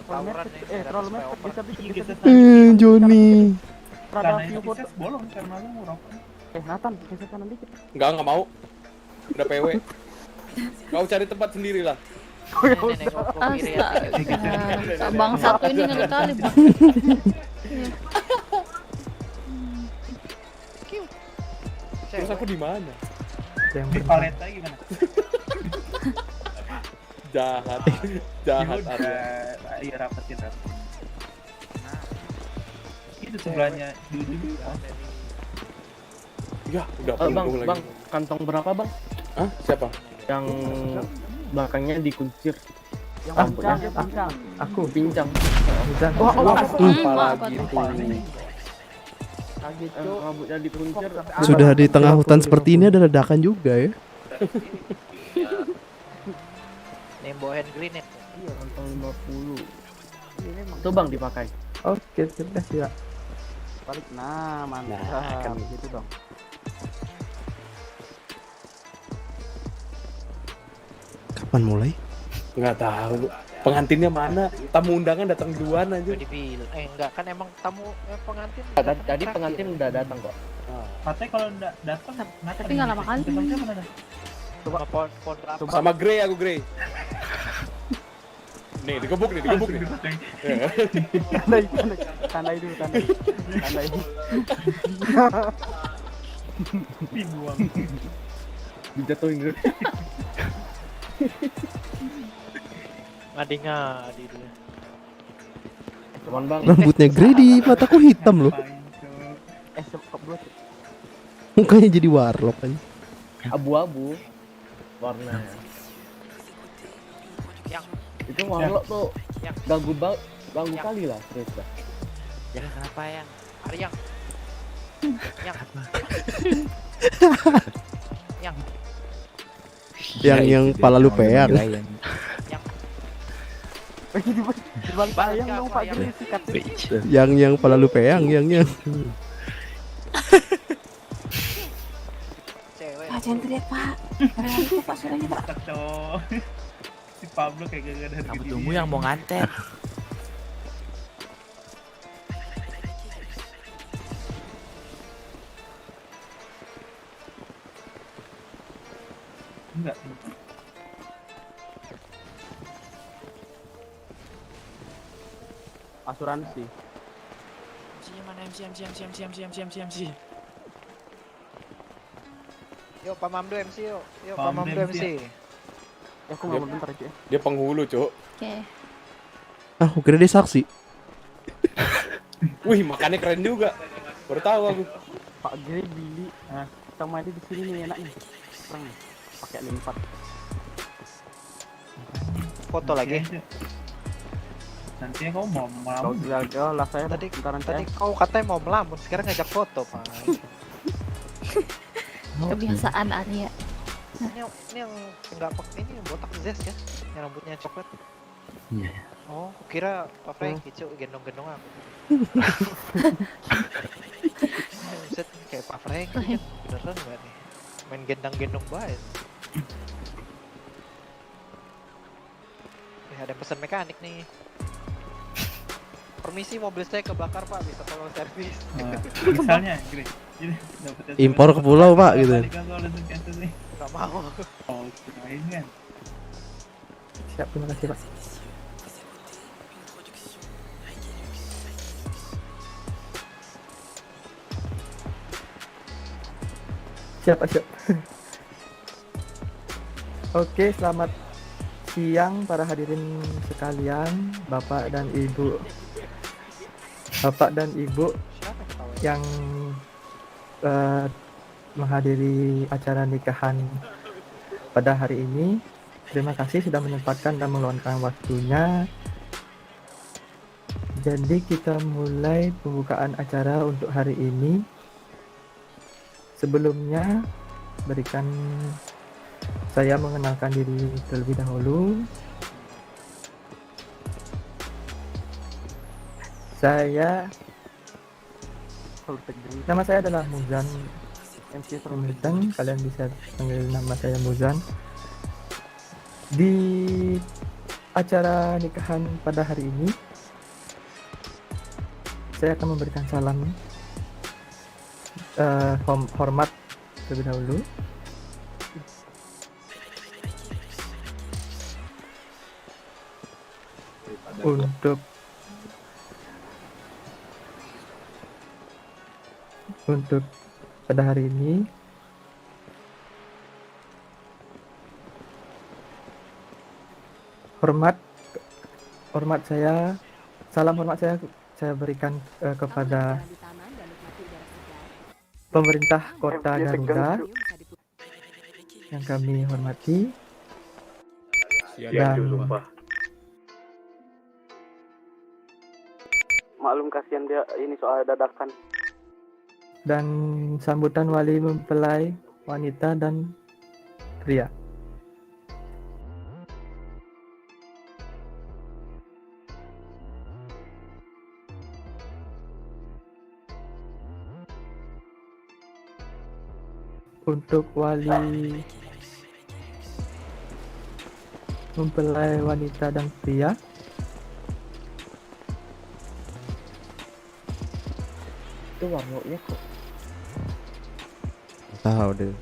Terlalu mepet, bisa Joni. Karena itu bisa bolong karena lu ngerokok. Nathan, geser kanan dikit. Enggak mau. Udah PW. Kau cari tempat sendiri lah. Astaga, bang satu ini ngeri kali bang. Terus aku di mana? Di paleta gimana? Jahat Arya. Iya rapetin. Itu sebelahnya dulu. Ya, udah Bang, lagi. Bang, kantong berapa Bang? Hah? Siapa? Yang belakangnya dikuncir. Yang Rambutnya. pincang. Aku pincang. Apalagi itu. Kaget, Cuk. Rambutnya dikuncir. Sudah di tengah hutan seperti ini ada ledakan juga ya. Nembo hand grenade. Iya, kantong 50. Tuh Bang dipakai. Oke, sudah ya. Balik, nah mantap. Nah, kan gitu dong. Kapan mulai? Nggak tahu. Pengantinnya mana? Tamu undangan datang duluan aja. Dipilih. Enggak kan emang tamu pengantin. Tadi pengantin udah datang kok. Katanya kalau enggak datang, Tapi nggak lama kali. Sama Grey aku Grey. Nih, digebuk nih. Tandai dulu. Dibuang. Dijatuhin dulu. Ngadi dulu. Cuman Bang. Rambutnya grey di mataku hitam loh. Mukanya jadi warlock aja. Abu-abu warnanya. Itu warlock tuh ganggu kali lah serius dah. Jangan kenapa yang Aryang. Yang pala lu peang. Dibalik ayam dong Pak Giri sikat. Yang pala lu peang, yang. Pak jangan teriak Pak. Itu Pak suaranya Pak. Si Pablo kayak gak ada Kamu tunggu yang mau nganter. Enggak. Asuransi. MC. Yuk Pak Mamdu MC yuk. Pak Mamdu MC. Aku nggak mau bentar aja. Dia penghulu, Cuk. Oke. Ah, aku kira dia saksi. Wih, makannya keren juga. Baru tahu aku. Pak Giri Billy. Sama ini di sini nih enak nih. Serang nih. Pakai limpat. Foto lagi. Nanti kau mau melamun. Oh lah saya Tadi kau katanya mau melamun, sekarang ngajak foto, Pak. Kebiasaan Arya. Ini yang enggak pakai ini yang botak Zes kan? Yang rambutnya coklat. Iya. Oh, kukira Pak Frank hijau gendong-gendong aku. Buset, kayak Pak Frank kan beneran enggak nih? Main gendang-gendong banget. Ada yang pesan mekanik nih. Permisi, mobil saya kebakar Pak, bisa tolong servis. Misalnya, gini, Impor ke pulau, Pak, gitu. Gak mau. Oh, kirain kan. Siap, terima kasih Pak. Siap Pak, siap. Oke, selamat siang para hadirin sekalian, Bapak dan Ibu yang menghadiri acara nikahan pada hari ini. Terima kasih sudah menyempatkan dan meluangkan waktunya. Jadi kita mulai pembukaan acara untuk hari ini. Sebelumnya berikan saya mengenalkan diri terlebih dahulu. Nama saya adalah Muzan MC Permilitan. Kalian bisa panggil nama saya Muzan. Di acara nikahan pada hari ini, saya akan memberikan salam hormat terlebih dahulu. Untuk pada hari ini salam hormat saya berikan kepada pemerintah Kota Garuda yang kami hormati, dan Maklum kasihan dia ini soal dadakan. Dan sambutan wali mempelai wanita dan pria. Untuk wali mempelai wanita dan pria, itu warnanya kok tahu deh.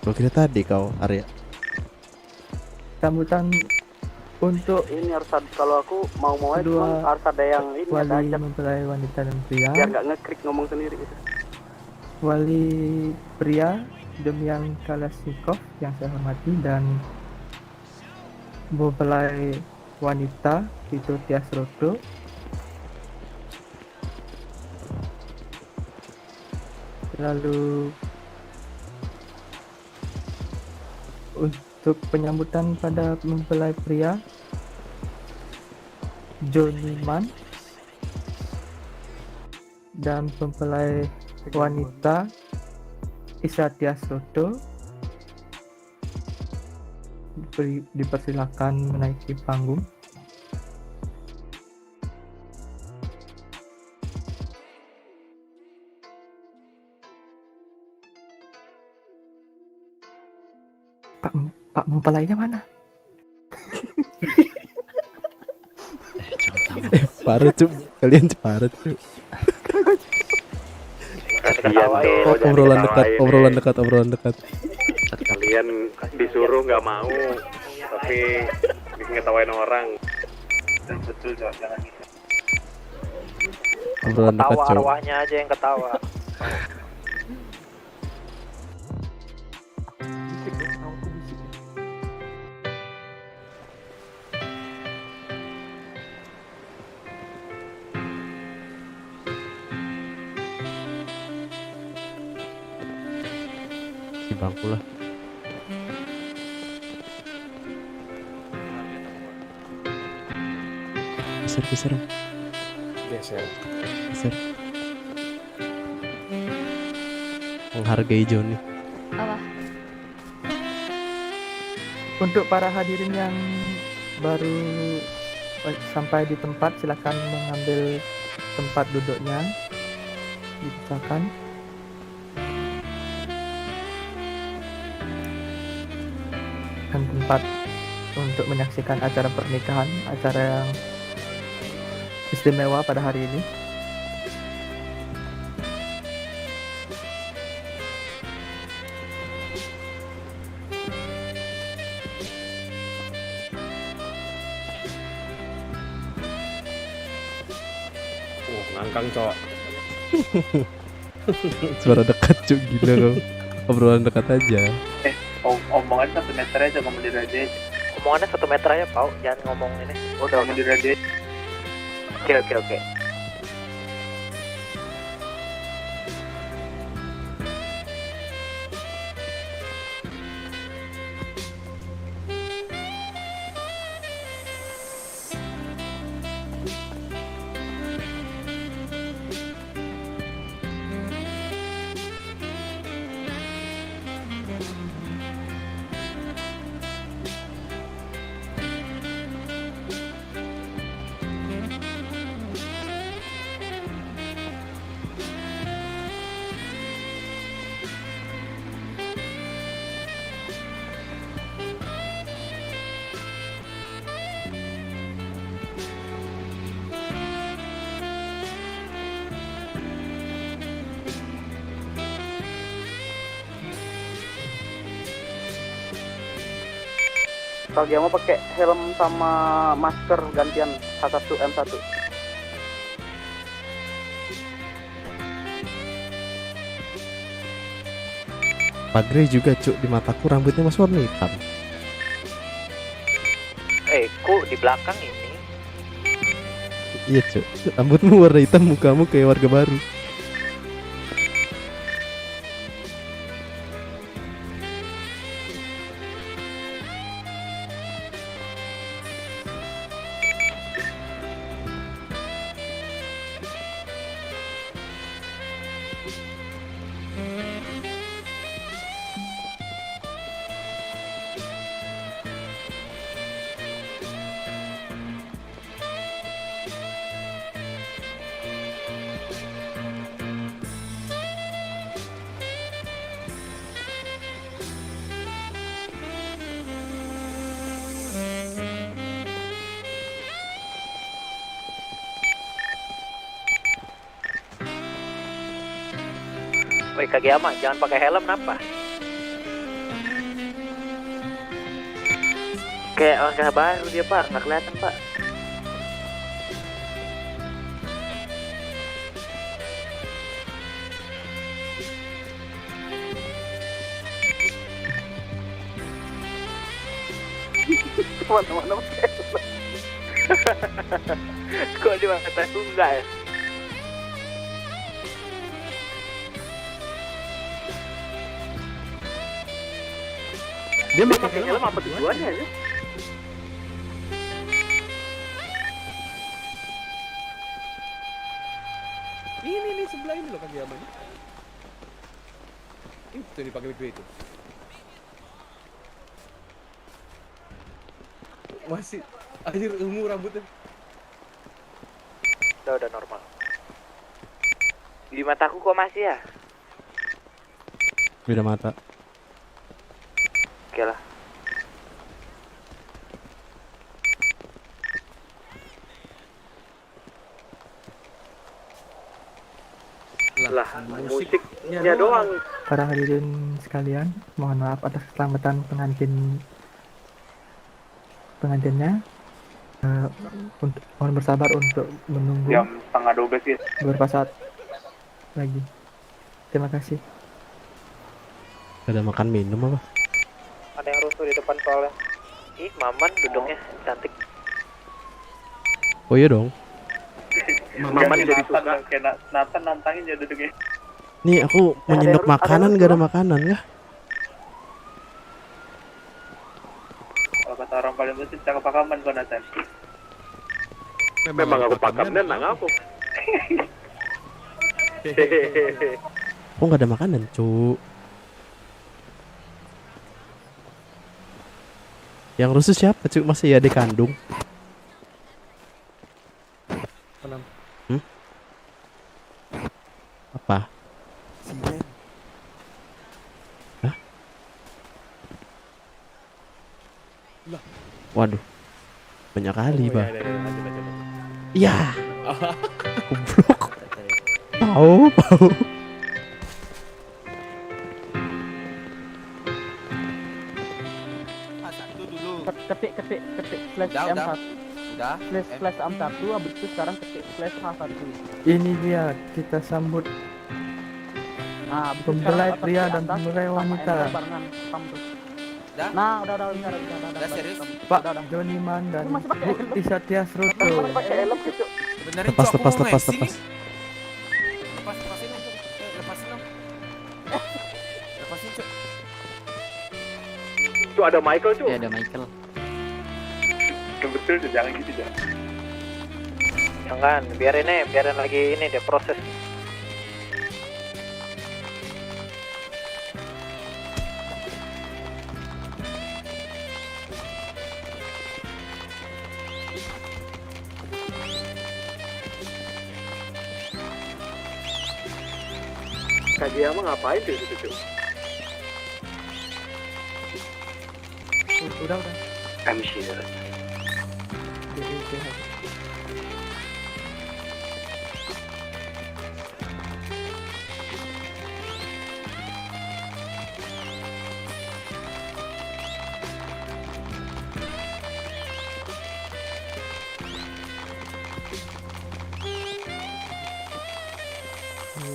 Gua kira tadi kau Arya. Sambutan untuk ini harus ada, kalau aku mau aja kedua harus ada yang ini wali ada mempelai wanita dan pria. biar nggak ngekrik ngomong sendiri gitu. Wali pria Demian Kalashnikov yang saya hormati, dan mempelai wanita Tito Tiasroto. Lalu untuk penyambutan pada mempelai pria Johnny Man, dan mempelai wanita Isha Tiasroto dipersilakan menaiki panggung. Pak mempelainya mana? Parut cuy, kalian parut cuy. Obrolan dekat. Kalian disuruh nggak mau, tapi ngetawain orang. Betul, jangan gitu. Obrolan dekat Ketawa cuy. arwahnya aja yang ketawa. Di bangku lah. Geser. Menghargai Johnny. Apa? Untuk para hadirin yang baru sampai di tempat, silakan mengambil tempat duduknya. Dipisahkan. Dan tempat untuk menyaksikan acara pernikahan, acara yang istimewa pada hari ini. Ngangkang cowok. Suara dekat cuk, gila kau. Obrolan dekat aja. Omongan 1 meter aja, kamu di radio. Omongannya 1 meter aja, Pau. Jangan ngomong ini. Udah, kamu di radio. Oke. Kalau dia mau pakai helm sama masker gantian H1M1. Pagre juga cuk, di mataku rambutnya masih warna hitam. Kok di belakang ini? Iya cuk, rambutmu warna hitam, mukamu kayak warga baru. Woi Kageyama, jangan pakai helm kenapa? Kayak langkah baru dia Pak, nggak kelihatan Pak. Teman-teman Kok dia kata enggak ya? Dia pakai helm apa tujuannya ya? Ini sebelah ini loh Kageyamanya. Itu yang dipakai itu. Masih anjir ungu rambutnya. Udah normal. Di mataku kok masih ya? Beda mata. Oke lah. Lah, musiknya doang. Para hadirin sekalian, mohon maaf atas keselamatan pengantinnya. Mohon bersabar untuk menunggu Jam 11:30 ya. beberapa saat lagi. Terima kasih. Ada makan minum apa? Ada yang rusuh di depan soalnya. Ih, Maman duduknya cantik. Oh iya dong. Maman jadi suka. Kayak Nathan nantangin jadi duduknya. Nih aku menyendok makanan, gak ada makanan kah? Kalau kata orang paling bersih cakep pakaman kok Nathan. Memang aku pakam dan nggak aku. Kok nggak ada makanan, Cuk? Yang rusuh siapa, Cuk? Masih ya dikandung? Apa? Hah? Waduh. Banyak kali, Bang. Iya. Goblok. Pau. Ketik slash Udah, M1 Udah. slash M1 habis itu sekarang ketik slash H1. Ini dia kita sambut Nah, habis itu Pembelai sekarang pria ketik dan atas, pembelai sama wanita. enter barengan, pam tuh. Udah? Nah, udah Udah serius? Pak Joni Man dan Lu masih pakai Bu helm? Tisa Tiasroto. Masih pakai helm gitu. Benerin Lepas, Cok, aku lepas, mau lepas, nge-sini. lepas. Lepasin dong. Lepasin dong. Lepasin, Cok. Tuh ada Michael tuh. Ya ada Michael. Betul tuh, jangan gitu jangan. Jangan, biarin lagi ini deh proses. Kageyama ngapain tuh itu tuh? Udah. I'm sure.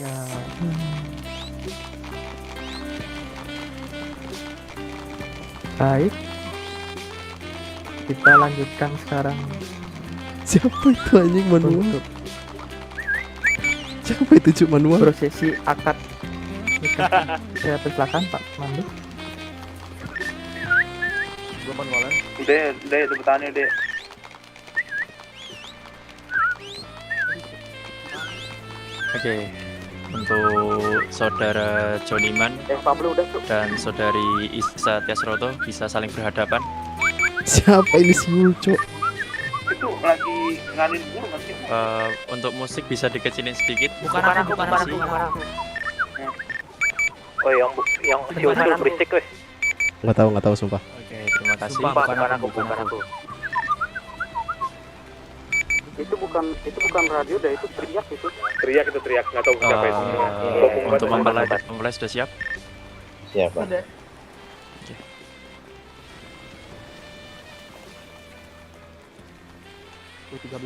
Ya. Baik. Kita lanjutkan sekarang. Siapa itu anjing manual? Siapa itu, Cuk, manual? Prosesi akad nikah. Saya persilakan Pak Mandu. Gue manualan. Udah sebutannya deh. Oke, untuk saudara Joniman Pablo udah tuh. dan saudari Isa Tiasroto bisa saling berhadapan. Siapa ini si Cuk? Itu lagi ngalin dulu masih. Untuk musik bisa dikecilin sedikit. Bukan aku. Oh, yang si Usul berisik, weh. Nggak tahu sumpah. Oke, terima kasih. Bukan aku. Itu bukan radio dah, itu teriak itu. Teriak nggak tahu siapa itu. Untuk mempelai sudah siap? Siap. Udah. U13.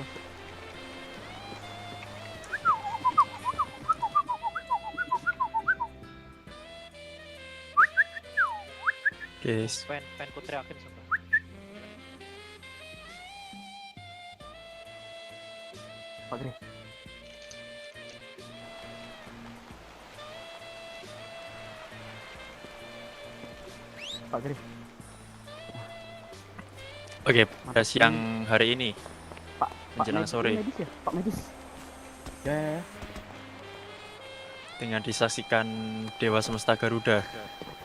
Oke. Pengen ku teriakin sumpah. Pak Gri. Pak Gri. Oke, pada siang hari ini menjelang sore Medis ya? Pak Medis. Ya. dengan disaksikan Dewa Semesta Garuda,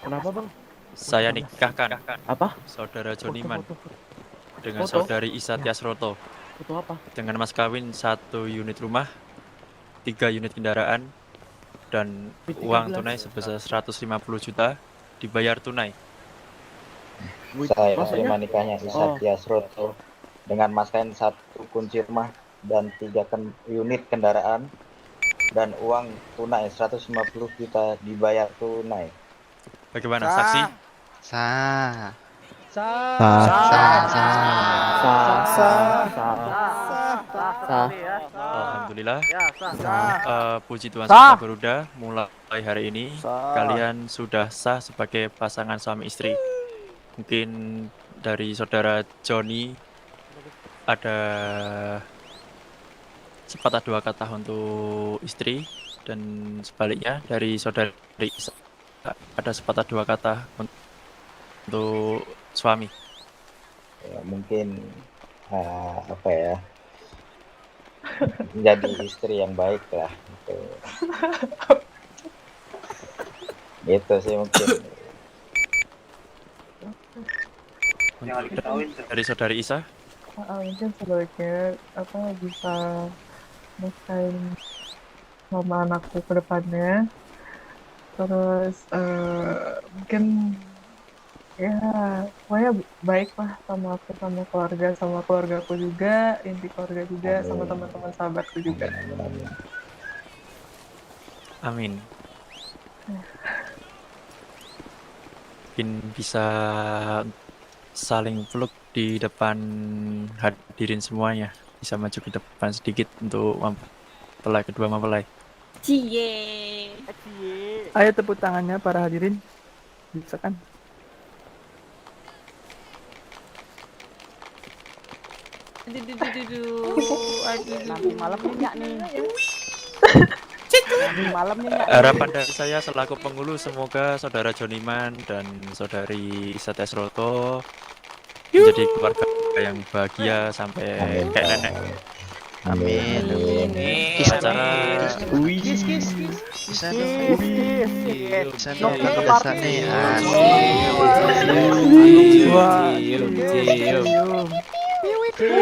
Kenapa, Bang? saya nikahkan Apa? saudara Joniman dengan Foto? saudari Isa Tiasroto Itu apa? dengan mas kawin 1 unit rumah, 3 unit kendaraan, dan uang tunai sebesar 150 juta dibayar tunai. Saya terima nikahnya Isa Tiasroto dengan mas kawin 1 kunci rumah dan 3 unit kendaraan dan uang tunai 150 juta dibayar tunai. Bagaimana saksi? Sah. Alhamdulillah. Puji Tuhan Sah. Semesta Garuda, mulai hari ini kalian sudah sah sebagai pasangan suami istri. Mungkin dari saudara Joni ada sepatah dua kata untuk istri, dan sebaliknya dari saudari Isa ada sepatah dua kata untuk suami. Ya, mungkin apa ya, menjadi istri yang baik lah gitu. Gitu sih mungkin. Dari saudari Isa. Mungkin sebaiknya bisa nikahin sama anakku ke depannya. Terus mungkin ya pokoknya baik lah sama aku, sama keluargaku juga, inti keluarga juga, sama teman-teman sahabatku juga. Amin. Mungkin bisa saling peluk di depan hadirin semuanya. Bisa maju ke depan sedikit untuk kedua mempelai. Cie. Ayo tepuk tangannya para hadirin. Bisa kan? Nanti malamnya enggak nih? Nanti malamnya enggak? Harapan dari saya selaku penghulu, semoga saudara Joniman dan saudari Isa Tesroto menjadi keluarga yang bahagia sampai kayak nenek. Amin. Acara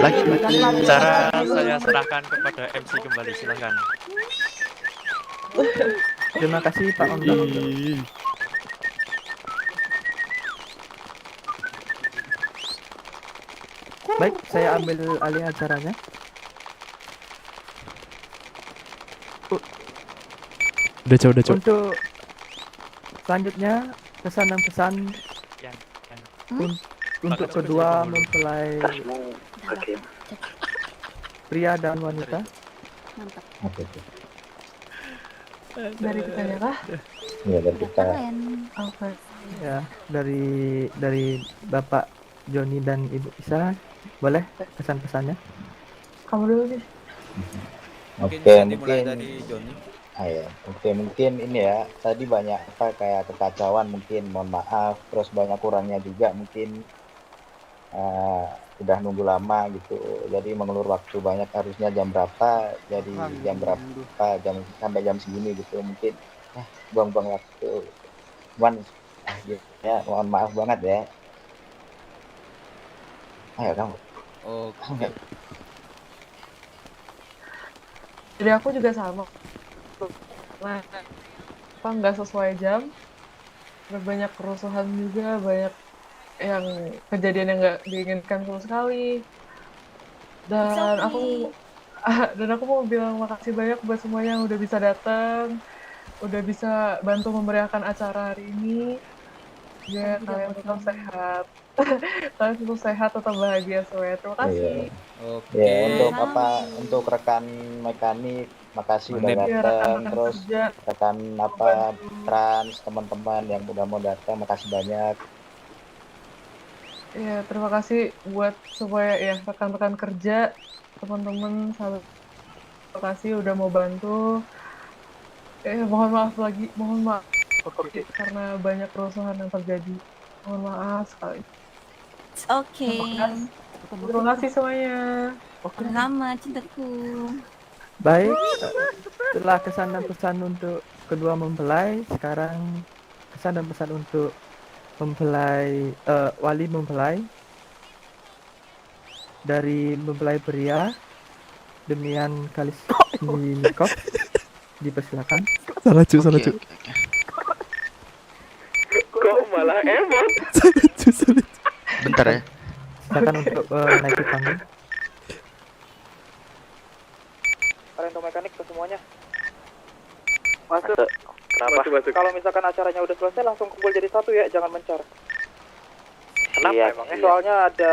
lagi cara saya serahkan kepada MC kembali, silahkan. Terima kasih Pak Ondo. Baik, saya ambil alih acaranya. Udah Cok. Untuk selanjutnya pesan dan pesan untuk kedua mempelai pria dan wanita. Mantap. Dari kita ya kah? Iya, dari kita. Oke. Ya, dari Bapak Joni dan Ibu Isa, boleh pesan-pesannya? Kamu dulu nih. Oke, dimulai mungkin dari Joni. Oke, mungkin ini ya, tadi banyak kayak kekacauan mungkin, mohon maaf, terus banyak kurangnya juga mungkin udah nunggu lama gitu, jadi mengelur waktu banyak, harusnya jam berapa, jadi jam berapa, sampai jam segini gitu, mungkin buang-buang waktu, cuman ya mohon maaf banget ya. Ayo kamu. Oke. Jadi aku juga sama. Nah, nggak sesuai jam, banyak kerusuhan juga, banyak yang kejadian yang nggak diinginkan sama sekali. Dan aku mau bilang makasih banyak buat semuanya yang udah bisa datang, udah bisa bantu memeriahkan acara hari ini. Ya, kalian tetap sehat. Kalian tetap sehat, tetap bahagia semuanya. Terima kasih. Ya, untuk rekan mekanik, makasih udah datang, terus rekan trans, teman-teman yang udah mau datang, makasih banyak. Ya, terima kasih buat supaya ya rekan-rekan kerja, teman-teman, sahabat, terima kasih udah mau bantu. Mohon maaf karena banyak kerusuhan yang terjadi. Mohon maaf sekali. Oke. Terima kasih semuanya. Sama cintaku. Baik, setelah kesan dan pesan untuk kedua mempelai, sekarang kesan dan pesan untuk mempelai wali mempelai. Dari mempelai pria, Demian Kalisnikov, dipersilakan. Salah cu. Kok malah emot? Salah cu. Bentar ya. Silakan untuk naik ke panggung. Kalian untuk mekanik ke semuanya. Masuk. Kenapa? Masuk. Kalau misalkan acaranya udah selesai langsung kumpul jadi satu ya, jangan mencar. Kenapa emangnya? Soalnya ada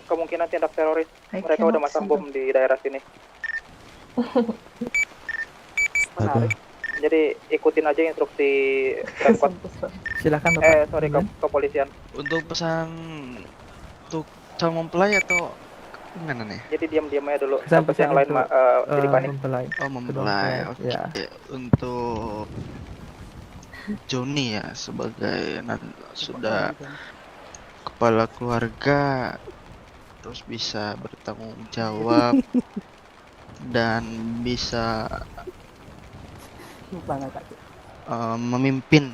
kemungkinan tindak teroris. Mereka udah masang bom di daerah sini. Menarik. Jadi ikutin aja instruksi Pemkot. Silakan Bapak. Kepolisian. Untuk pesan untuk calon mempelai atau gimana nih? Jadi diam-diam aja dulu. Sampai yang lain jadi panik. Mempelai. Oh, mempelai. Oke. Ya. Untuk Joni ya sebagai sudah kepala keluarga, terus bisa bertanggung jawab dan bisa memimpin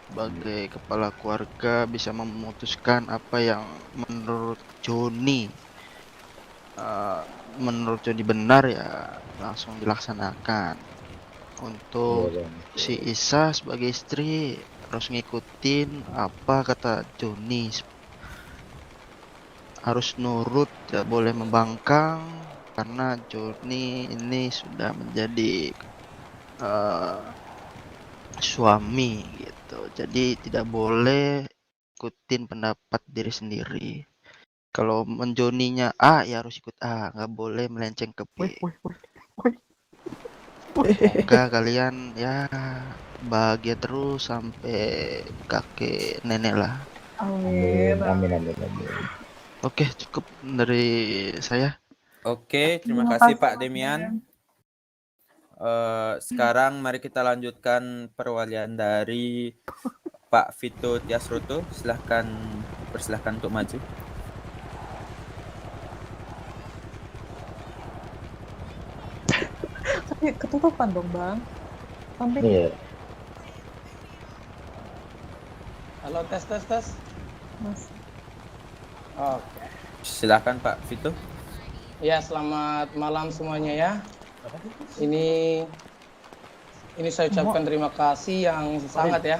sebagai kepala keluarga, bisa memutuskan apa yang menurut Joni benar ya langsung dilaksanakan. Untuk si Isa sebagai istri harus ngikutin apa kata Joni, harus nurut, tidak boleh membangkang karena Joni ini sudah menjadi suami gitu. Jadi tidak boleh ikutin pendapat diri sendiri. Kalau menjoninya A ya harus ikut A, nggak boleh melenceng ke B. Semoga kalian ya bahagia terus sampai kakek nenek lah. Amin. Oke, cukup dari saya. Oke, terima kasih Pak Demian. Sekarang mari kita lanjutkan perwalian dari Pak Vito Tiasroto. Persilahkan untuk maju. Ketutupan dong Bang. Sampai. Iya. Halo, tes. Mas. Oke. Silakan Pak Vito. Ya, selamat malam semuanya ya. Ini saya ucapkan terima kasih yang sangat ya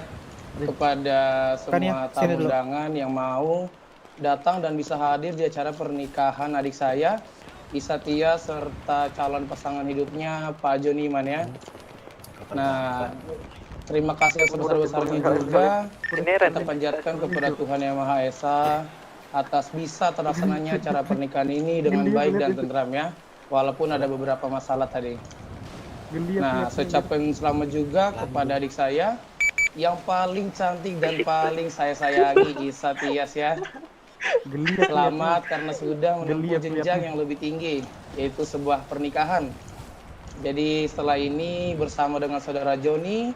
kepada semua tamu undangan yang mau datang dan bisa hadir di acara pernikahan adik saya, Isa Tia, serta calon pasangan hidupnya Pak Joni Iman ya. Nah, terima kasih yang sebesar-besarnya juga kita panjatkan kepada Tuhan Yang Maha Esa atas bisa terlaksananya acara pernikahan ini dengan baik dan tentram ya, walaupun ada beberapa masalah tadi. Nah, saya ucapkan selamat juga kepada adik saya yang paling cantik dan paling saya sayangi, Isa Tias ya. Selamat karena sudah menempuh jenjang yang lebih tinggi, yaitu sebuah pernikahan. Jadi setelah ini bersama dengan saudara Joni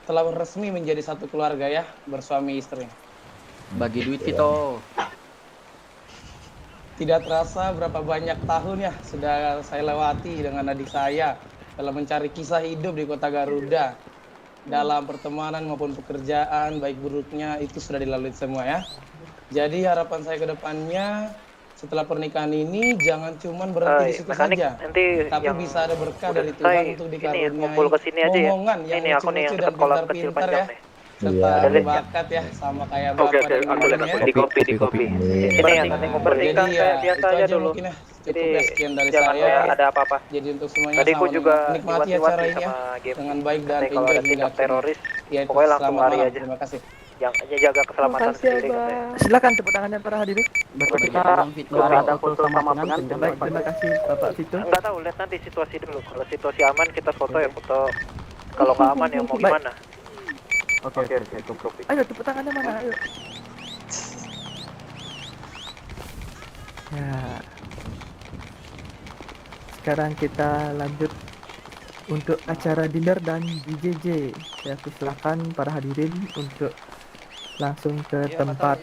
telah resmi menjadi satu keluarga ya, bersuami istri. Bagi duit Vito. Tidak terasa berapa banyak tahun ya sudah saya lewati dengan adik saya dalam mencari kisah hidup di kota Garuda. Dalam pertemanan maupun pekerjaan, baik buruknya itu sudah dilalui semua ya. Jadi harapan saya ke depannya setelah pernikahan ini jangan cuma berhenti di situ saja, tapi bisa ada berkah dari Tuhan untuk dikaruniai omongan yang lucu-lucu dan pintar-pintar ya, serta bakat ya, sama kayak bapak dan ibunya. Di kopi. Ini yang nanti mau pernikahan biasa aja dulu. Mungkin ya, cukup ya sekian dari saya. Ada apa-apa. Jadi untuk semuanya Tadi aku juga menikmati acara ini ya dengan baik dan kalau ada tindak teroris, ya, pokoknya langsung lari aja. Terima kasih. Yang jaga keselamatan sendiri. Silakan tepuk tangannya para hadirin. Kita ada foto sama pengantin. Baik, terima kasih Bapak Vito. Enggak tahu, lihat nanti situasi dulu. Kalau situasi aman kita foto ya foto. Kalau nggak aman ya mau gimana? Oke. Ayo tepuk tangannya mana? Ayo. Ya. Sekarang kita lanjut untuk acara dinner dan DJJ. Saya persilakan para hadirin untuk langsung ke tempat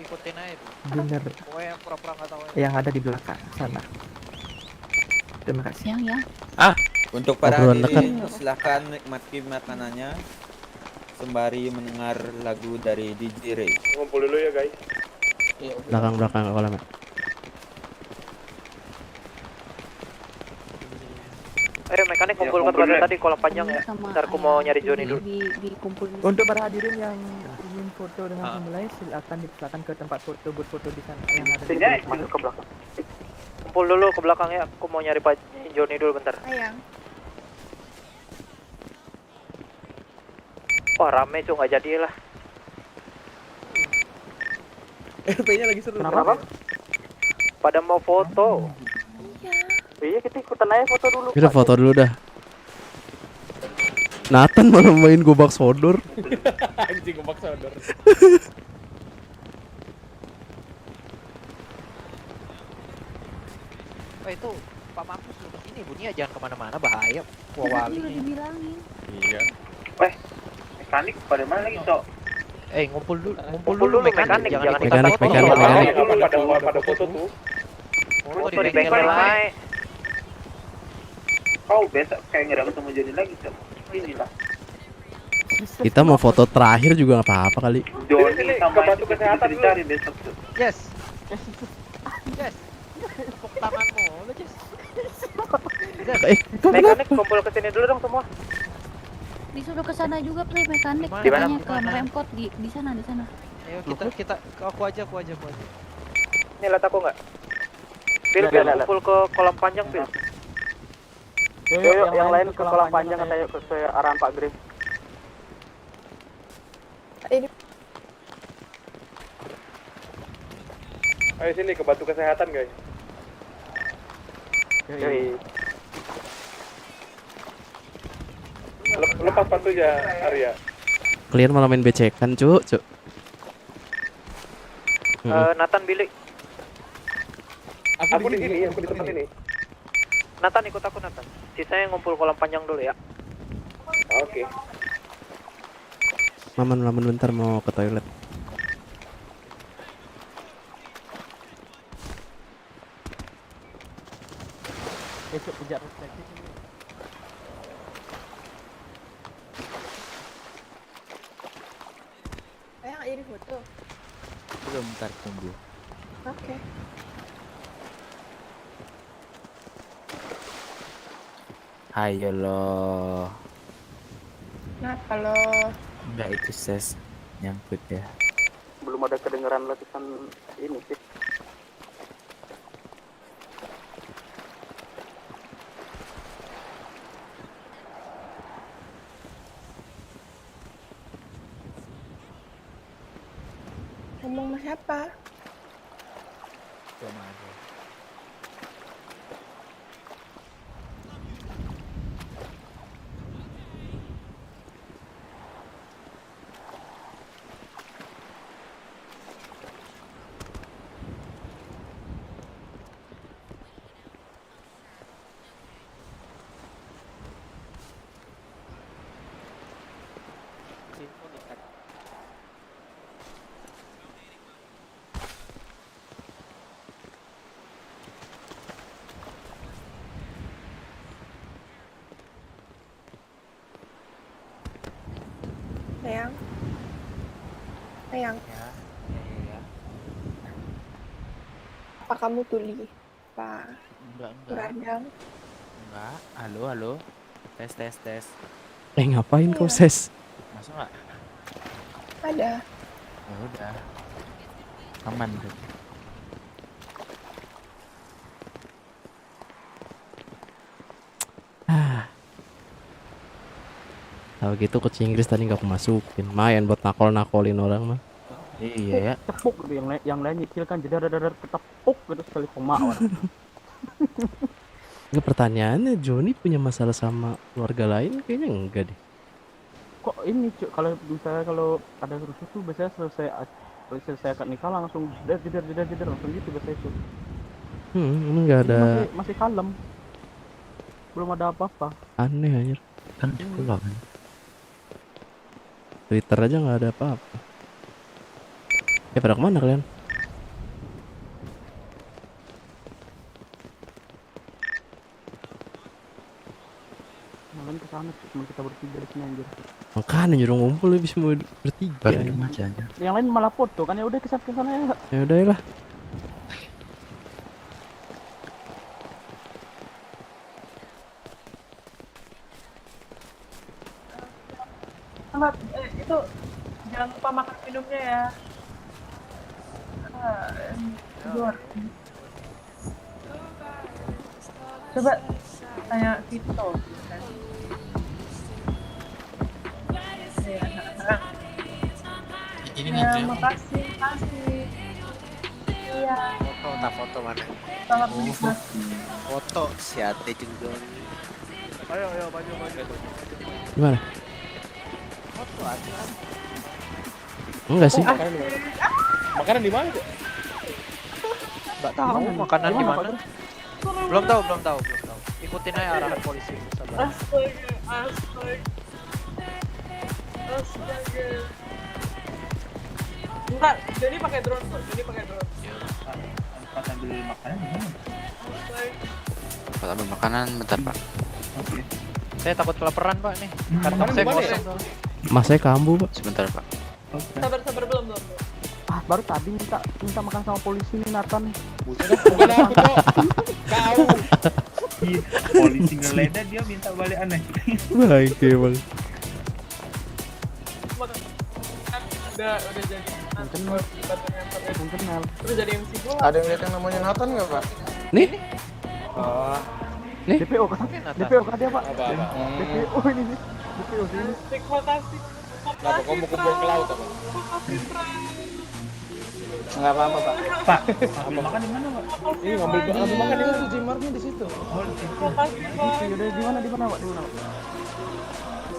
dinner yang ada di belakang sana. Terima kasih. Untuk para hadirin silahkan nikmati makanannya sembari mendengar lagu dari DJ Ray. Ngumpul dulu ya guys. Belakang kolam. Ayo mekanik kumpul ke tempat tadi kolam panjang ya. Ntar aku mau nyari Joni dulu. Untuk para hadirin yang ingin foto dengan pemulai silakan dipersilakan ke tempat foto buat foto di sana yang ada di masuk ke belakang. Kumpul dulu ke belakang ya. Aku mau nyari Pak Joni dulu bentar. Wah rame cuy, nggak jadi lah. RP-nya lagi seru. Kenapa? Pada mau foto. Iya kita ikutan aja foto dulu. Kita foto dulu dah. Nathan malah main gobak sodor. Anjing gobak sodor. Itu Pak Markus lu kesini bunyinya jangan kemana-mana bahaya. Wawali. Iya. Mekanik pada mana lagi sok? Ngumpul dulu mekanik jangan mekanik. Pada foto tuh. Foto di bengkel lain. Kau besok kayak nggak ada ketemu Joni lagi Cok. Inilah. Kita mau foto terakhir juga nggak apa-apa kali. Joni sama itu kesehatan dicari besok tuh. Yes. Yes. Tepuk tanganmu, Yes. Mekanik kumpul ke sini dulu dong semua. Disuruh ke sana juga play mekanik. Di mana? Katanya ke Merempot di sana. Ayo kita aku aja. Nih lihat aku nggak? Pil kumpul ke kolam panjang Pil. Yuk, yang lain ke kolam panjang katanya ke arahan Pak Grim. Ini Ayo sini ke batu kesehatan guys. Yoi. Lepas sepatunya Arya. Kalian malah main becekan, Cuk. Nathan Billy. Aku di sini, aku di tempat ini. Nathan ikut aku Nathan. Sisanya ngumpul kolam panjang dulu ya. Oke. Maman bentar mau ke toilet. Besok kejar reflektif ini. nggak jadi foto. Belum, ntar tunggu. Oke. Ayo lo. Nah, kalau Enggak itu ses nyangkut ya. Belum ada kedengaran letusan ini sih. ngomong sama siapa? Cuma aja. Sayang, Ya. apa kamu tuli? Pak Enggak. Radang? Enggak. Halo. Tes. Ngapain kau Iya. ses? Masa enggak? Ada. Ya udah. Aman tuh. Tahu gitu kucing Inggris tadi nggak aku masukin. Main buat nakolin orang mah. Iya ya. Tepuk gitu yang lain nyicil kan jadi ada ketepuk gitu sekali koma orang. Nggak, pertanyaannya Joni punya masalah sama keluarga lain kayaknya enggak deh. Kok ini Cuk, kalau misalnya kalau ada rusuh tuh biasanya selesai akad nikah langsung jeder langsung gitu biasanya Cuk. Ini nggak ada. Masih kalem. Belum ada apa-apa. Aneh anjir. Kan pulang. Twitter aja nggak ada apa-apa. Pada kemana kalian? Malam ke sana cuma kita bertiga di sini anjir. Makanya nyuruh ngumpul lebih semua bertiga. Aja. Yang lain malah foto kan, ya udah ke sana ya. Ya udah lah. Sama itu jangan lupa makan minumnya ya. Tidur. Coba tanya Vito. Ini ya, makasih. Iya. Foto mana? Sangat menikmati. Foto si Ate juga. Ayo maju. Gimana? Foto aja. Enggak sih. Makanan di mana? Enggak tahu makanan di mana. Belum tahu. Ikutin aja arahan polisi. Sabar. Astaga. Bentar, Joni pakai drone kok. Pas ambil makanan di mana? Kalau ambil makanan bentar Pak. Saya takut kelaparan Pak nih. Kantong saya kosong. Mas saya kambuh, Pak. Sebentar, Pak. Sabar belum. Ah, baru tadi minta makan sama polisi Nathan. Bukan aku kok. Kau. Polisi ngeledah dia minta balik aneh. Baik ya, Bang. Udah jadi Kenal. Udah jadi MC gua. Ada yang lihat yang namanya Nathan nggak Pak? Nih. Oh. Nih. DPO kan? DPO kan dia Pak. DPO ini nih. DPO sini. Terima kasih. Kenapa kamu kumpul ke laut apa? Nggak apa-apa Pak. Pak, ambil makan di mana, Pak? Ini ngambil makan di situ, Jimarnya di situ. Terima kasih Pak. Udah di mana Pak? Di mana Pak? Terima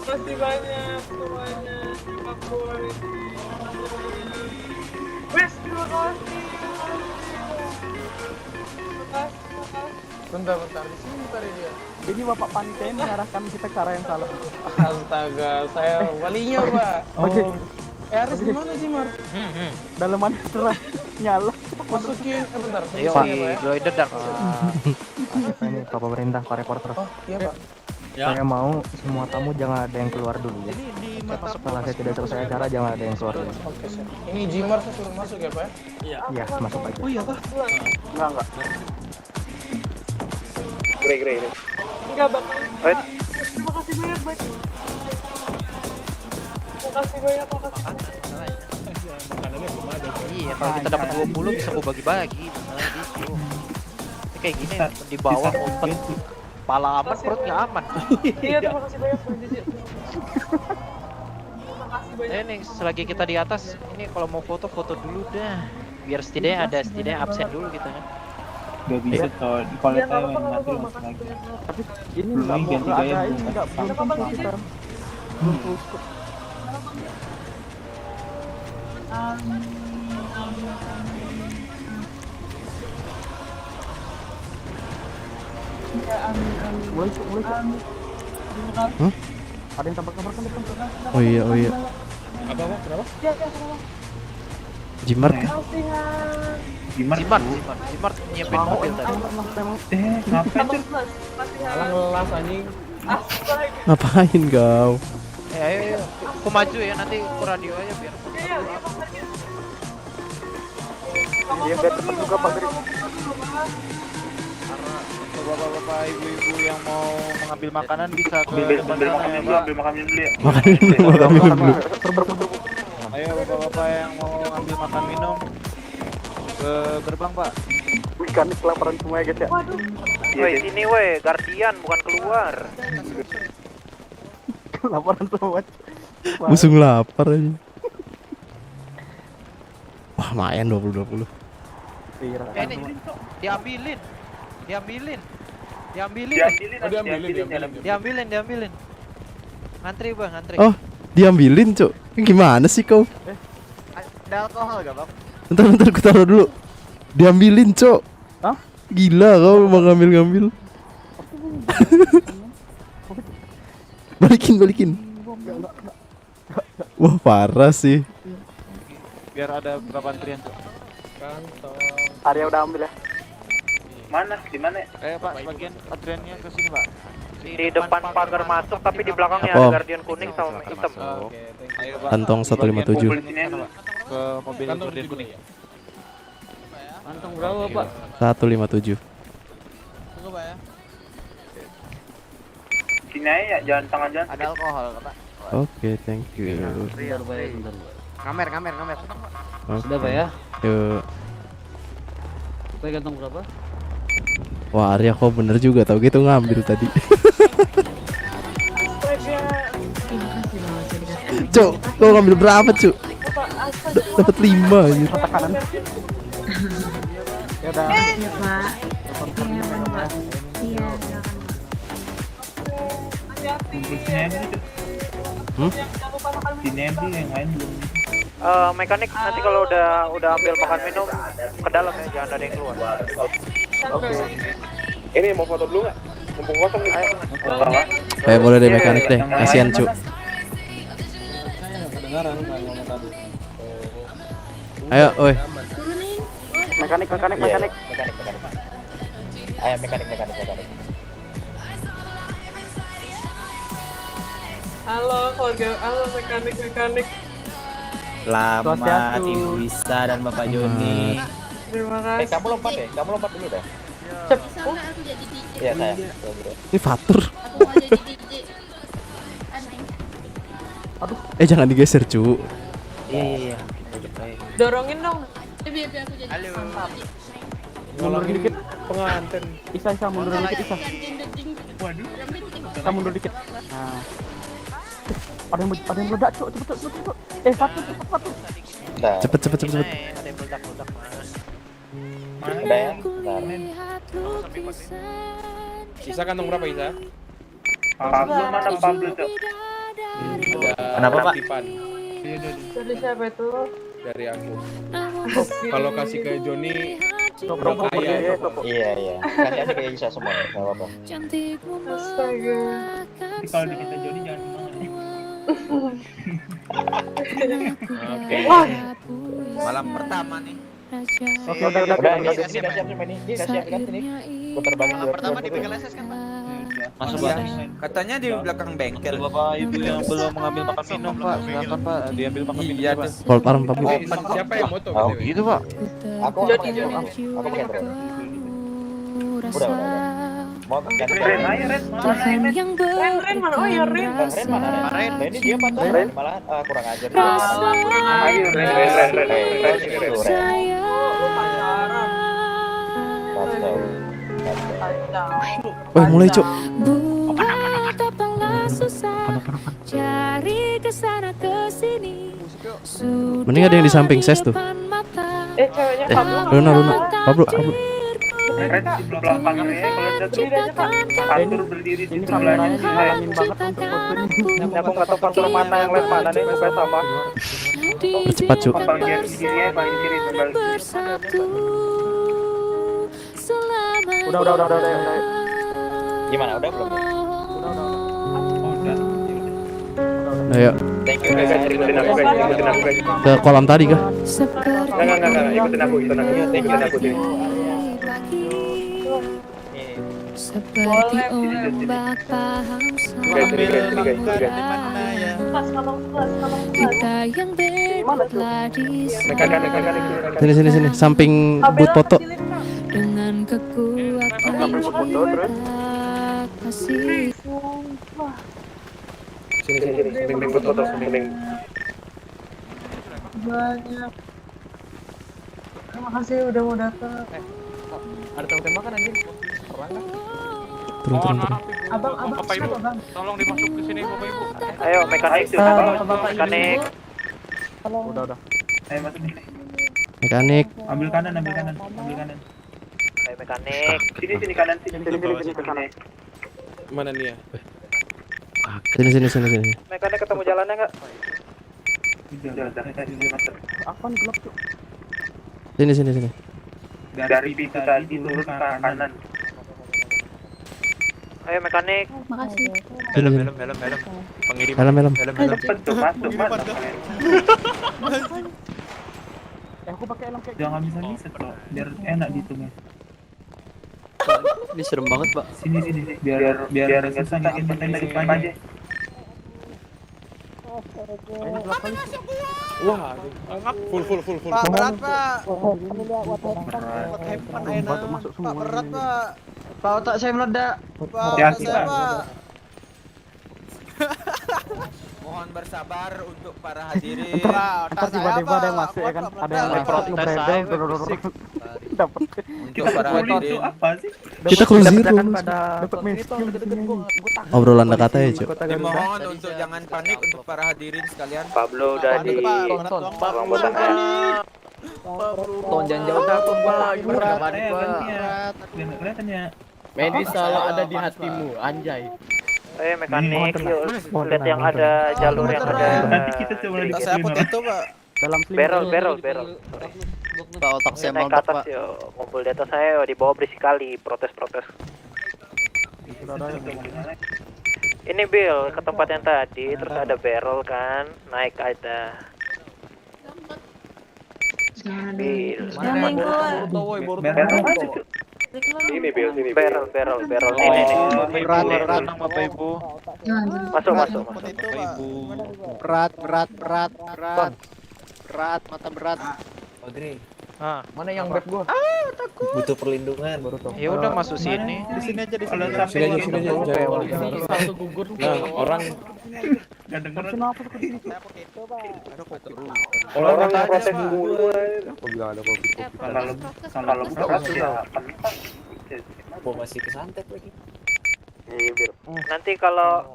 kasih banyak semuanya. Wes, terima kasih. Bentar, di sini tadi dia. Ini Bapak Panitia mengarahkan kita ke arah yang salah. Astaga, saya walinya Pak. Oh. Aris di mana Jimar? Dalaman terang nyala. Masukin, bentar. Ayo, glider dak. Ini Pak Pemerintah, Pak Reporter. Oh, iya Pak. Saya mau semua tamu jangan ada yang keluar dulu ya. Setelah saya tidak selesai acara jangan ada yang keluar dulu. Oke, siap. Ini Jimar saya suruh masuk ya Pak? Iya, masuk aja. Oh iya Pak? Enggak. Grey. Enggak bakal. Right. Terima kasih banyak, Pak. Makasih banyak. Iya, kalau kita dapat 20 bisa gua bagi-bagi. Masalah gitu. Ini kayak gini di bawah open. Pala aman, perut nggak aman. Iya, terima kasih banyak, Pak Jiji. Terima kasih banyak. Nih, selagi kita di atas, ini kalau mau foto dulu dah. Biar setidaknya absen dulu kita kan. Gak bisa toh, kalau saya main mati langsung lagi. Tapi ini Belum nggak ganti ada gaya ini belum nggak kasih belum tahu. kita. Mulai. Hah? Ada yang tabrak-tabrakan depan. Oh iya. Apa kenapa? Iya, kenapa? Jimart kan? Jimart nyiapin mobil tadi. Ngapain tuh? Alang lelas anjing. Ngapain kau? Ayo. Aku maju ya, nanti aku radio aja biar. Dia biar cepet juga Pak Gri. Karena bapak-bapak, ibu-ibu yang mau mengambil makanan bisa ke Ambil depan sana makan ya, dulu, Pak. ambil makan dulu ya. Makan dulu. Ayo bapak-bapak yang mau ambil makan minum ke gerbang Pak. Ikan kelaparan semua ya guys ya. Woi, sini woi, Guardian bukan keluar. Laporan semua. Musuh lapar aja. Wah, lumayan 20-20. Ini diambilin. Ngantri Bang, ngantri. Oh, diambilin, Cuk. Gimana sih kau? Ada alkohol gak Bang? Bentar, ku taruh dulu. Diambilin, Cuk. Hah? Gila kau mau ngambil. Balikin. Wah, parah sih. Biar ada berapa antrian tuh. Kantong. Arya udah ambil ya. Mana? Di mana? Ayo Pak, bagian antriannya ke sini Pak. Di depan pagar masuk tapi di belakangnya Apa? ada Guardian kuning sama hitam. Ayo Pak. Kantong 157. Kumpul di sini aja. Ke mobil Guardian kuning. Kantong berapa, Pak? 157. Tunggu Pak ya. Sini aja ya, jangan tangan jalan. Ada alkohol Pak. Oke, thank you. Kamer. Sudah, Pak ya? Yuk. Saya kantong berapa? Wah, Arya kok bener juga tau gitu ngambil tadi. Cuk, kau ngambil berapa, Cuk? Dapat 5 gitu. Ya udah. Iya, Pak. Iya, Kumpul sini aja nih, Cuk. Sini aja yang lain belum. Mekanik nanti kalau udah ambil makan minum ke dalam ya, jangan ada yang keluar. Oke. Ini mau foto dulu nggak? Mumpung kosong nih. Kayak boleh deh mekanik deh. Kasihan, Cuk. Ayo, oi. Mekanik. Ayo mekanik. Halo keluarga, halo mekanik. Selamat Ibu Isa dan Bapak Joni. Terima kasih. Kamu lompat deh, kamu lompat dulu deh. Iya sayang. Ini Fatur. Jangan digeser cu. Iya. Dorongin dong. Halo. Mundur dikit. Pengantin. Isa mundur dikit Isa. Waduh. Kita mundur dikit. Nah. Ada yang meledak cuk, cepet. Satu. Cepet. Ada yang meledak-meledak mas. Udah ya? Bentar. Isa kantong berapa Isa? Pablo mana Pablo tuh? Kenapa, Pak? Dari siapa itu? Dari aku. Kalau kasih ke Joni Iya. Kasih aja ke Isa semua, enggak apa-apa. Astaga. Kalau dikita Joni jangan Oke. Malam pertama nih. Oke, udah siap semua ini. Siap kan ini. Putar balik. Malam pertama di PGLSS kan, Pak? Masuk Pak. Katanya di belakang bengkel. Bapak Ibu yang belum mengambil makan minum Pak, silakan Pak diambil makan minum. Iya, Pak. Pol parang Pablo. Siapa yang moto? Oh, gitu Pak. Aku pakai drone. Udah. Mau ganti Ren, ayo Ren. Mana yang Ren mana? Oh ya Ren. Ren mana? Ren ini dia patah. Malah kurang ajar. Ayo Ren. Mulai cuk. Mending ada yang di samping ses tuh. Ceweknya Pablo. Pablo. Ren di belakangnya kalau jatuh Fatur berdiri di kameranya sebelahnya. ngalamin banget untuk foto ini. Aku nggak tahu Fatur mana yang left mana nih, supaya sama. Cepat cuk. Bagian kiri paling kiri sebelah. Udah. Gimana? Udah belum? Ayo Thank you guys, ikutin aku guys. ke kolam tadi kah? Enggak, ikutin aku. Ikutin aku sini. Seperti ombak paham kita yang telah Sini, samping booth foto. dengan kekuatan kasih. Sini, foto. Banyak. Terima kasih udah mau datang. Ada tembakan anjing. Perang kan? Turun. Abang siapa bang? Tolong dimasuk ke sini Bapak Ibu. Ayo mekanik. Udah. Ayo masuk nih. Mekanik. Ambil kanan. Ayo mekanik. Sini kanan. Sini. Mana nih ya? Sini. Mekanik ketemu jalannya nggak? Apa nih gelap cuk? Sini. Dari pintu tadi lurus ke kanan. Ayo mekanik. Makasih. Helm. Pengirim. Helm. Masuk. Aku pakai helm kayak Jangan bisa kok, biar enak dihitungnya. Ini serem banget Pak. Sini, biar nggak susah ngikutin depan aja. Wah, full. Pak, berat Pak. masuk semua. Pak, berat Pak. Pak, otak saya meledak. Pak, Ya, otak saya Pak. Pak. Mohon bersabar untuk para hadirin. Ntar tiba-tiba ada yang masuk ya kan? Ada yang ngebredel. Dapat. Untuk para hadirin. Apa sih? Kita close zero. Dapat miskin di sini. Obrolan kata ya cuk. Dimohon untuk jangan panik untuk para hadirin sekalian. Pablo udah di ruang botanya. Jangan jauh dah Pak. Berat. Biar nggak kelihatan ya. Medis selalu ada di hatimu, anjay. Ayo mekanik, yuk lihat yang ada jalur yang ada. Nanti kita coba Otak saya potato Pak. Dalam Barrel. Pak otak saya Naik ke meledak atas Pak. yuk, ngumpul di atas saya di bawah berisik kali, protes. Ini Bill, ke tempat yang tadi, terus ada barrel kan, naik ada. Bill, Jangan keluar. barrel mana sih? Ini sini. Barrel. Berat Bapak Ibu. Masuk. Bapak Ibu. Berat, mata berat. Audrey, Mana yang bed gua? takut. Butuh perlindungan. Ya udah masuk sini. Di sini aja di Kalau sini. sampai Satu gugur. orang nggak denger. Orang yang protes dulu. Aku bilang ada kopi. Kalau buka Mau masih kesantet lagi. Nanti kalau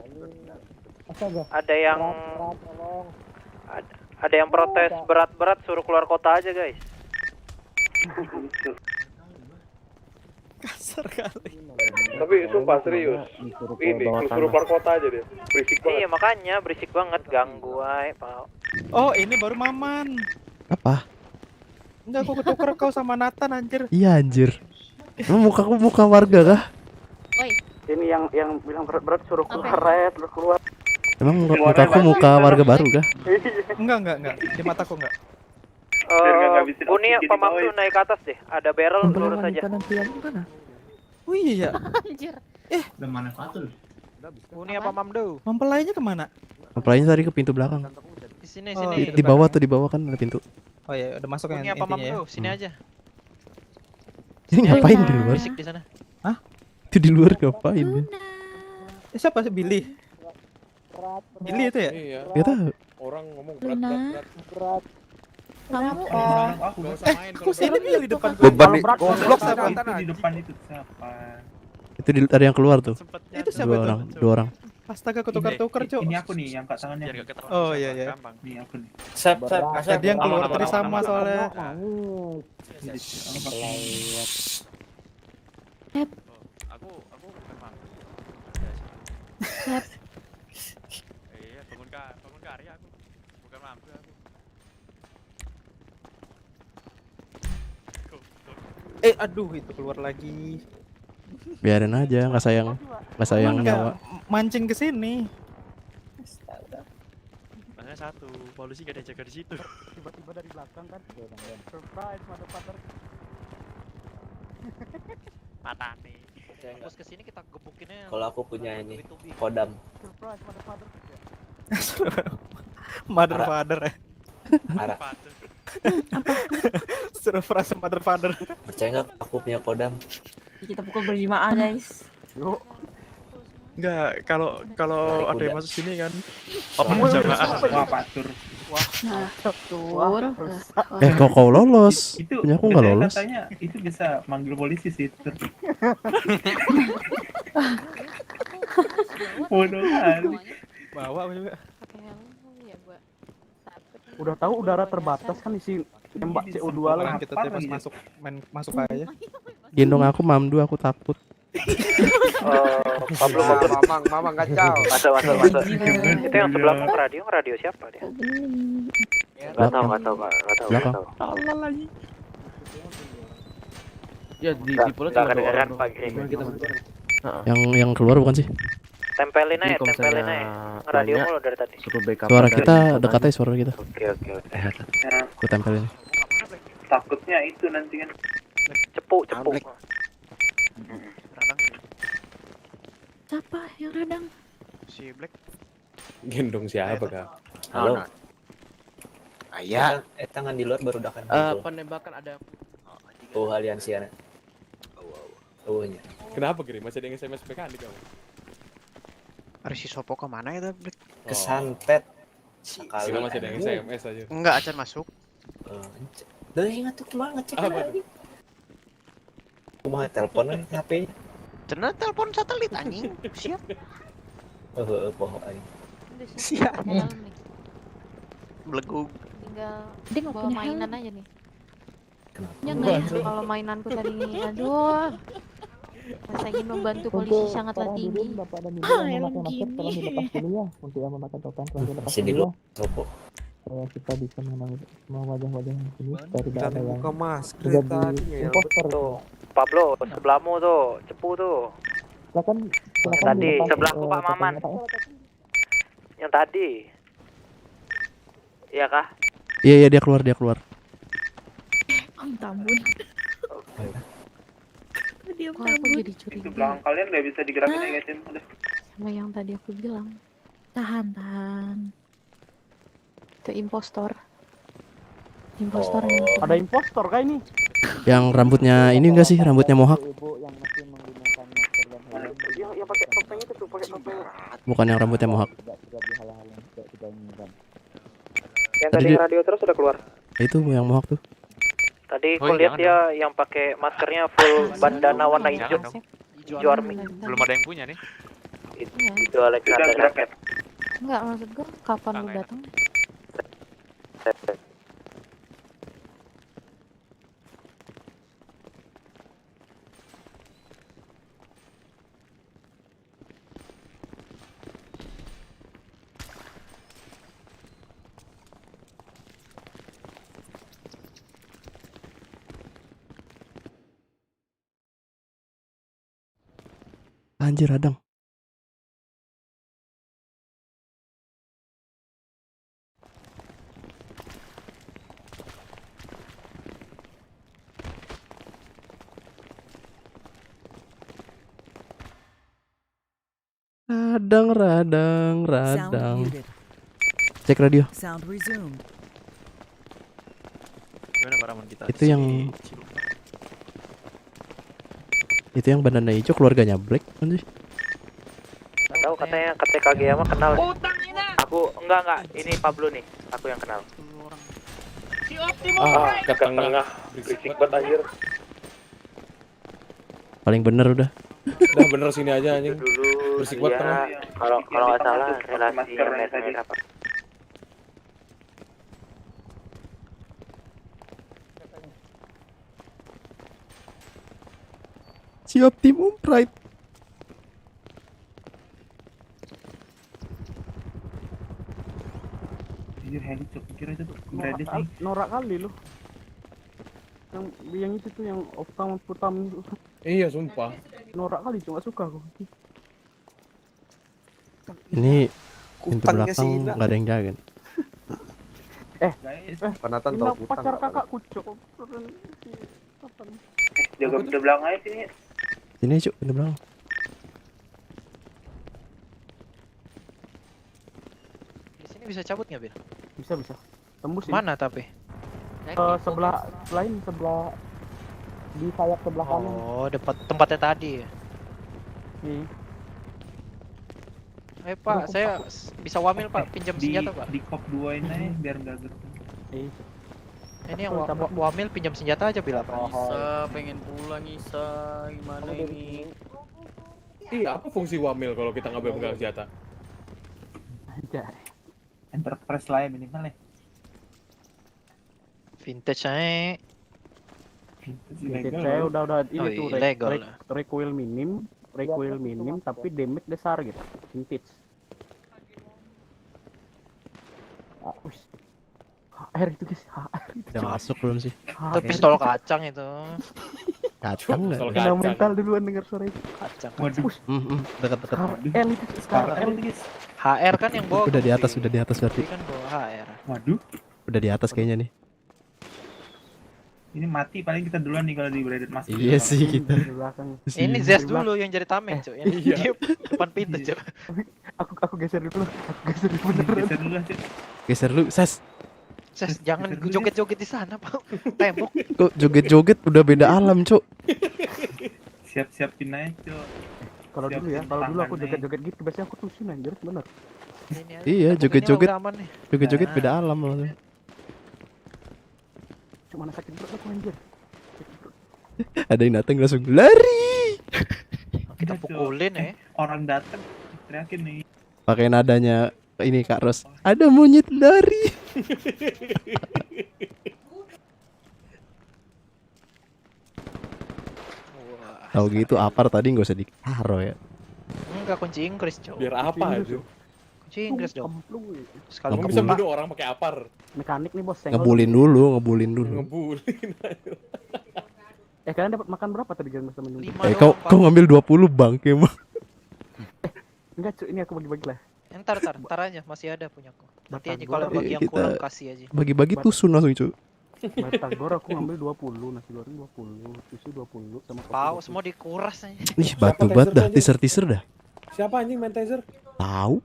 ada yang protes berat-berat suruh keluar kota aja guys. Kasar kali. Tapi sumpah serius. Ini suruh keluar kota aja deh. Berisik banget. Iya makanya berisik banget ganggu ay, Pak. Oh, ini baru Maman. Apa? Enggak, aku ketuker kau sama Nathan anjir. Iya anjir. Emang mukaku muka warga kah? Ini yang bilang berat-berat suruh keluar. Emang mukaku muka warga baru kah? Enggak. Di mataku enggak. Uni Pak Mamdu naik ke atas deh. Ada barrel lurus aja. Oh iya. Anjir. Udah mana Fatul? Uni apa Mamdo? Mempelainya kemana? Mempelainya tadi ke pintu belakang. Di sini Oh, sini. Di bawah kan ada pintu. Oh iya, udah masuk Uni yang apa intinya ya. Mamdo? Sini aja. Ini ngapain di luar? Bisik di sana. Itu di luar ngapain? Siapa sih Billy? Billy itu ya? Iya. Gak tahu. Orang ngomong Luna. Kamu Kok sini yang di depan Beban nih. Goblok Itu di depan itu siapa? Itu ada yang keluar tuh. Itu siapa itu? Dua orang. Astaga, ketukar-tukar, Cok. Ini aku nih yang angkat tangannya. Oh iya. Nih aku nih. Tadi yang keluar tadi sama soalnya. Aku bukan Mam. Siap. Iya, bangun karya aku. Bukan mampu aku. Aduh, itu keluar lagi. Biarin aja, nggak sayang nyawa. Mancing ke sini. Masalahnya satu, polisi gak ada jaga di situ. Tiba-tiba dari belakang kan. Surprise, motherfucker. Mata nih. Terus ke sini kita gebukinnya. Kalau aku punya ini, kodam. Surprise, motherfucker. Mother father ya. Arah. Suruh frase mother father. Percaya nggak? Aku punya kodam. Kita pukul berjamaah guys. Yuk. Enggak, kalau Tarik ada yang kuda. masuk sini kan. Apa berjamaah? Wah, Fatur. Nah, tur. Kok kau lolos? Itu Punya aku nggak katanya- lolos. Katanya itu bisa manggil polisi sih. Tur. Bodoh kali. Bawa juga. Udah tahu udara terbatas kan isi tembak CO2 lah. Kita bebas masuk aja. Gendong aku Mamdu, aku takut. Mamang kacau. Masuk. Itu yang sebelah radio siapa dia? Nggak tahu. Belakang. Ya di pulau cuma dua orang doang. pagi. Yang keluar bukan sih? Tempelin Jadi aja. kalau misalnya Radio banyak, mulu dari tadi. suruh backup Suara dari kita sana. dekat aja suara kita. Oke. Aku tempelin. Takutnya itu nanti kan. Cepu. Siapa yang radang? Si Black. Gendong siapa kak? Halo. Ayah. Tangan di luar baru dakan. Penembakan ada. Oh, aliansiana. Nya. Kenapa Giri? Masih ada yang SMS mekanik kamu? Harus si Sopo kemana ya Black? Kesantet. Sekali masih ada yang SMS aja. Enggak, acan masuk. Dari ingat tuh kemana ngecek Apa lagi? Aku mau teleponan HP. Cenah telepon satelit anjing. Siap. Poho aing. Siap. Belegug. Tinggal Dia nggak bawa punya mainan helm. aja nih. Ya nggak ya? Kalau mainanku tadi, aduh. Rasa ingin membantu polisi sangatlah tinggi. Yang gini. Untuk yang memakai token Masih di luar. Sopo. supaya kita bisa mengenali semua wajah-wajah yang sini dari Dan ada yang buka masker menjadi tadi ya. imposter. Tuh, Pablo, sebelahmu tuh, cepu tuh. Silakan Tadi, dilepas, sebelahku Pak Maman. tokennya, Pak, ya. Yang tadi. Iya kah? Iya dia keluar. Ampun. diam Kok aku jadi Itu curiga belakang kalian nggak bisa digerakin ya guys. Udah. sama yang tadi aku bilang. Tahan. Itu impostor. Impostor yang aku Ada impostor kah ini? Yang rambutnya ini enggak sih? Rambutnya mohak? Yang pakai topeng itu tuh, pakai topeng. Bukan yang rambutnya mohak. Yang Tadi tadi dia- radio terus udah keluar. Itu yang mohak tuh. Tadi Oh, aku lihat jangan dia yang pakai maskernya full bandana warna hijau. Jangan dong. Hijau army. Belum ada yang punya nih. Itu Alexander Raket. Enggak, maksud gua kapan lu datang? Anjir, radang. Radang. Cek radio. Sound resumed. Gimana Pak Ramon kita? Itu yang bandana hijau keluarganya Black kan sih? Tahu katanya KTK Kageyama kenal. Aku enggak, ini Pablo nih. Aku yang kenal. Si Optimus Prime. Ke tengah. Berisik banget anjir. Paling bener udah. Udah bener sini aja anjing. Dulu Berisik banget tengah. kalau nggak salah relasinya Mercedes apa? Si Optimum Pride. Anjir heli cok, kira itu tuh Norak Mercedes kali, nih. norak kali lu. Yang itu tuh yang Optam Putam itu. Iya sumpah. Norak kali cuma suka aku. Ini pintu Kutangnya belakang si Ina. nggak ada yang jaga. Panatan Ina tahu kutang. pacar kakakku cok. Jaga pintu belakang aja sini. Sini cuk, pintu belakang. Di sini bisa cabut nggak, Bil? Bisa bisa. Tembus sih. Mana tapi? Sebelah lain sebelah di sayap sebelah kanan. Oh, dekat tempatnya tadi ya. Nih. Pak, saya bisa wamil Pak, pinjam senjata Pak. Di kop 2 ini biar nggak gerak. Ini yang wamil pinjam senjata aja bila Pak. Isa, pengen pulang Isa, gimana ini? Iya, apa fungsi wamil kalau kita ngambil pegang senjata? Enterprise lah ya minimal ya. Vintage aja. Saya udah ini Oh, tuh ilegal. recoil minim tapi damage besar gitu. Vintage. HR itu guys, HR itu. Udah masuk belum sih? Itu pistol kacang itu. Kacang nggak? Kena mental duluan dengar suara itu. Kacang. Waduh. Dekat-dekat. L itu sekarang L. HR kan yang bawa. Udah di atas berarti. Kan bawa HR. Waduh. Udah di atas kayaknya nih. Ini mati paling kita duluan nih kalau di Braided Mask. Iya sih kita. Ini Zes dulu yang jadi tameng, Cuk. Ini dia depan pintu, Cuk. Aku geser dulu. Aku geser dulu beneran. Geser dulu aja. Geser lu, Ses. Ses, jangan joget-joget di sana, Pak. Tembok. Kok joget-joget udah beda alam, Cuk. Siap-siapin aja, Cuk. Kalau dulu aku joget-joget gitu biasanya aku tusin anjir bener. Iya, joget-joget. Joget-joget beda alam loh. Cuma sakit perut aku anjir. Ada yang datang langsung lari. Kita pukulin ya. Orang datang teriakin nih. Pakai nadanya ini Kak Ros. Ada monyet lari. Tahu gitu apar tadi nggak usah ditaro ya. Enggak, kunci Inggris, Cuk. Biar apa itu? Kunci Inggris dong. Sekali Kamu bisa bunuh orang pakai apar. Mekanik nih bos. Ngebulin dulu. Ngebulin. Kalian dapat makan berapa tadi guys teman Kau ngambil 20 bang emang. Enggak cuy, ini aku bagi-bagi lah. Entar aja, masih ada punyaku. Nanti aja kalau bagi yang kurang kasih aja. Bagi-bagi tusun langsung cuy. Batagor aku ngambil 20, nasi goreng 20, susu 20 sama kopi Pau 20. semua dikuras aja. Ih, batu bat dah, teaser dah. Siapa anjing main taser? Tahu?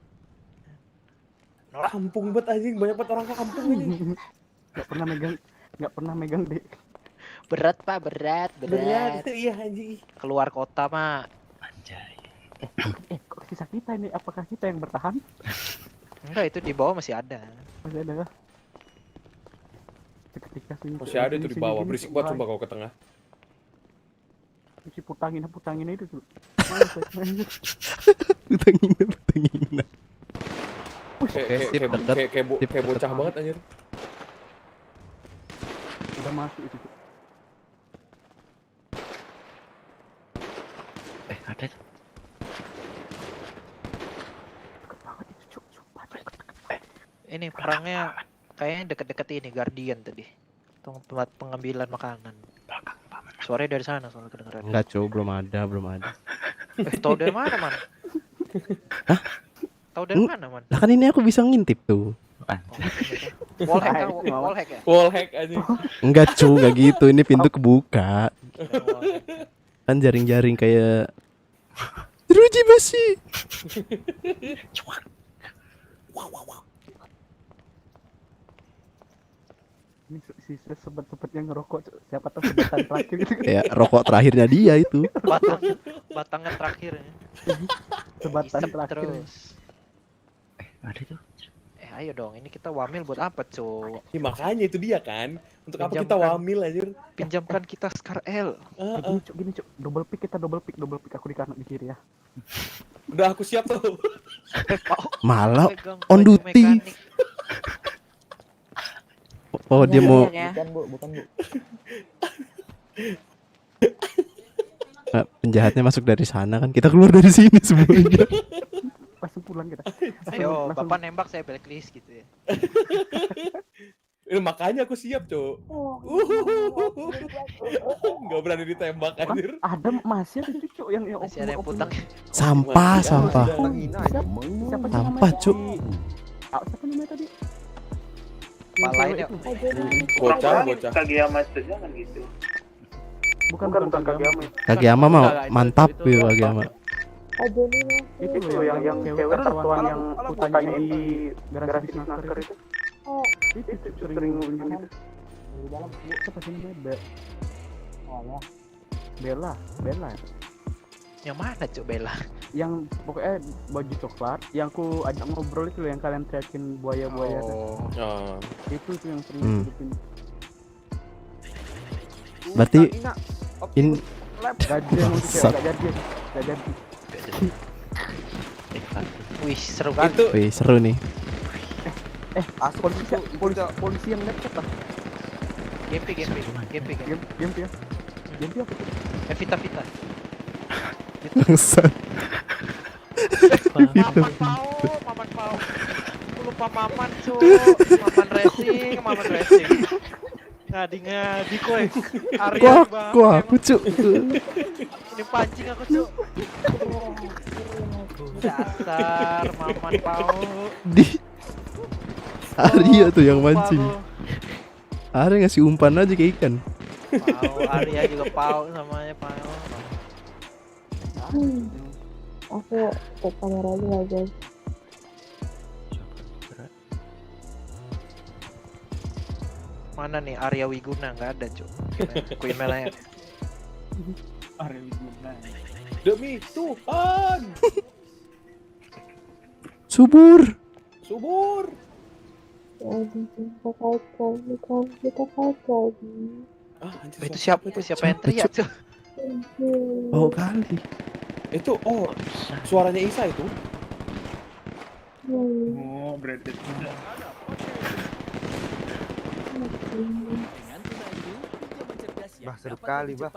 Kampung bet anjing, banyak banget orang kampung ini. Nggak pernah megang deh. Berat Pak, berat. Iya anjing. Keluar kota Pak. Kok sisa kita ini? Apakah kita yang bertahan? Enggak, itu di bawah masih ada. Masih ada kah? Ketika sini, Masih ada tuh di bawah, berisik banget sumpah kalau ke tengah. Si putangin itu tuh. Putangin. Kayak bocah banget anjir. Udah masuk itu tuh. Ada tuh. Ini perangnya kayaknya deket-deket ini Guardian tadi. Tempat pengambilan makanan. Suaranya dari sana soalnya kedengeran. Enggak, Cuk, belum ada. Tahu dari mana, Man? Hah? Tahu dari mana, Man? Lah kan ini aku bisa ngintip tuh. Wallhack kan? Wallhack ya? Wallhack aja. Enggak, Cuk, enggak gitu. Ini pintu kebuka. Kan jaring-jaring kayak Jeruji besi. Ini si sobat-sobatnya ngerokok, siapa tahu sebatan terakhir gitu. Ya, rokok terakhirnya dia itu. Batangnya terakhir ya. Sebatan Isep terakhir. terus. Ada tuh. Ayo dong, ini kita wamil buat apa, Cuk? Ya makanya itu dia kan. Untuk apa kita wamil anjir? Pinjamkan kita Scar L. Gini, Cuk. Double pick aku di kanan di kiri ya. Udah aku siap tuh. Malah on duty. Oh, dia mau Bukan, Bu. penjahatnya masuk dari sana kan. Kita keluar dari sini semuanya. Langsung pulang kita. Ayo, Bapak nembak saya blacklist gitu ya. Makanya aku siap, Cuk. Nggak berani ditembak anjir. Ada masih ada Cuk yang masih ada yang putak. Sampah. Siapa Cuk? Siapa namanya tadi? Palain ya. Bocah. Kageyama itu jangan gitu. Bukan Kageyama. Kageyama mau mantap ya Kageyama. Itu loh yang cewek wartawan yang kutanya di garasi snaker itu. Oh, itu sering gitu. Di dalam siapa sih namanya? Bella. Yang mana, Cuk, Bella? Yang pokoknya baju coklat, yang ku ajak ngobrol itu loh, yang kalian teriakin buaya-buaya. Oh. Itu tuh yang sering hidupin. Berarti Gak jadi. Wih, seru kan? Wih, seru nih. Polisi yang laptop lah. GP ya. Gempi apa tuh? Vita. Bangsat. Maman Pau. Aku lupa Maman, Cuk. Maman racing. Ngadi kowe. Arya Bang. Kok aku, Cuk. Ini pancing aku, Cuk. Dasar Maman Pau. Di Arya tuh yang mancing. Arya ngasih umpan aja ke ikan. Pau, Arya juga Pau namanya Pau. Aku cek kamera dulu ya guys. Mana nih Arya Wiguna? Nggak ada, Cuk. Queen Melaya. Arya Wiguna. Demi Tuhan. Subur. Kita kacau. Itu siapa yang teriak, Cuk? Oh kali. Itu suaranya Isa itu. Oh, berarti Bah, seru kali, Bah.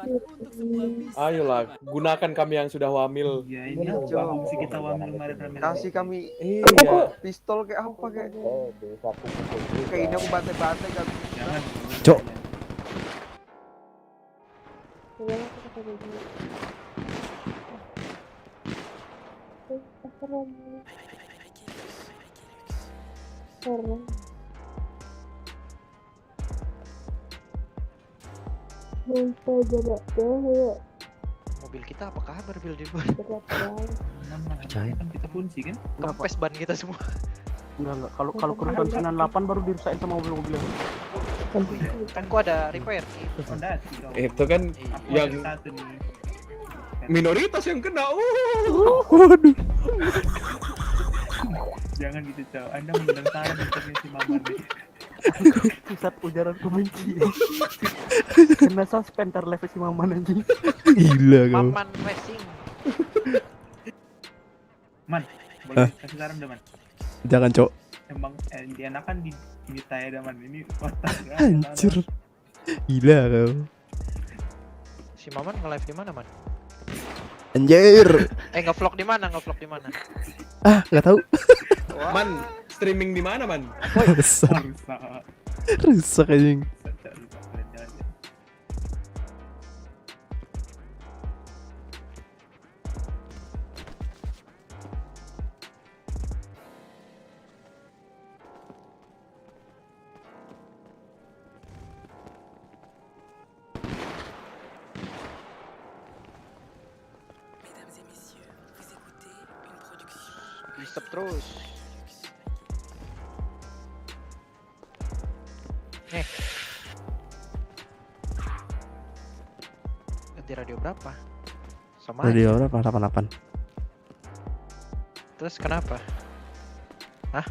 Ayolah, gunakan kami yang sudah wamil. ya ini fungsi kita wamil kemarin. Kasih kami pistol kayak apa kayak. Kayak ini aku bantai-bantai kan. Jangan. Cok. Mobil kita apa kabar Bil di luar? Percaya. Kan kita kunci kan? Kempes ban kita semua. Enggak. Kalau kerusuhan 98 baru dirusakin sama mobil-mobil. Kan gua ada repair. Itu kan yang minoritas yang kena. Waduh. Jangan gitu, Cok. Anda mengundang saya untuk si Maman nih. Pusat ujaran kebenci. Kena suspend level si Maman anjing. Gila kau. Maman racing. Man, boleh kasih saran dah, Man. Jangan, Cok. Emang dienakan di saya dah, Man. Ini otak. Hancur. Gila kau. Si Maman nge-live di mana, Man? Anjir. Nge-vlog di mana? Nge-vlog di mana? Ah, enggak tahu. Man, streaming di mana, Man? Rusak. Rusak anjing. Stop terus. Ganti radio berapa? Sama Radio aja. berapa? 88. Terus kenapa? Hah?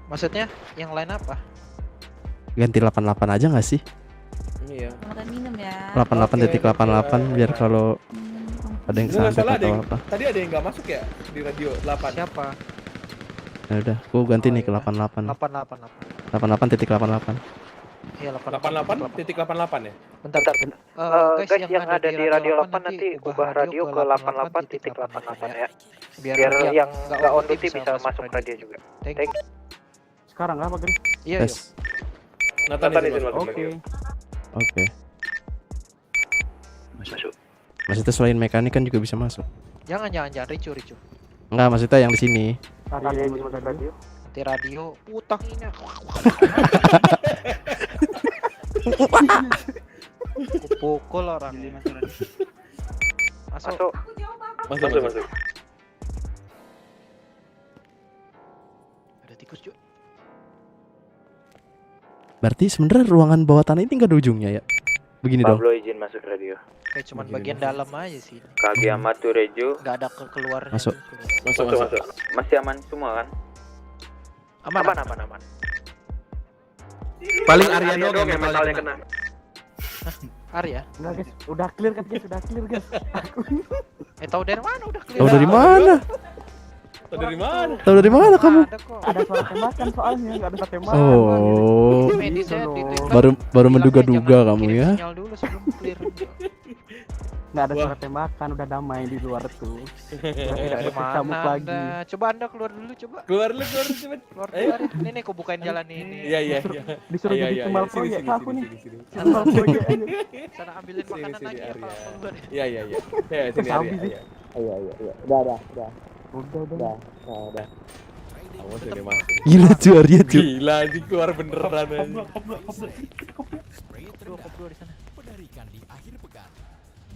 Maksudnya yang lain apa? Ganti 88 aja nggak sih? Iya. Makan minum ya. 88.88 biar kalau ada yang Nggak salah, kesantet atau apa. tadi ada yang nggak masuk ya di radio 8. Siapa? Ya udah, gua ganti nih ke 88. 888. 88.88. Iya 88.88 ya? Bentar. Guys, yang ada di radio 8 nanti ubah radio ke 88.88 ya. Biar yang nggak on duty bisa masuk radio juga. Thank you. Sekarang apa, Gris? Iya, Tes. Nathan izin masuk. Oke. Masuk. Maksudnya selain mekanik kan juga bisa masuk. Jangan ricu. Enggak, maksudnya yang di sini. Radio. Nanti radio putang ini. Pukul orang. Masuk. Ada tikus juga. Berarti sebenarnya ruangan bawah tanah ini nggak ada ujungnya ya? Begini dong. Pablo izin masuk radio. Kayak cuman bagian dalam aja sih. Kageyama Rejo. Nggak ada keluarnya. Masuk. Masih aman semua kan? Aman. Paling Ariano dong yang paling kena. Arya? Enggak, guys. Udah clear, guys. Tahu dari mana udah clear? Tahu dari mana? Tahu dari mana kamu? Ada suara tembakan soalnya, enggak ada suara tembakan. Oh. Baru menduga-duga kamu ya. Sinyal dulu sebelum clear. Enggak ada suara tembakan, udah damai di luar tuh. Dari Cabut mana lagi. Anda? Coba Anda keluar dulu coba. Keluar cepet. Keluar. Ini aku bukain jalan ini. Iya. Disuruh jadi kembal proyek aku nih. Kembal proyek. Sana ambilin makanan lagi ya kalau keluar. Iya. Ya, sini Arya. Iya. Udah. Awas ini masuk. Gila tuh Arya tuh. Gila anjing keluar beneran anjing. Kop 2 di sana. Di akhir pekan.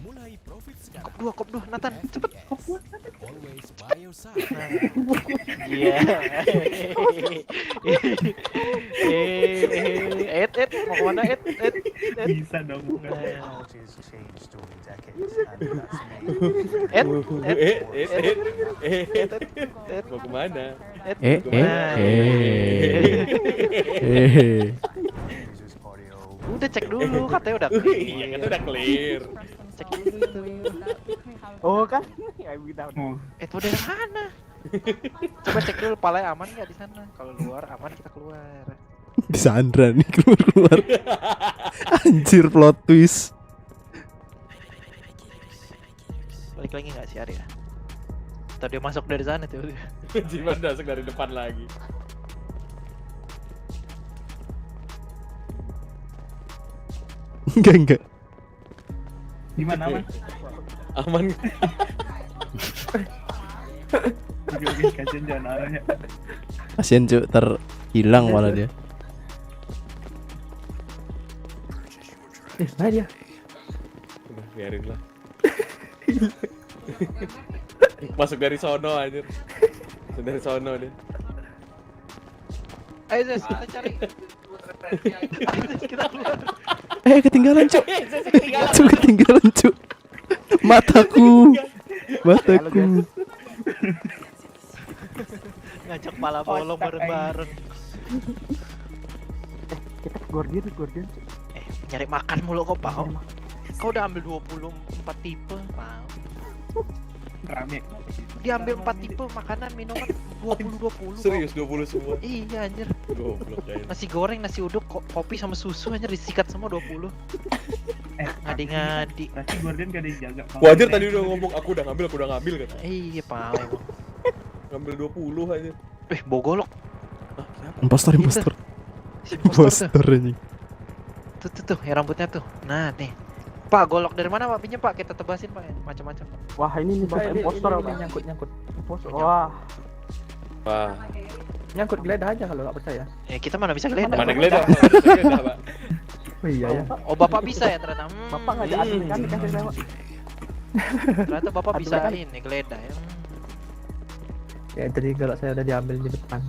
Mulai profit sekarang. Kop 2 Nathan, cepet. Kop 2. Always by your side. Iya. Mau kemana Ed? Bisa dong. Mau kemana? Udah cek dulu katanya udah clear. Iya, katanya udah clear. Cek dulu itu. Oh kan? Ya udah. Itu dari mana? Coba cek dulu palanya aman nggak di sana. Kalau luar aman kita keluar. Disandra nih keluar. Anjir plot twist. Balik lagi nggak sih Arya? Tadi dia masuk dari sana tuh. Jiman masuk dari depan lagi. Enggak. Gimana aman? Aman. Kasian jangan arahnya. Kasian cuy, terhilang malah dia. Mana dia? Udah biarin lah. Masuk dari sono anjir. Masuk dari sono dia. Ayo Zes, kita cari. Kita keluar. Ketinggalan cuk. Cuk ketinggalan cuk. Mataku. Ngajak pala bolong bareng-bareng. Kita ke Guardian. Nyari makan mulu kok, Pak. Kau udah ambil 24 tipe, mau. Rame. Diambil 4 tipe makanan, minuman 20-20. Serius 20 semua? Iya anjir. Goblok kayaknya. Nasi goreng, nasi uduk, kopi sama susu anjir disikat semua 20. Ngadi-ngadi. Berarti Guardian gak ada yang jaga. Wajar tadi udah ngomong aku udah ngambil kan. Iya, Pak. Ngambil 20 aja. Bogolok. Impostor. Impostor ini. Tuh, yang rambutnya tuh. Nah, nih. Pak, golok dari mana, Pak? Pinjem, Pak. Kita tebasin, Pak. Macam-macam, Pak. Wah, ini nih impostor apa? Nyangkut. Impostor. Wah. Nyangkut geledah aja kalau nggak percaya. Kita mana bisa geledah? Mana geledah, Pak? Oh iya ya. Oh, Bapak bisa ya ternyata. Bapak ngajak admin kami kasih lewat. Ternyata Bapak bisa ini geledah ya. Ya tadi kalau saya udah diambil di depan.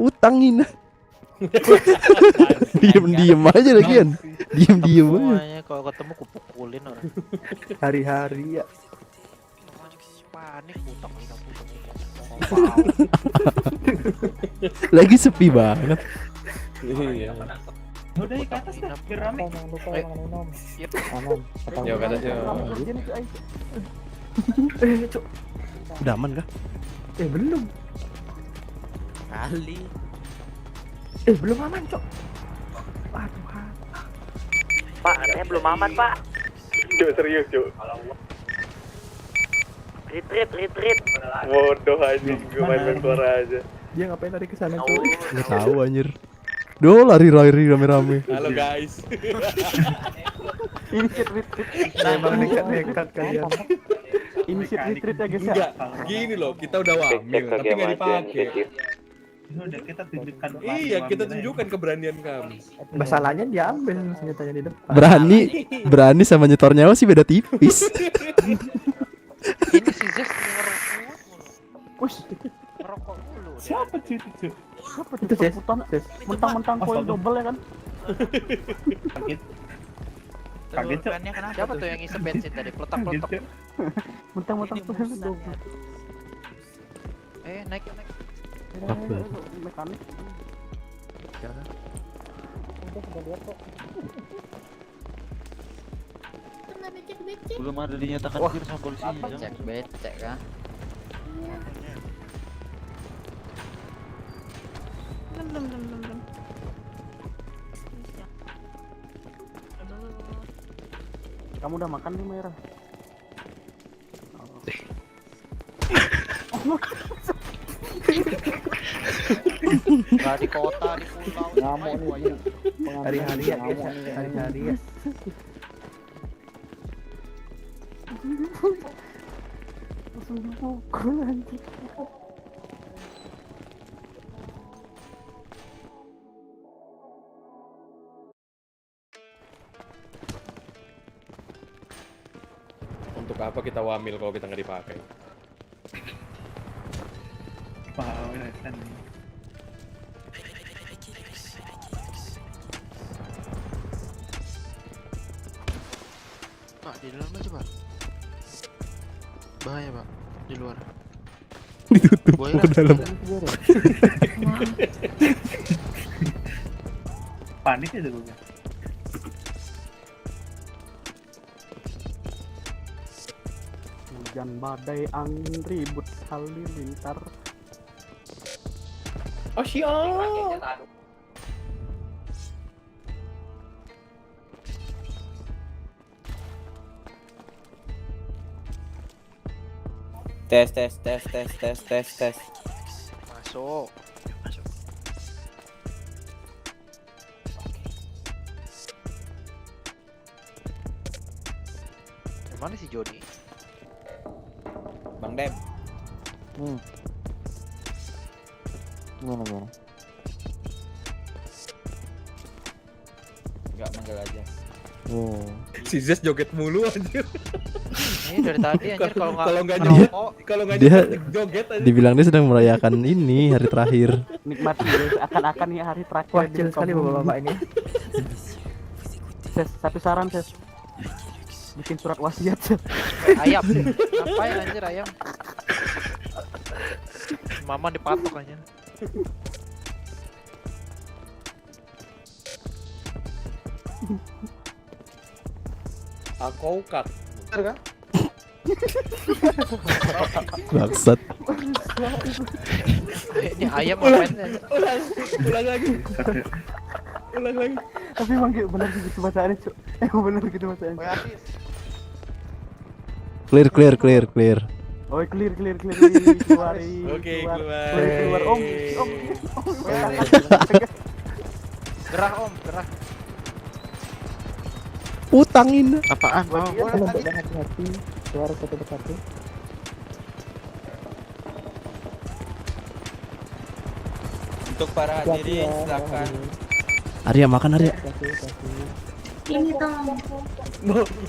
Utangin. Diem aja lagi kan. Diem aja. Semuanya kalau ketemu kupukulin orang. Hari-hari ya. Panik utang. Lagi sepi banget. Iya. Udah ke atas dah, biar rame. Yo ke atas yo. Cuk. Udah aman kah? Belum. Kali. Belum aman, Cok. Aduh. Pak, saya belum aman, Pak. Cuk, serius, Cuk. Retreat. Bodoh anjing, gue main suara aja. Dia ngapain lari ke sana, Cok? Nggak tahu anjir. Duh, lari rame-rame. Halo guys. Ini retreat. Memang nekat kalian. Ini retreat ya, guys. Enggak, gini loh, kita udah wamil tapi nggak dipakai. Udah kita tunjukkan. Iya, kita tunjukkan keberanian kami. Masalahnya diambil senjatanya di depan. Berani sama nyetor nyawa sih beda tipis. Ini si Zes Ngerokok mulu. Siapa sih itu? Siapa itu sebutan? Mentang-mentang koin double ya kan? Kaget. Siapa tuh yang isep bensin tadi? Peletak-peletak. Mentang-mentang koin double. Naik. Mekanik. Belum ada dinyatakan clear sama polisi. Becek kan? Belum. Kamu udah makan nih, Merah? Gak di kota, di pulau. Ngamuk nih. Hari-hari ya, hari-hari ya. Langsung pukul anjing. Untuk apa kita wamil kalau kita nggak dipakai? Pak, di dalam aja, Pak. Bahaya, Pak. Di luar. Ditutup ke dalam. Panik aja gue. Hujan badai angin ribut halilintar. Oh siap. Tes. Masuk. Mana si Jody? Bang Dem. Gimana? Enggak manggil aja. Oh. Si Zes joget mulu anjir. Ini dari tadi anjir kalau nggak Kalau nggak ngerokok, kalau nggak Dia joget aja. dibilang dia sedang merayakan ini hari terakhir. Nikmati guys, akan-akan nih hari terakhir. Wah, chill sekali bapak-bapak ini. Ses, satu saran Ses. Bikin surat wasiat Ses. ayam. Ngapain anjir ayam? Mama dipatok aja. Aku kak. Bener kan? Bangsat. Ini ayam ngapain? Ulang lagi. Ulang lagi. Tapi emang gitu benar gitu bacaannya, Cuk. Benar gitu bacaannya. Clear. Oh, clear. Keluar. Oke, Keluar. Om. Gerah om, gerah. Utangin. Apaan? Hati-hati. Suara satu. Untuk para hadirin silakan. Arya makan Arya. Ini tolong.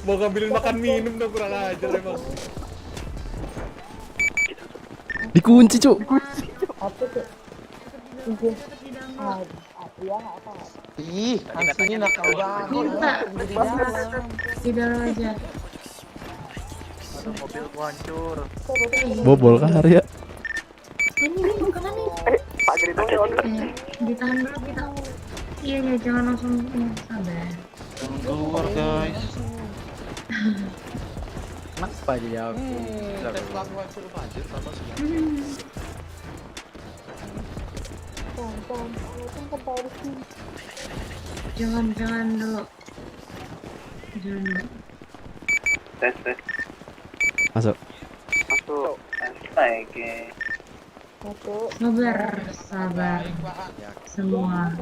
Mau ngambilin makan minum dong, kurang ajar emang. Dikunci, Cuk. Apa tuh? Ih, Hans ini nakal banget. Minta. Di dalam aja. Aduh, mobil gua hancur. Bobol kah Arya? Ini makanan nih. Pak Grito Ditahan dulu kita. Iya, jangan langsung sabar. Keluar guys. Kenapa jadi aku? Jangan dulu. Tes. Masuk. Sabar semua.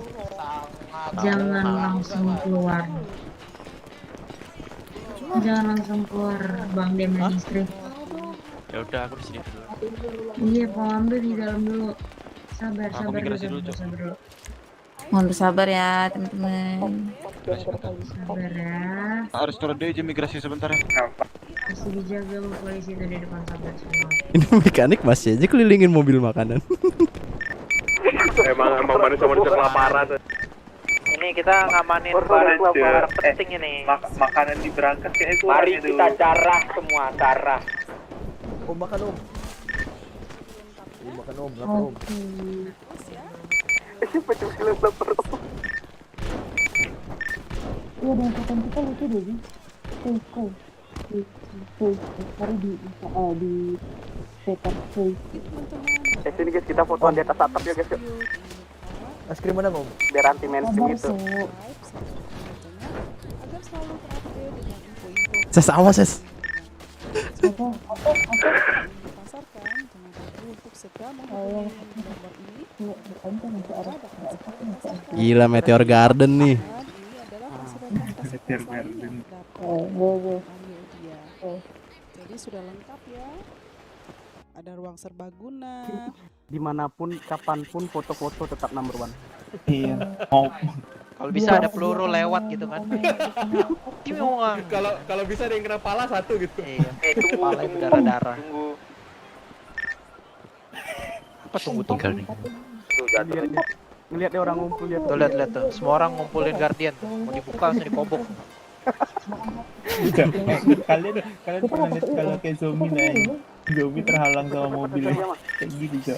Jangan langsung keluar. Bang Dem dan istri. Ya udah, aku di sini dulu. Iya, Pak ambil di dalam dulu. Sabar migrasi dulu, Cuk. dulu. Mohon bersabar ya teman-teman. Sabar ya. Harus turun dulu izin migrasi sebentar ya. Masih dijaga sama polisi itu di depan, sabar semua. Ini mekanik masih aja kelilingin mobil makanan. Emang manusia kelaparan. Ini kita ngamanin barang penting ini. Makanan di berangkat kayak itu. Mari kita carah semua, carah. Om makan Om. Makan Om, lapar Om. Lapar. Iya, dan papan kita lucu deh, Ji. Sorry di paper Sini guys, kita fotoan di atas atap ya guys. Es krim mana Om? Biar anti mainstream gitu. Ses awas Ses. Gila Meteor Garden nih. Jadi sudah lengkap ya. Ada ruang serbaguna. Dimanapun, kapanpun, foto-foto tetap number one. Iya. Kalau bisa ada peluru lewat gitu kan. Gimana? Kalau bisa ada yang kena pala satu gitu. Iya. Kepala yang berdarah-darah. Apa tunggu nih? Tuh jatuh. Ngeliat dia orang ngumpul lihat. Tuh lihat tuh. Semua orang ngumpulin Guardian. Mau dibuka langsung dikobok. Kalian pernah lihat kalau kayak zombie naik, zombie terhalang sama mobilnya kayak gini Cok.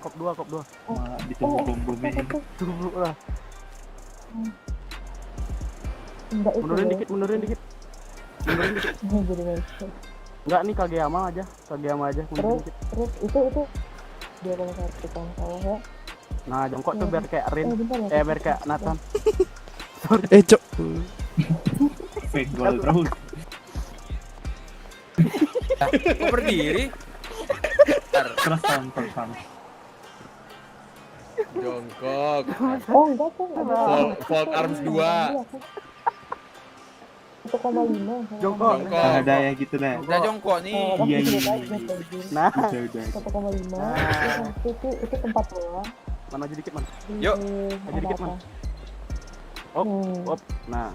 Kop 2. Wah, ditunggu bom-bomnya. Tunggu lah. Mundurin dikit. Enggak nih Kageyama aja mundurin dikit. Terus itu dia kalau tukang sawah ya. Nah, jongkok tuh biar kayak Rin. Biar kayak Nathan. Cok. Fake goal terus. Kok berdiri? Terus tampil. Jongkok. Oh, enggak kok. Folk Arms 2. 1,5. Jongkok. Ada ya gitu dah. Udah jongkok nih. Iya iya. Nah. Udah. 1,5. Itu tempat doang. Mana aja dikit man. Yuk. Aja dikit man. Op. Nah.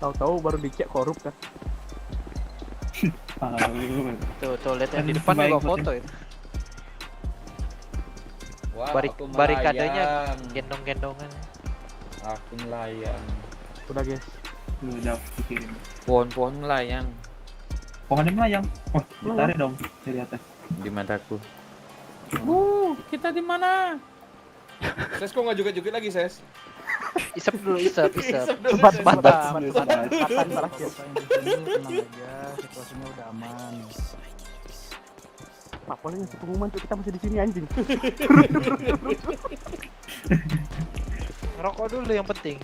Tahu-tahu baru dicek korup kan. Tuh lihat yang di depan juga foto itu. Wah, Barikadenya gendong-gendongan. Aku melayang. Udah guys. Udah pikirin. Pohon-pohon melayang. Pohonnya melayang. Oh, ditarik dong dari atas. Di mataku. Kita di mana? Ses kok nggak joget-joget lagi, Ses? Isep dulu, isep. Tempatan terakhir. Tenang aja, situasinya udah aman. Apalagi ngasih pengumuman tuh kita masih di sini anjing. Ngerokok dulu yang penting.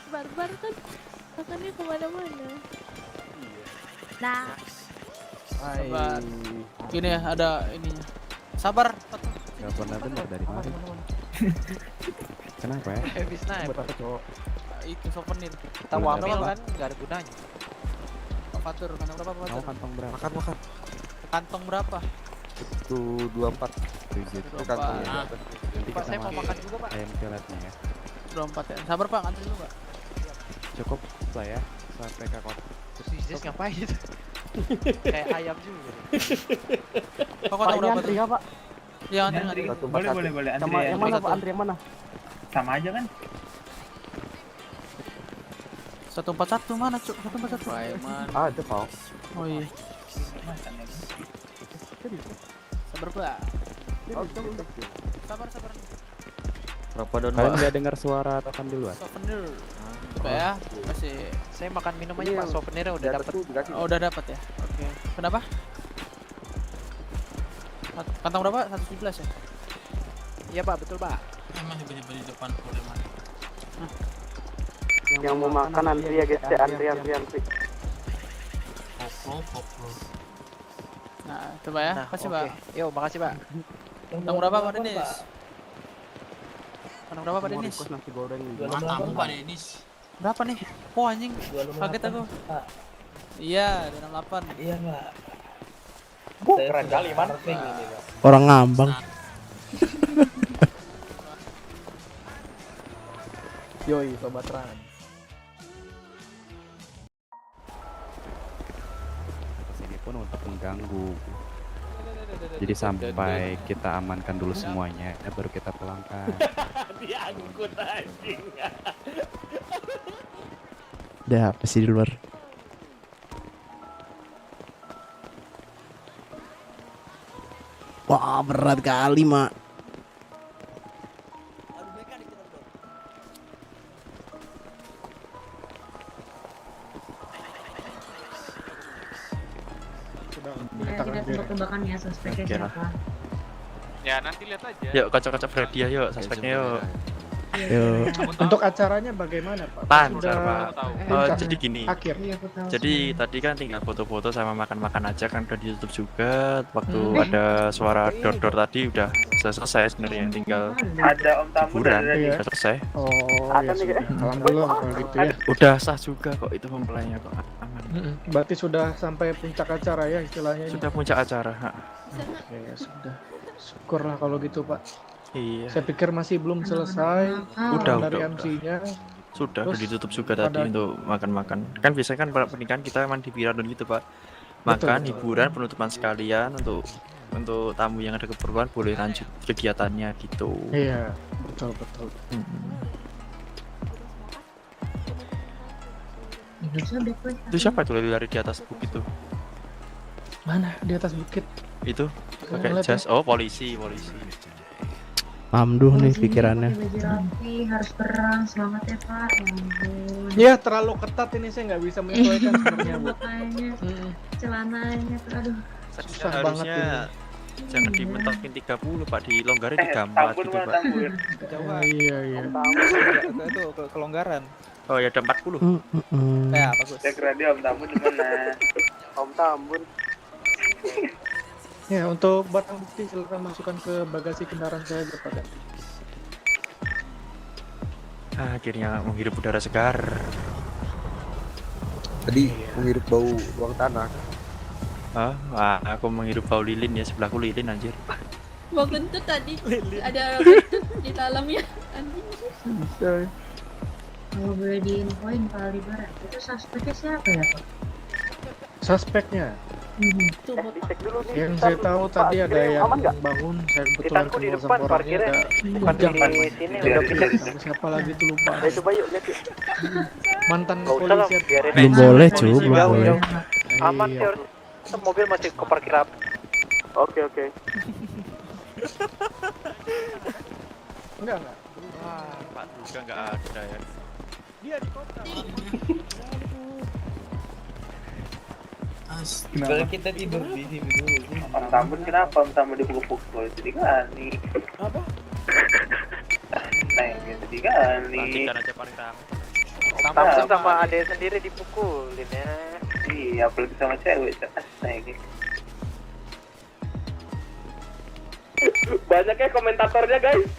Barbar kan makannya kemana-mana. Nah, Sabar. Gini ya, ada ininya. Sabar. Gak pernah bener dari kemarin. Kenapa ya? Habis naik. Buat apa cowok? Itu souvenir. Kita wamil kan nggak ada gunanya. Fatur, kantong berapa? Mau Fatur? kantong berapa? Makan. Kantong berapa? Itu 24. Gitu. Kantong. Ah. Nanti Pak, kita saya mau makan juga, Pak. ayam violetnya ya. 24 ya. Sabar Pak, ngantri dulu Pak. Cukup lah ya sampai ke kota. Terus ngapain itu? Kayak ayam juga. Pak, kantong berapa tuh? Antri ya pak? Iya, antri. Boleh. Antri Sama ya. yang mana pak? Antri yang mana? Sama aja kan? 141 mana, Cuk? 141. Ada pak. Oh iya. Sabar Pak. Sabar. Berapa don, Kalian Pak? nggak dengar suara atakan di luar? Souvenir. Coba ya, masih. Saya makan minum aja Pak, souvenirnya udah dapat. Oh, udah dapat ya. Oke. Kenapa? Kantong berapa? 117 ya? Iya Pak, betul Pak. Masih beli depan Poleman. Yang mau makan antri ya guys, antri. Koplo. Nah, coba ya. Kasih Pak. Yo, makasih Pak. Kantong berapa Pak Denis? Kantong berapa Pak Denis? Nasi goreng. Matamu Pak Denis. Berapa nih? Oh anjing, kaget aku. Iya, 28. Iya Pak. Keren kali man. Orang ngambang. Yoi, sobat Ran. Sini pun untuk mengganggu. Jadi sampai kita amankan dulu semuanya, baru kita pulangkan. Diangkut anjing. Udah apa sih di luar? Wah berat kali mak. tidak tebak-tebakan ya suspeknya Oke lah. siapa. Ya nanti lihat aja. Yuk kocok-kocok Freddy ya, yuk suspeknya yuk. Yuk. Untuk acaranya bagaimana Pak? Lancar Sudah Pak. Jadi gini. akhir. Iya, aku tahu. Jadi tadi kan tinggal foto-foto sama makan-makan aja kan udah ditutup juga. Waktu ada suara dor-dor tadi udah selesai sebenarnya, tinggal Ada Om Tamu hiburan dari udah selesai. Oh, iya sudah. Alhamdulillah kalau gitu ya. Udah sah juga kok itu mempelainya kok aman. Berarti sudah sampai puncak acara ya istilahnya. Sudah puncak acara. Oke, ya sudah. Syukurlah kalau gitu Pak. Iya. Saya pikir masih belum selesai. Udah. Dari MC-nya. Sudah Terus ditutup juga tadi untuk makan-makan. Kan biasanya kan pernikahan kita emang di Piranun gitu Pak. Makan, Betul. hiburan, penutupan sekalian untuk tamu yang ada keperluan boleh lanjut kegiatannya gitu. Iya, betul. Itu siapa itu lari di atas bukit itu? Mana? Di atas bukit. Itu pakai Ngeliat jas. ya. Oh, polisi. Mamduh nih pikirannya. Baju rapi, harus perang, semangat ya Pak. Ya ampun. Ya terlalu ketat ini, saya nggak bisa menyesuaikan sebenarnya Bu. Makanya celananya tuh aduh. Susah banget ini. Jangan dimentokin 30 Pak, dilonggarin 34 gitu Pak. Iya. Itu kelonggaran. Oh ya ada 40. Ya bagus. Cek radio Om Tambun di mana? Om Tambun. Ya, untuk barang bukti silakan masukkan ke bagasi kendaraan saya Pak. Akhirnya menghirup udara segar. Tadi menghirup bau ruang tanah. Aku menghirup bau lilin ya, sebelahku lilin anjir. Mau kentut tadi ada kentut di dalamnya. Bisa. Kalau boleh diinfoin Pak Aldebaran, itu suspeknya siapa ya Pak? Suspeknya Tuh Bapak. yang saya tahu tadi ada yang bangun, saya kebetulan kenal sama orangnya, ada Bukan di sini udah bisa. siapa lagi tuh lupa. Coba yuk lihat yuk. Mantan Nggak usah lah, polisi. biarin Belum aja. boleh, Polisi Cu, belum jauh, boleh. jauh. Aman sih, harus. Tetap mobil masih ke parkir rapi. Oke. Enggak. Pak juga nggak ada ya. Dia di kota. Kalau kita tidur di sini dulu. Om Tambun kenapa Om Tambun dipukul-pukul? Jadi kali. Apa? Nah, jadi kali. Matikan aja paling rame. Tambun sama adek sendiri dipukulin ya. Iya, apalagi sama cewek. Nah, gitu. Banyaknya komentatornya guys.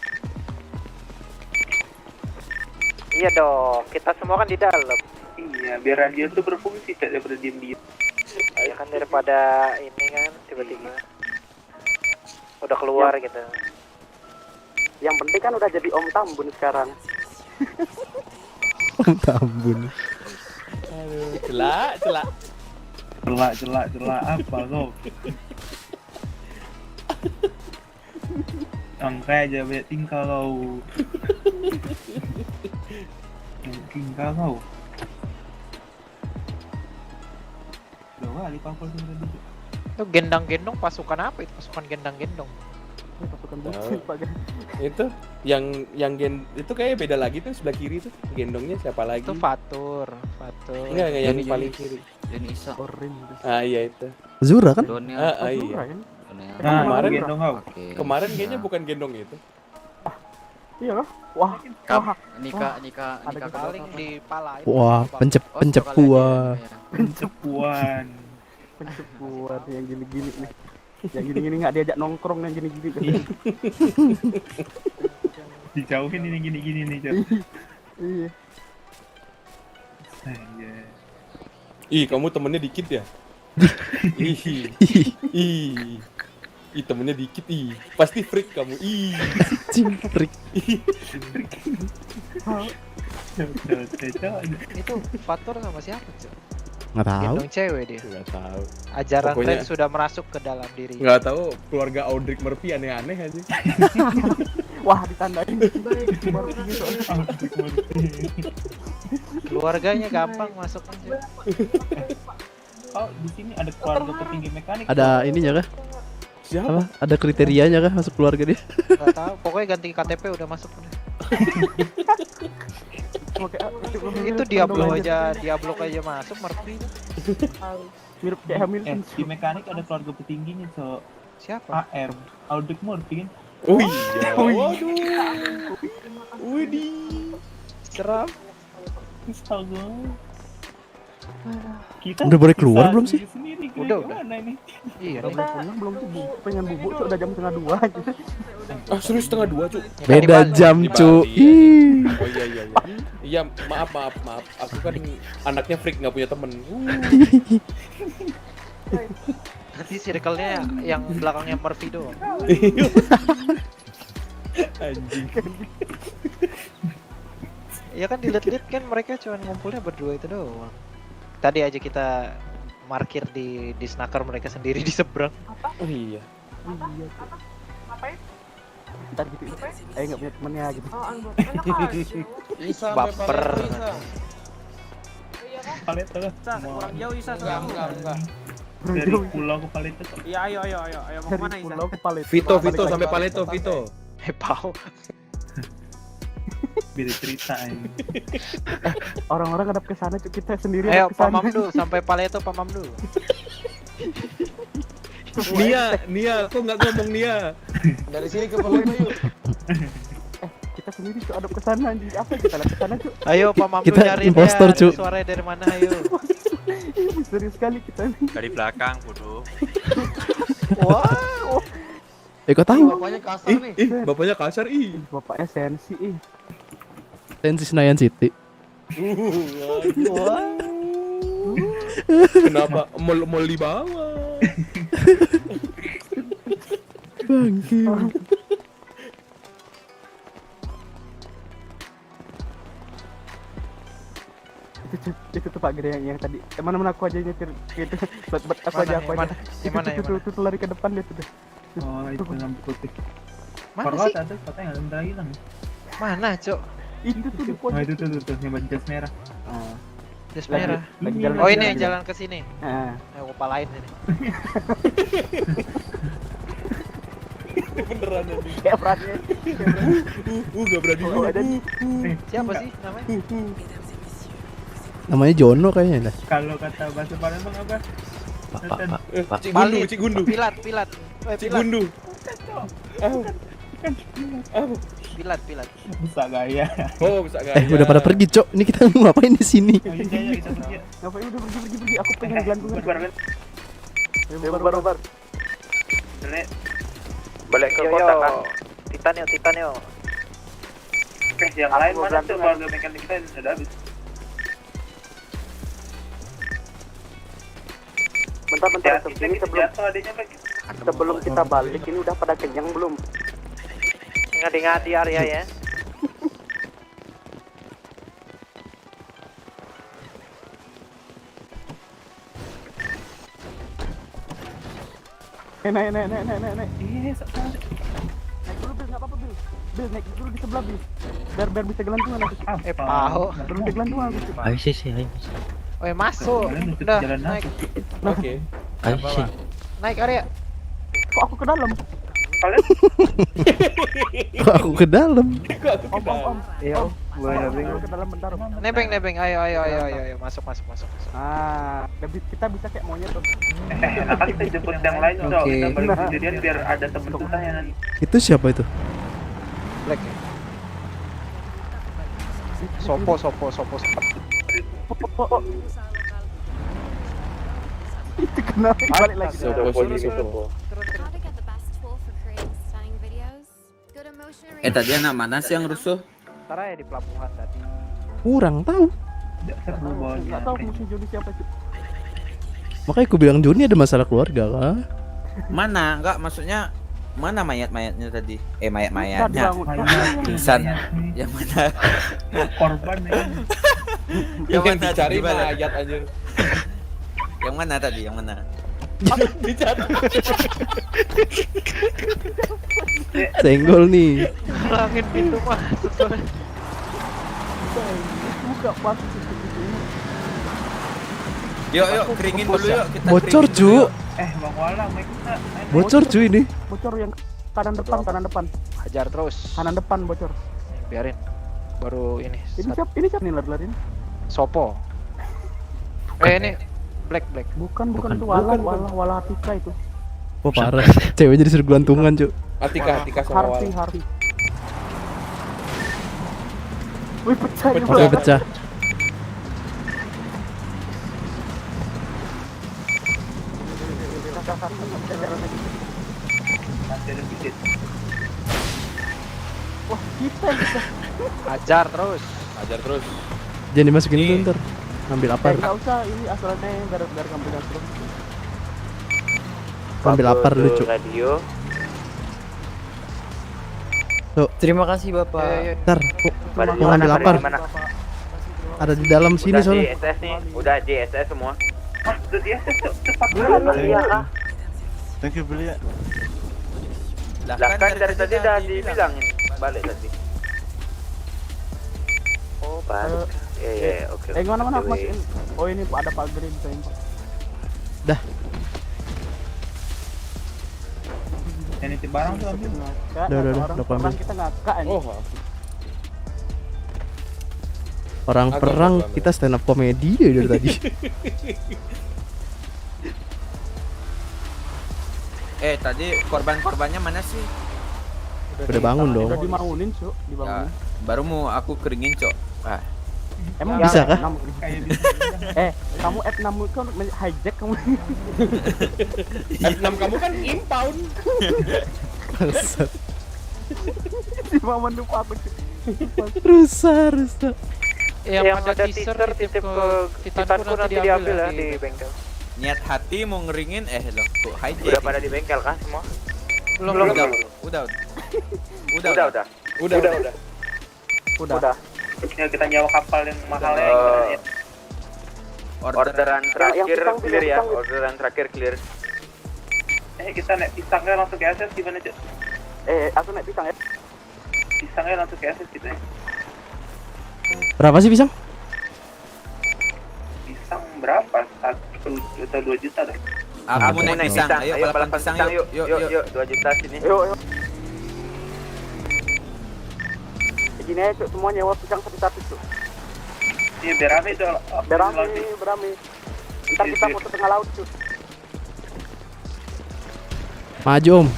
Iya dong, kita semua kan di dalam. Iya, biar radio itu berfungsi daripada diem-diem. Ya kan daripada ini kan tiba-tiba udah keluar gitu. Yang penting kan udah jadi Om Tambun sekarang. Om Tambun. Aduh, celak. Celak apa kau? Angkai aja banyak tingkah kau. Tingkah kau. Dua kali papel tadi. Itu gendang-gendong pasukan apa itu? Pasukan gendang-gendong. Pasukan Tahu. bukti Pak. Itu yang itu kayaknya beda lagi tuh, sebelah kiri tuh gendongnya siapa lagi? Itu Fatur. Enggak yang paling kiri. Dan Isa. Iya itu. Zura kan? Iya. Nah, Kemarin gendong kau. Kemarin kayaknya bukan gendong itu. Iya kah? Wah. Nikah Paling di pala. Wah, pencepuan. Pencepuan. Pencepuan yang gini-gini nih. Yang gini-gini nggak diajak nongkrong yang gini-gini. Dijauhin ini gini-gini nih, Cok. Iya. Ih, kamu temennya dikit ya? Ih, temennya dikit. Pasti freak kamu. Freak. Itu Fatur sama siapa, Cok? Nggak tahu. Gendong cewek dia. Nggak tahu. Ajaran Pokoknya- tren sudah merasuk ke dalam diri. Nggak tahu, keluarga Audric Murphy aneh-aneh aja. Wah, ditandain. Baru gitu. Keluarganya gampang masuk aja. Oh, di sini ada keluarga petinggi mekanik. Ada ininya kah? Siapa? Apa? Ada kriterianya kah masuk keluarga dia? Enggak tahu, pokoknya ganti KTP udah masuk udah. Itu Diablo aja masuk Murphy. Mirip kayak Hamilton. Di mekanik ada keluarga petingginya, Cok. Siapa? AR. Audric Murphy kan? Oh iya. Waduh. Widih. Seram. Astaga. Kita Udah boleh keluar belum sih? Udah. Ini? Iya, Udah pulang belum tuh Bu? Pengen bubuk tuh udah jam 1:30 aja. Ah, serius 1:30, Cuk. Beda jam, Di Cu. Bali. Ih. Oh iya. Iya, maaf. Aku kan anaknya freak, nggak punya temen. Nanti circle-nya yang belakangnya Murphy doang. Anjing. Iya kan dilihat-lihat kan mereka cuma ngumpulnya berdua itu doang. Tadi aja kita parkir di snaker mereka sendiri di seberang. Oh iya. Ntar gitu. Nggak punya temennya gitu. Isa Baper. Paleta lah. Kurang jauh Isa. Enggak. Dari pulau ke Paleta. Iya, ayo. Mau Dari mana Isa? pulau ke Paleta. Vito sampai Paleto, Vito. Pau. beda cerita ini. Orang-orang hadap ke sana, Cuk. Kita sendiri Ayo hadap ke sana. pamam dulu sampai Paleto pamam dulu. Nia, kok nggak ngomong Nia? Dari sini ke Paleto yuk. Kita sendiri Cuk hadap ke sana. Di apa kita lihat ke sana, Cuk? Ayo pamam dulu Kita nyari impostor, Cuk. suaranya dari mana ayo. Serius sekali kita. Dari belakang, bodoh. Wow. Kok tahu? Bapaknya kasar nih. Bapaknya kasar Bapaknya sensi Sensi Senayan City. Kenapa mall di bawah? Bangki. Itu tuh Pak Gede yang tadi. Mana aku aja nyetir gitu. Buat aku Mana, aja yang mana? Itu lari ke depan dia tuh. Oh, itu lampu putih. Mana Korwat sih? ada katanya nggak hilang. Mana, Cok? Itu tuh di Oh, itu tuh yang baju jas merah. Oh. Jas merah. lagi jalan Oh ke ini sini. yang jalan ke sini. Nah. Ayo kepalain ini. Beneran anjing. Kayak perannya. Gak berani. Siapa sih namanya? Namanya Jono kayaknya dah. Kalau kata bahasa Palembang apa? Cik Gundu. Pilat. Cik Gundu. Pilat. Bisa gaya. Oh, bisa gaya. Udah pada pergi, Cok. Ini kita ngapain di sini? Ayo kita pergi. Ngapain udah pergi. Aku pengen gelantungan. Bar. Balik ke kota kan. Titanio. Yang lain mana tuh keluarga mekanik kita sudah habis. Bentar. Ini sebelum Oh, kita balik ini udah pada kenyang belum? Ngadi-ngadi area ya. Naik. Iya, Naik dulu Bil, nggak apa-apa Bil. Bil, naik dulu di sebelah Bil. Biar bisa gelantungan aku. Paho. Biar bisa gelantungan aku. Ayo sih. Woi masuk. Udah naik. Oke. Ayo sih. Naik area. Kok aku ke dalam? Kok aku ke dalam? Om. Iya, boleh Aku ke dalam bentar. Nebeng. Ayo. Masuk. Ah, kita bisa kayak monyet tuh. Enak kita jemput yang lain so kita balik kejadian biar ada temen kita yang nanti. Itu siapa itu? Black ya. Sopo. Itu kenapa balik lagi? Sopo. Tadi anak mana sih yang rusuh? Ntar aja di pelabuhan tadi. Kurang tahu. Nggak tahu musuh Joni siapa sih. Makanya aku bilang Joni ada masalah keluarga kah? Mana? Enggak, maksudnya mana mayat-mayatnya tadi? Tadi Mayat-mayatnya. bangun. Pingsan. Yang mana? Korban ya. Yang mana Dicari tadi, Bal? mayat anjir. Yang mana tadi? Yang mana? Dicari. Senggol nih. Halangin pintu masuk soalnya. Buka pas. Yuk, keringin dulu yuk. Kita Bocor, keringin dulu, Cu. yuk. Bang Walang, main kita. Bocor cuy ini. Bocor yang kanan depan. Hajar terus. Kanan depan bocor. Biarin. Baru ini. Ini siapa nih lari-lari ini? Sopo. Ini Black. Bukan itu Wala Atika itu. Oh parah. Cewek jadi suruh gelantungan, Cuk. Atika sama Wal. Harvey. Wih, pecah. Pecah. Wah, kita. Hajar terus. Jangan dimasukin dulu ntar. Ngambil apar. Enggak usah, ini asalnya biar ngambil terus. Ambil apar dulu, Cuk. Radio. Tuh. Terima kasih Bapak. Ntar, mau ambil apar. Ada di dalam sini soalnya. JSS nih, udah JSS semua. Udah JSS cepat Thank you beli ya. Lah kan dari tadi udah dibilangin balik tadi. Oh balik. Iya, oke. Gimana aku masukin? Oh ini ada Pak Gede bisa impor. Dah. Yang nitip barang tuh ambil. Udah, Orang ambil. kita ngakak ini. Oh. Orang Aku perang ambil. kita stand up komedi ya dari tadi. Tadi korban-korbannya mana sih? Udah bangun dong. Udah dibangunin, Cuk. Ya, Dibangunin. baru mau aku keringin, Cok. Emang Bisa kah? Kamu F6 kan hijack kamu. F6 kamu kan impound. Bangsat. Cuma lupa aku. Rusak. Yang ada teaser titip ke Titanku nanti diambil ya di bengkel. Niat hati mau ngeringin loh kok hijack. Udah pada di bengkel kan semua? Belum. Udah. Ya, kita nyawa kapal yang mahal ya. Orderan terakhir clear ya. Orderan terakhir clear. Kita naik pisangnya langsung ke SS gimana, Cuk? Aku naik pisang ya. Pisangnya langsung ke SS kita. Berapa sih pisang? Pisang berapa? 1 atau 2 juta dah. Aku mau naik pisang. Ayo balapan pisang yuk. Yuk, 2 juta sini. Yuk. Gini aja, Cuk, semua nyewa pisang satu-satu, Cuk. Iya, berame itu. Berame. Ntar kita foto tengah laut, Cuk. Maju Om.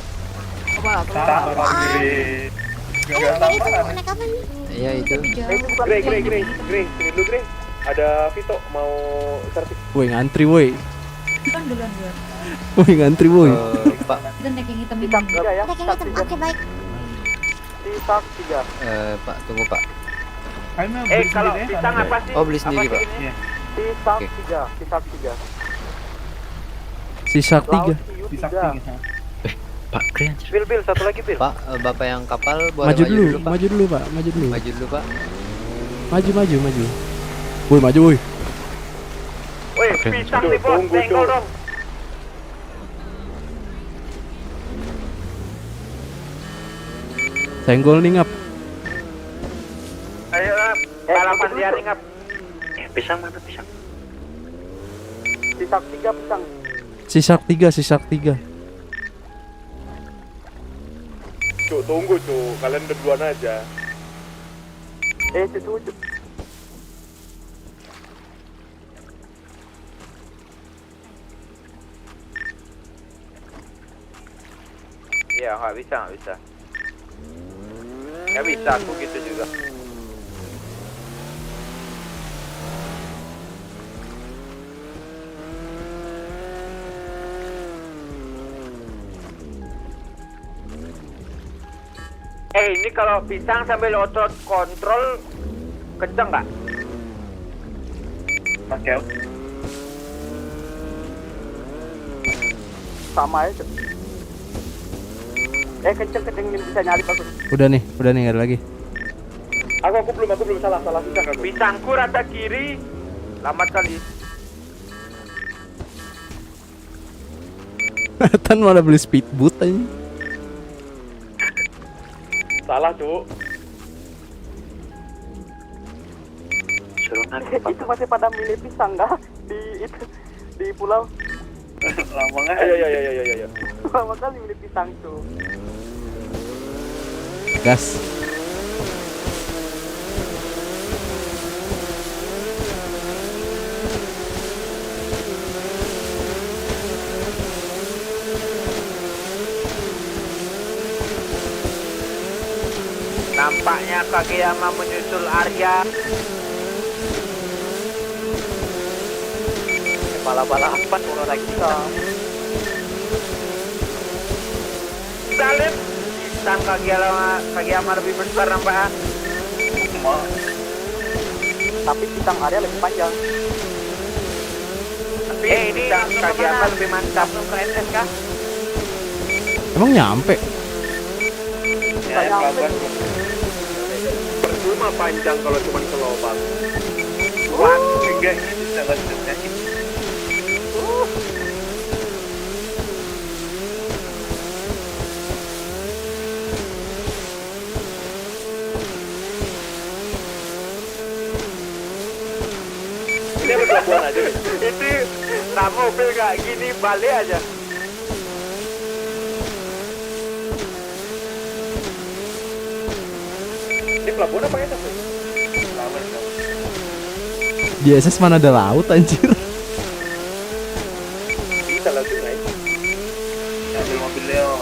Iya itu. Grey. Sini dulu, Grey. Ada Vito mau servis. Woi ngantri woi. Duluan. Woi ngantri woi. Pak. Dan naik yang hitam ini. Pisang 3 ya. Oke, baik. Pisang 3. Pak, tunggu Pak. Kalau pisang apa sih? Oh, beli sendiri Pak. Pisang 3. Sisa 3. Pisang 3. Pak, keren. Bil, satu lagi Bil. Pak, Bapak yang kapal boleh Maju dulu, Pak. maju dulu Pak, maju dulu. Maju dulu Pak. Maju. Woi maju woi. Woi, pisang nih bos, tenggol dong. Senggol nih ngap. Ayo, balapan dia nih ngap. Pisang mana pisang? Pisang 3 pisang. Sisa 3. Cuk, tunggu Cuk, kalian berduaan aja. Cuk. Iya, nggak bisa. Nggak bisa, aku gitu juga. Ini kalau pisang sambil otot kontrol kenceng nggak? Oke. Sama aja. Kenceng bisa nyalip aku. Udah nih, nggak ada lagi. Aku belum salah pisang aku. Pisangku rata kiri, lambat kali. Tan malah beli speedboat aja. Salah Cuk. Itu masih pada milih pisang nggak di pulau? Lama nggak? Ayo. Lama kali milih pisang tuh. Gas. Nampaknya Kageyama menyusul Arya. Balapan udah lagi kita. Salib. Pisang Kageyama lebih besar nampaknya. Tapi pisang Arya lebih panjang. Tapi ini Kageyama lebih mantap. Ke SS kah? Emang nyampe? Ya, pelabuhan. Percuma panjang kalau cuma ke lubang. Wah, enggak ini bisa lanjutnya. Ini ada pelabuhan aja. Itu nah mobil kayak gini balik aja. Ini pelabuhan apa ya? Pelabuhan. Di SS mana ada laut anjir. Bisa lah tuh guys. Ambil mobil Leo.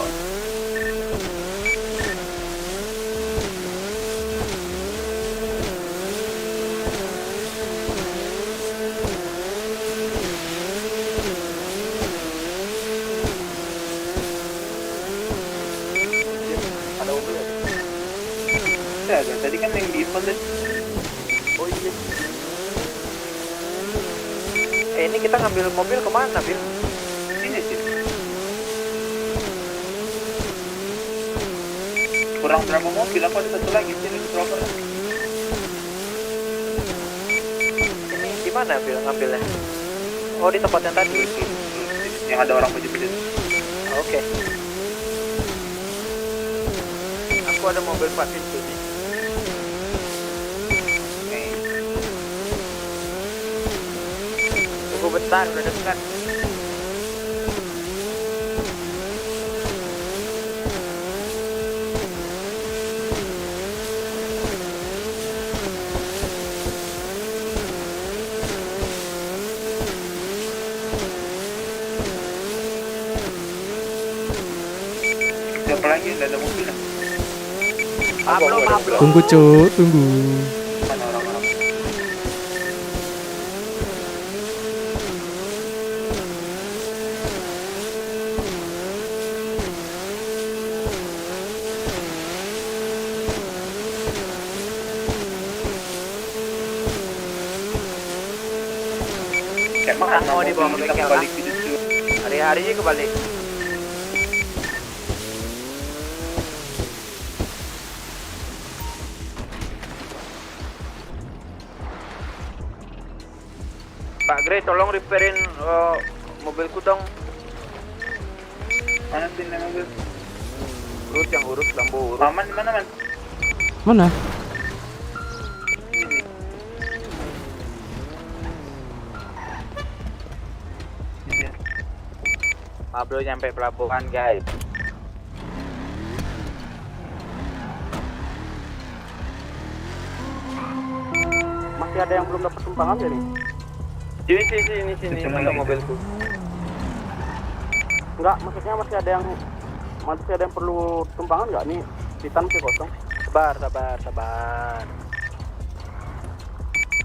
Ada mobil ya? Ada, tadi kan yang di depan tadi. Oh iya. Ini kita ngambil mobil kemana, Bil? Ini sih. Kurang berapa mobil? Apa ada satu lagi sini berapa? Ini di mana, Bil, ngambilnya? Oh, di tempat yang tadi. Yang ada orang pejat-pejat. Oke. Aku ada mobil 4 pintu nih. Tunggu bentar, udah dekat. Siapa lagi? Nggak ada mobil. Pablo. Tunggu cu, tunggu. Mana orang-orang? Emang mau dibawa ke bengkel lah? Hari-hari aja kebalik. Pak Grey, tolong repairin mobilku dong. Mana sih ini mobil? Urus yang urus, lampu urus. Aman di mana, Man? Mana? Pablo nyampe pelabuhan, guys. Masih ada yang belum dapat tumpangan ya nih? Sini, mana mobilku? Enggak, maksudnya masih ada yang perlu tumpangan nggak nih? Titan masih kosong. Sabar.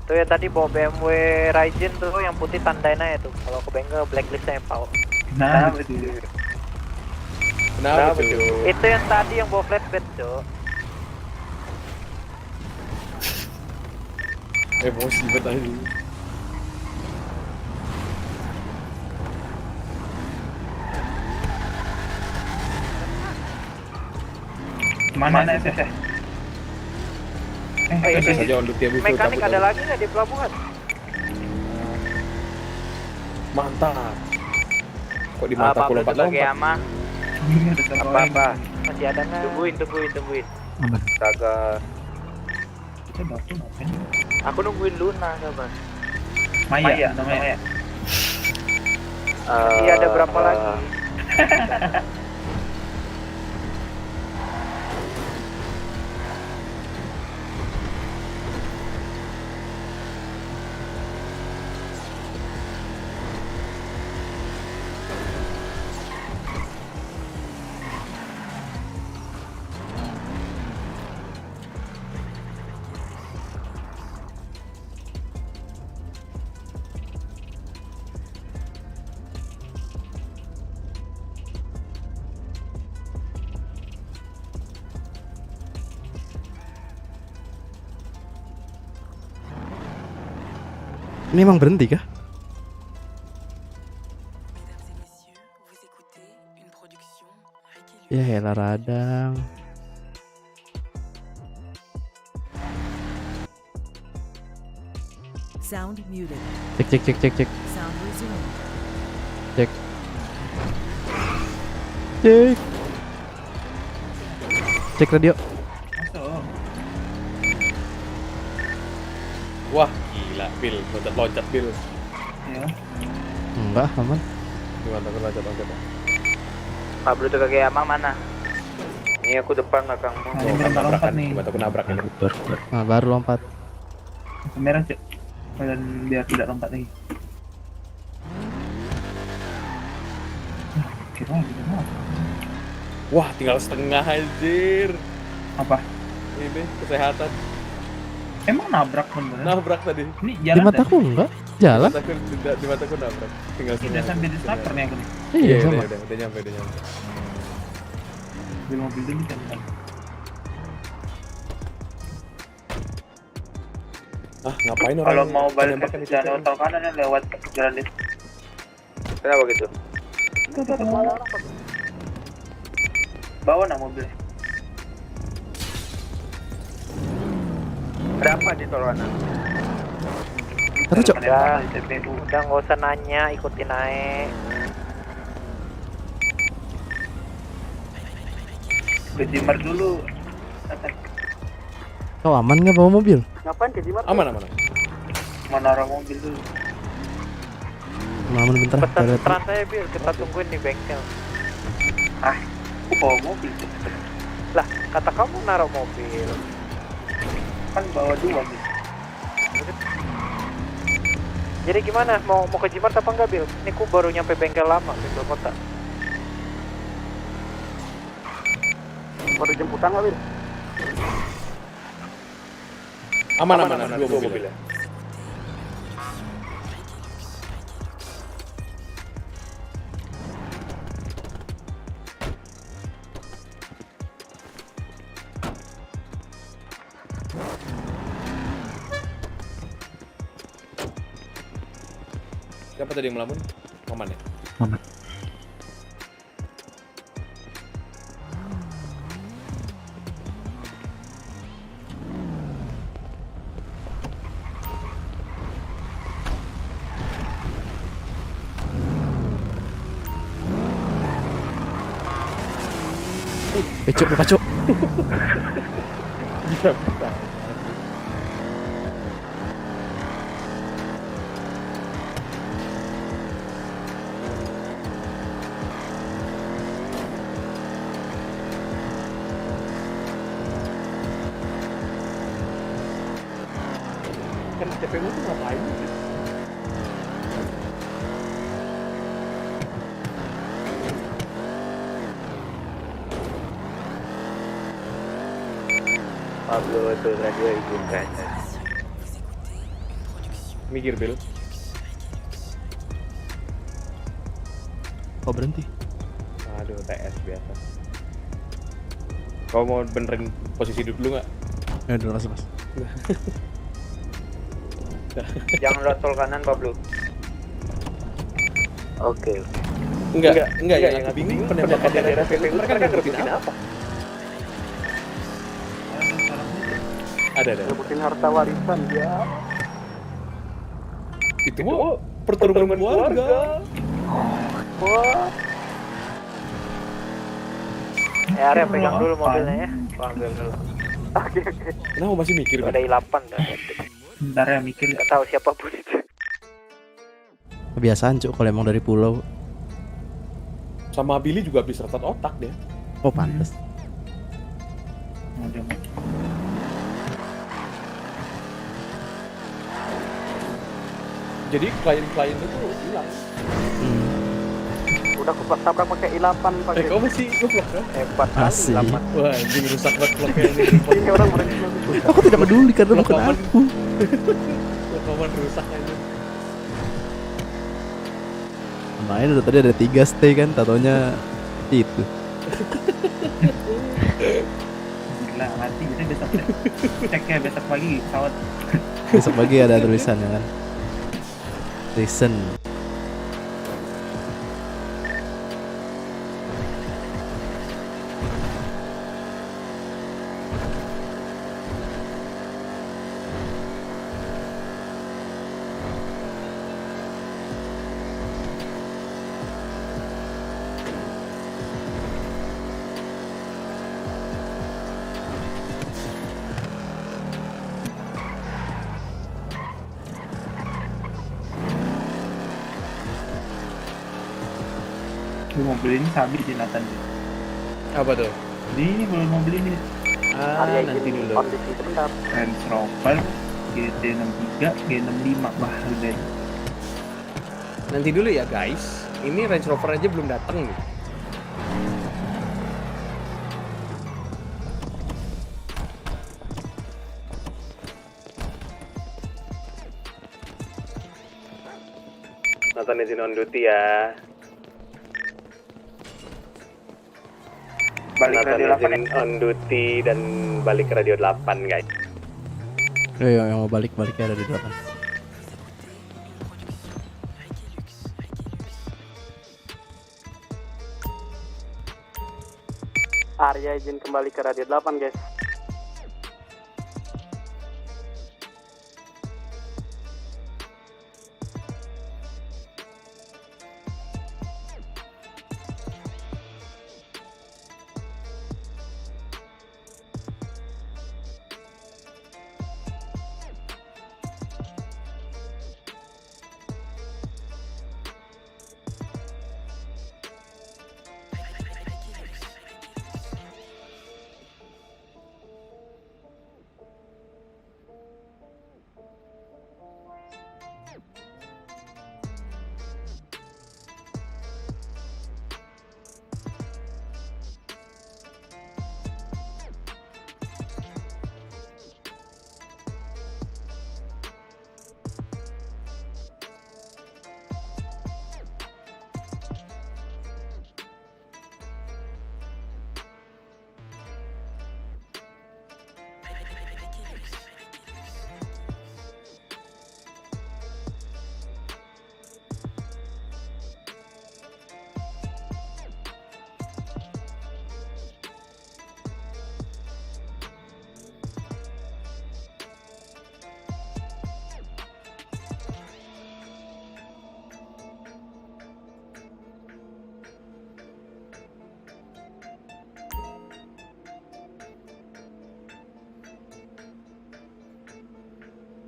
Tuh ya tadi bawa BMW Ryzen tuh yang putih tandain aja tuh. Kalau ke bengkel blacklist Pau. Kenapa tuh? Itu yang tadi yang bawa flatbed, Cok. Emosi banget ini. Mana SS? Saja untuk dia bisa Mekanik ada lagi nggak di pelabuhan? Mantap. Kok di mata aku lompat-lompat? Apa? Masih ada nggak? Tungguin. Astaga. Aku nungguin Luna, sabar. Maya namanya. Iya, ada berapa lagi? Ini emang berhenti kah? Ya elah radang. Sound muted. Cek. Sound resumed. Cek. Cek radio. Wah, gila, Bil, loncat Bil. Ya. Enggak, aman. Gimana loncat? Pablo tuh kayak Amang mana? Ini aku depan belakang. Nabrak nih. Gimana aku nabrak ini? Nah, baru lompat. Merah, Cek. Dan biar tidak lompat lagi. Kira gimana? Wah, tinggal setengah anjir. Apa? Ini kesehatan. Emang nabrak beneran? Nabrak tadi. Ini Di jalan mataku enggak? Jalan? Di mataku nabrak. Tinggal Udah setengah. sampai di sniper nih aku nih. Iya, sama. Udah nyampe. Di mobil dulu kan. Ngapain orang? Kalau mau balik menembakkan ke itu jalan tol kanan ya lewat jalan itu. Kenapa gitu? Bawa nak mobil. Berapa di tol kanan? Satu, Cok. Udah nggak usah nanya, ikutin naik. Ke Jimar dulu. Kau aman nggak bawa mobil? Ngapain ke Jimar? Aman. Menara mobil dulu. Aman bentar. Pesan Lihat. trans saya Bil, kita tungguin di bengkel. Aku bawa mobil. Lah, kata kamu naruh mobil. Kan bawa dua nih. Jadi gimana? Mau ke Jimart apa enggak Bil? Ini ku baru nyampe bengkel lama, bengkel kota. Baru jemputan nggak, Bil? Aman. Dua mobil ya. Siapa tadi yang melamun? Maman ya? Maman. Cuk, lupa Cuk. Bisa. Kan CPU tuh ngapain sih? Pablo itu radio izinkan. Mikir Bil. Kok berhenti? Aduh, TS biasa. Kau mau benerin posisi dulu nggak? Ya dulu mas. Jangan lewat tol kanan, Pablo. Oke. Enggak, yang bingung penembakan daerah PPU mereka nggak ngerti apa. Ada. Rebutin harta warisan dia. Itu mau pertarungan keluarga. Wah. Ya, Arya pegang dulu mobilnya ya. Ambil dulu. Oke. Kenapa masih mikir? Ada I8 dah. Bentar ya mikir. Gak tahu siapapun itu. Kebiasaan Cuk kalau emang dari pulau. Sama Billy juga habis retak otak dia. Oh pantes. Jadi klien-klien itu hilang. Udah tabrak pakai I8 pakai. Kau masih goblok kan? Hebat Asik. Wah, anjing rusak banget vlognya ini. Ini orang berani. Aku tidak peduli karena bukan aku. Rekaman rusak aja. Main udah tadi ada 3 stay kan, tatonya itu. Gila, mati jadi besok cek ya besok pagi pesawat. Besok pagi ada tulisannya kan. Listen. Mobil ini sabi di Nathan. Apa tuh? Ini belum mobil ini. Nanti dulu. Range Rover GT63, G65 wah udah. Nanti dulu ya guys. Ini Range Rover aja belum datang nih. Nathan izin on duty ya. Balik Nathan radio 8 izin on duty dan balik ke radio 8 guys. Yang mau balik ya ada di 8. Arya izin kembali ke radio 8 guys.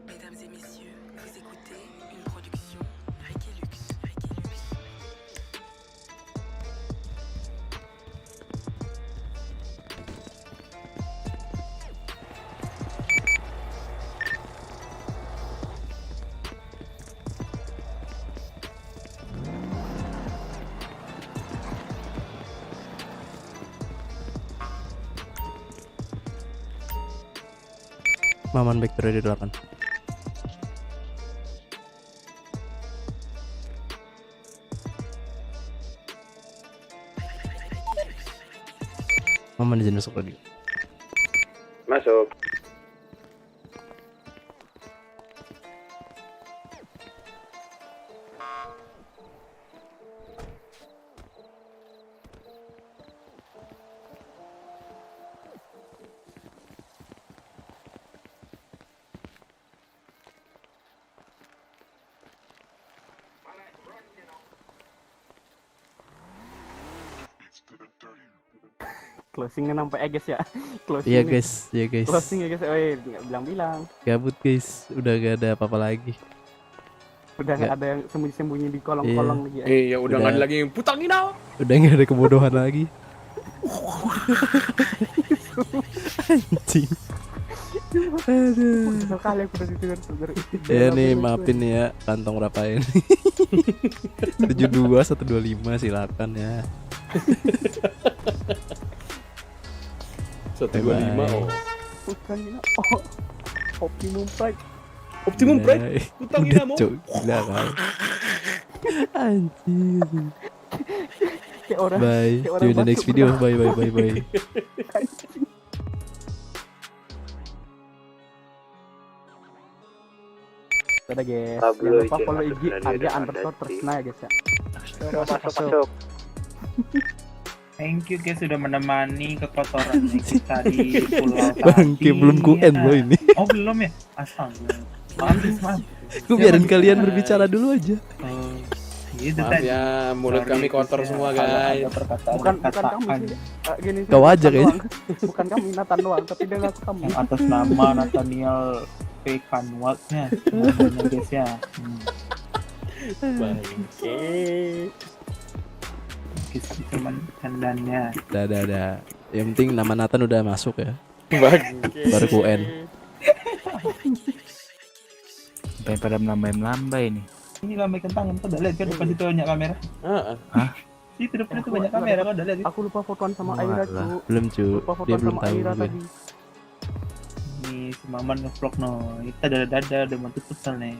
Mesdames et messieurs, vous écoutez une production Reykilux. Maman back to radio 8. Maman izin masuk radio. Masuk. Closingnya sampai guys ya. Iya guys, iya guys. Closing ya guys. Nggak bilang-bilang. Gabut guys, udah gak ada apa-apa lagi. Udah nggak ada yang sembunyi-sembunyi di kolong-kolong lagi ya. Iya, udah nggak ada lagi yang putangin out. Udah nggak ada kebodohan lagi. Anjing. Aduh. Sekali aku udah didengar. Ya nih, maafin ya kantong berapa ini. 72 125 silakan ya. 125 oh. Bukan oh. Optimum Pride. Optimum Pride. Putangin mau. Gila kan. Anjing. Bye. See you in the next video. Bye. Udah guys. Jangan lupa follow IG Arya_Tresna ya guys ya. Masuk. Thank you guys sudah menemani kekotoran kita di Pulau Bangke belum ku end loh ini. Oh belum ya? Astaga. Maaf. Gue biarin kalian berbicara dulu aja. Gitu Maaf ya, mulut kami kotor semua guys. Bukan kamu sih. Gini sih. Kau aja kayaknya. Bukan kamu, Nathan doang, tapi dia ngaku kamu. Yang atas nama Nathaniel P. Kanwatnya namanya guys ya. Bangke. Kisah teman candanya. Dah. Yang penting nama Nathan udah masuk ya. Bangke. Baru ku end. Ngapain pada melambai-melambai nih? Ini lambaikan tangan, kau udah lihat kan depan situ banyak kamera? Hah? Itu depan itu banyak kamera, kau udah lihat? Aku lupa fotoan sama Aira, cu. Belum cu, Lupa dia fotoan belum sama tahu Aira juga. tadi. Ini si Maman nge-vlog no, kita dada-dada udah mau tutup nih.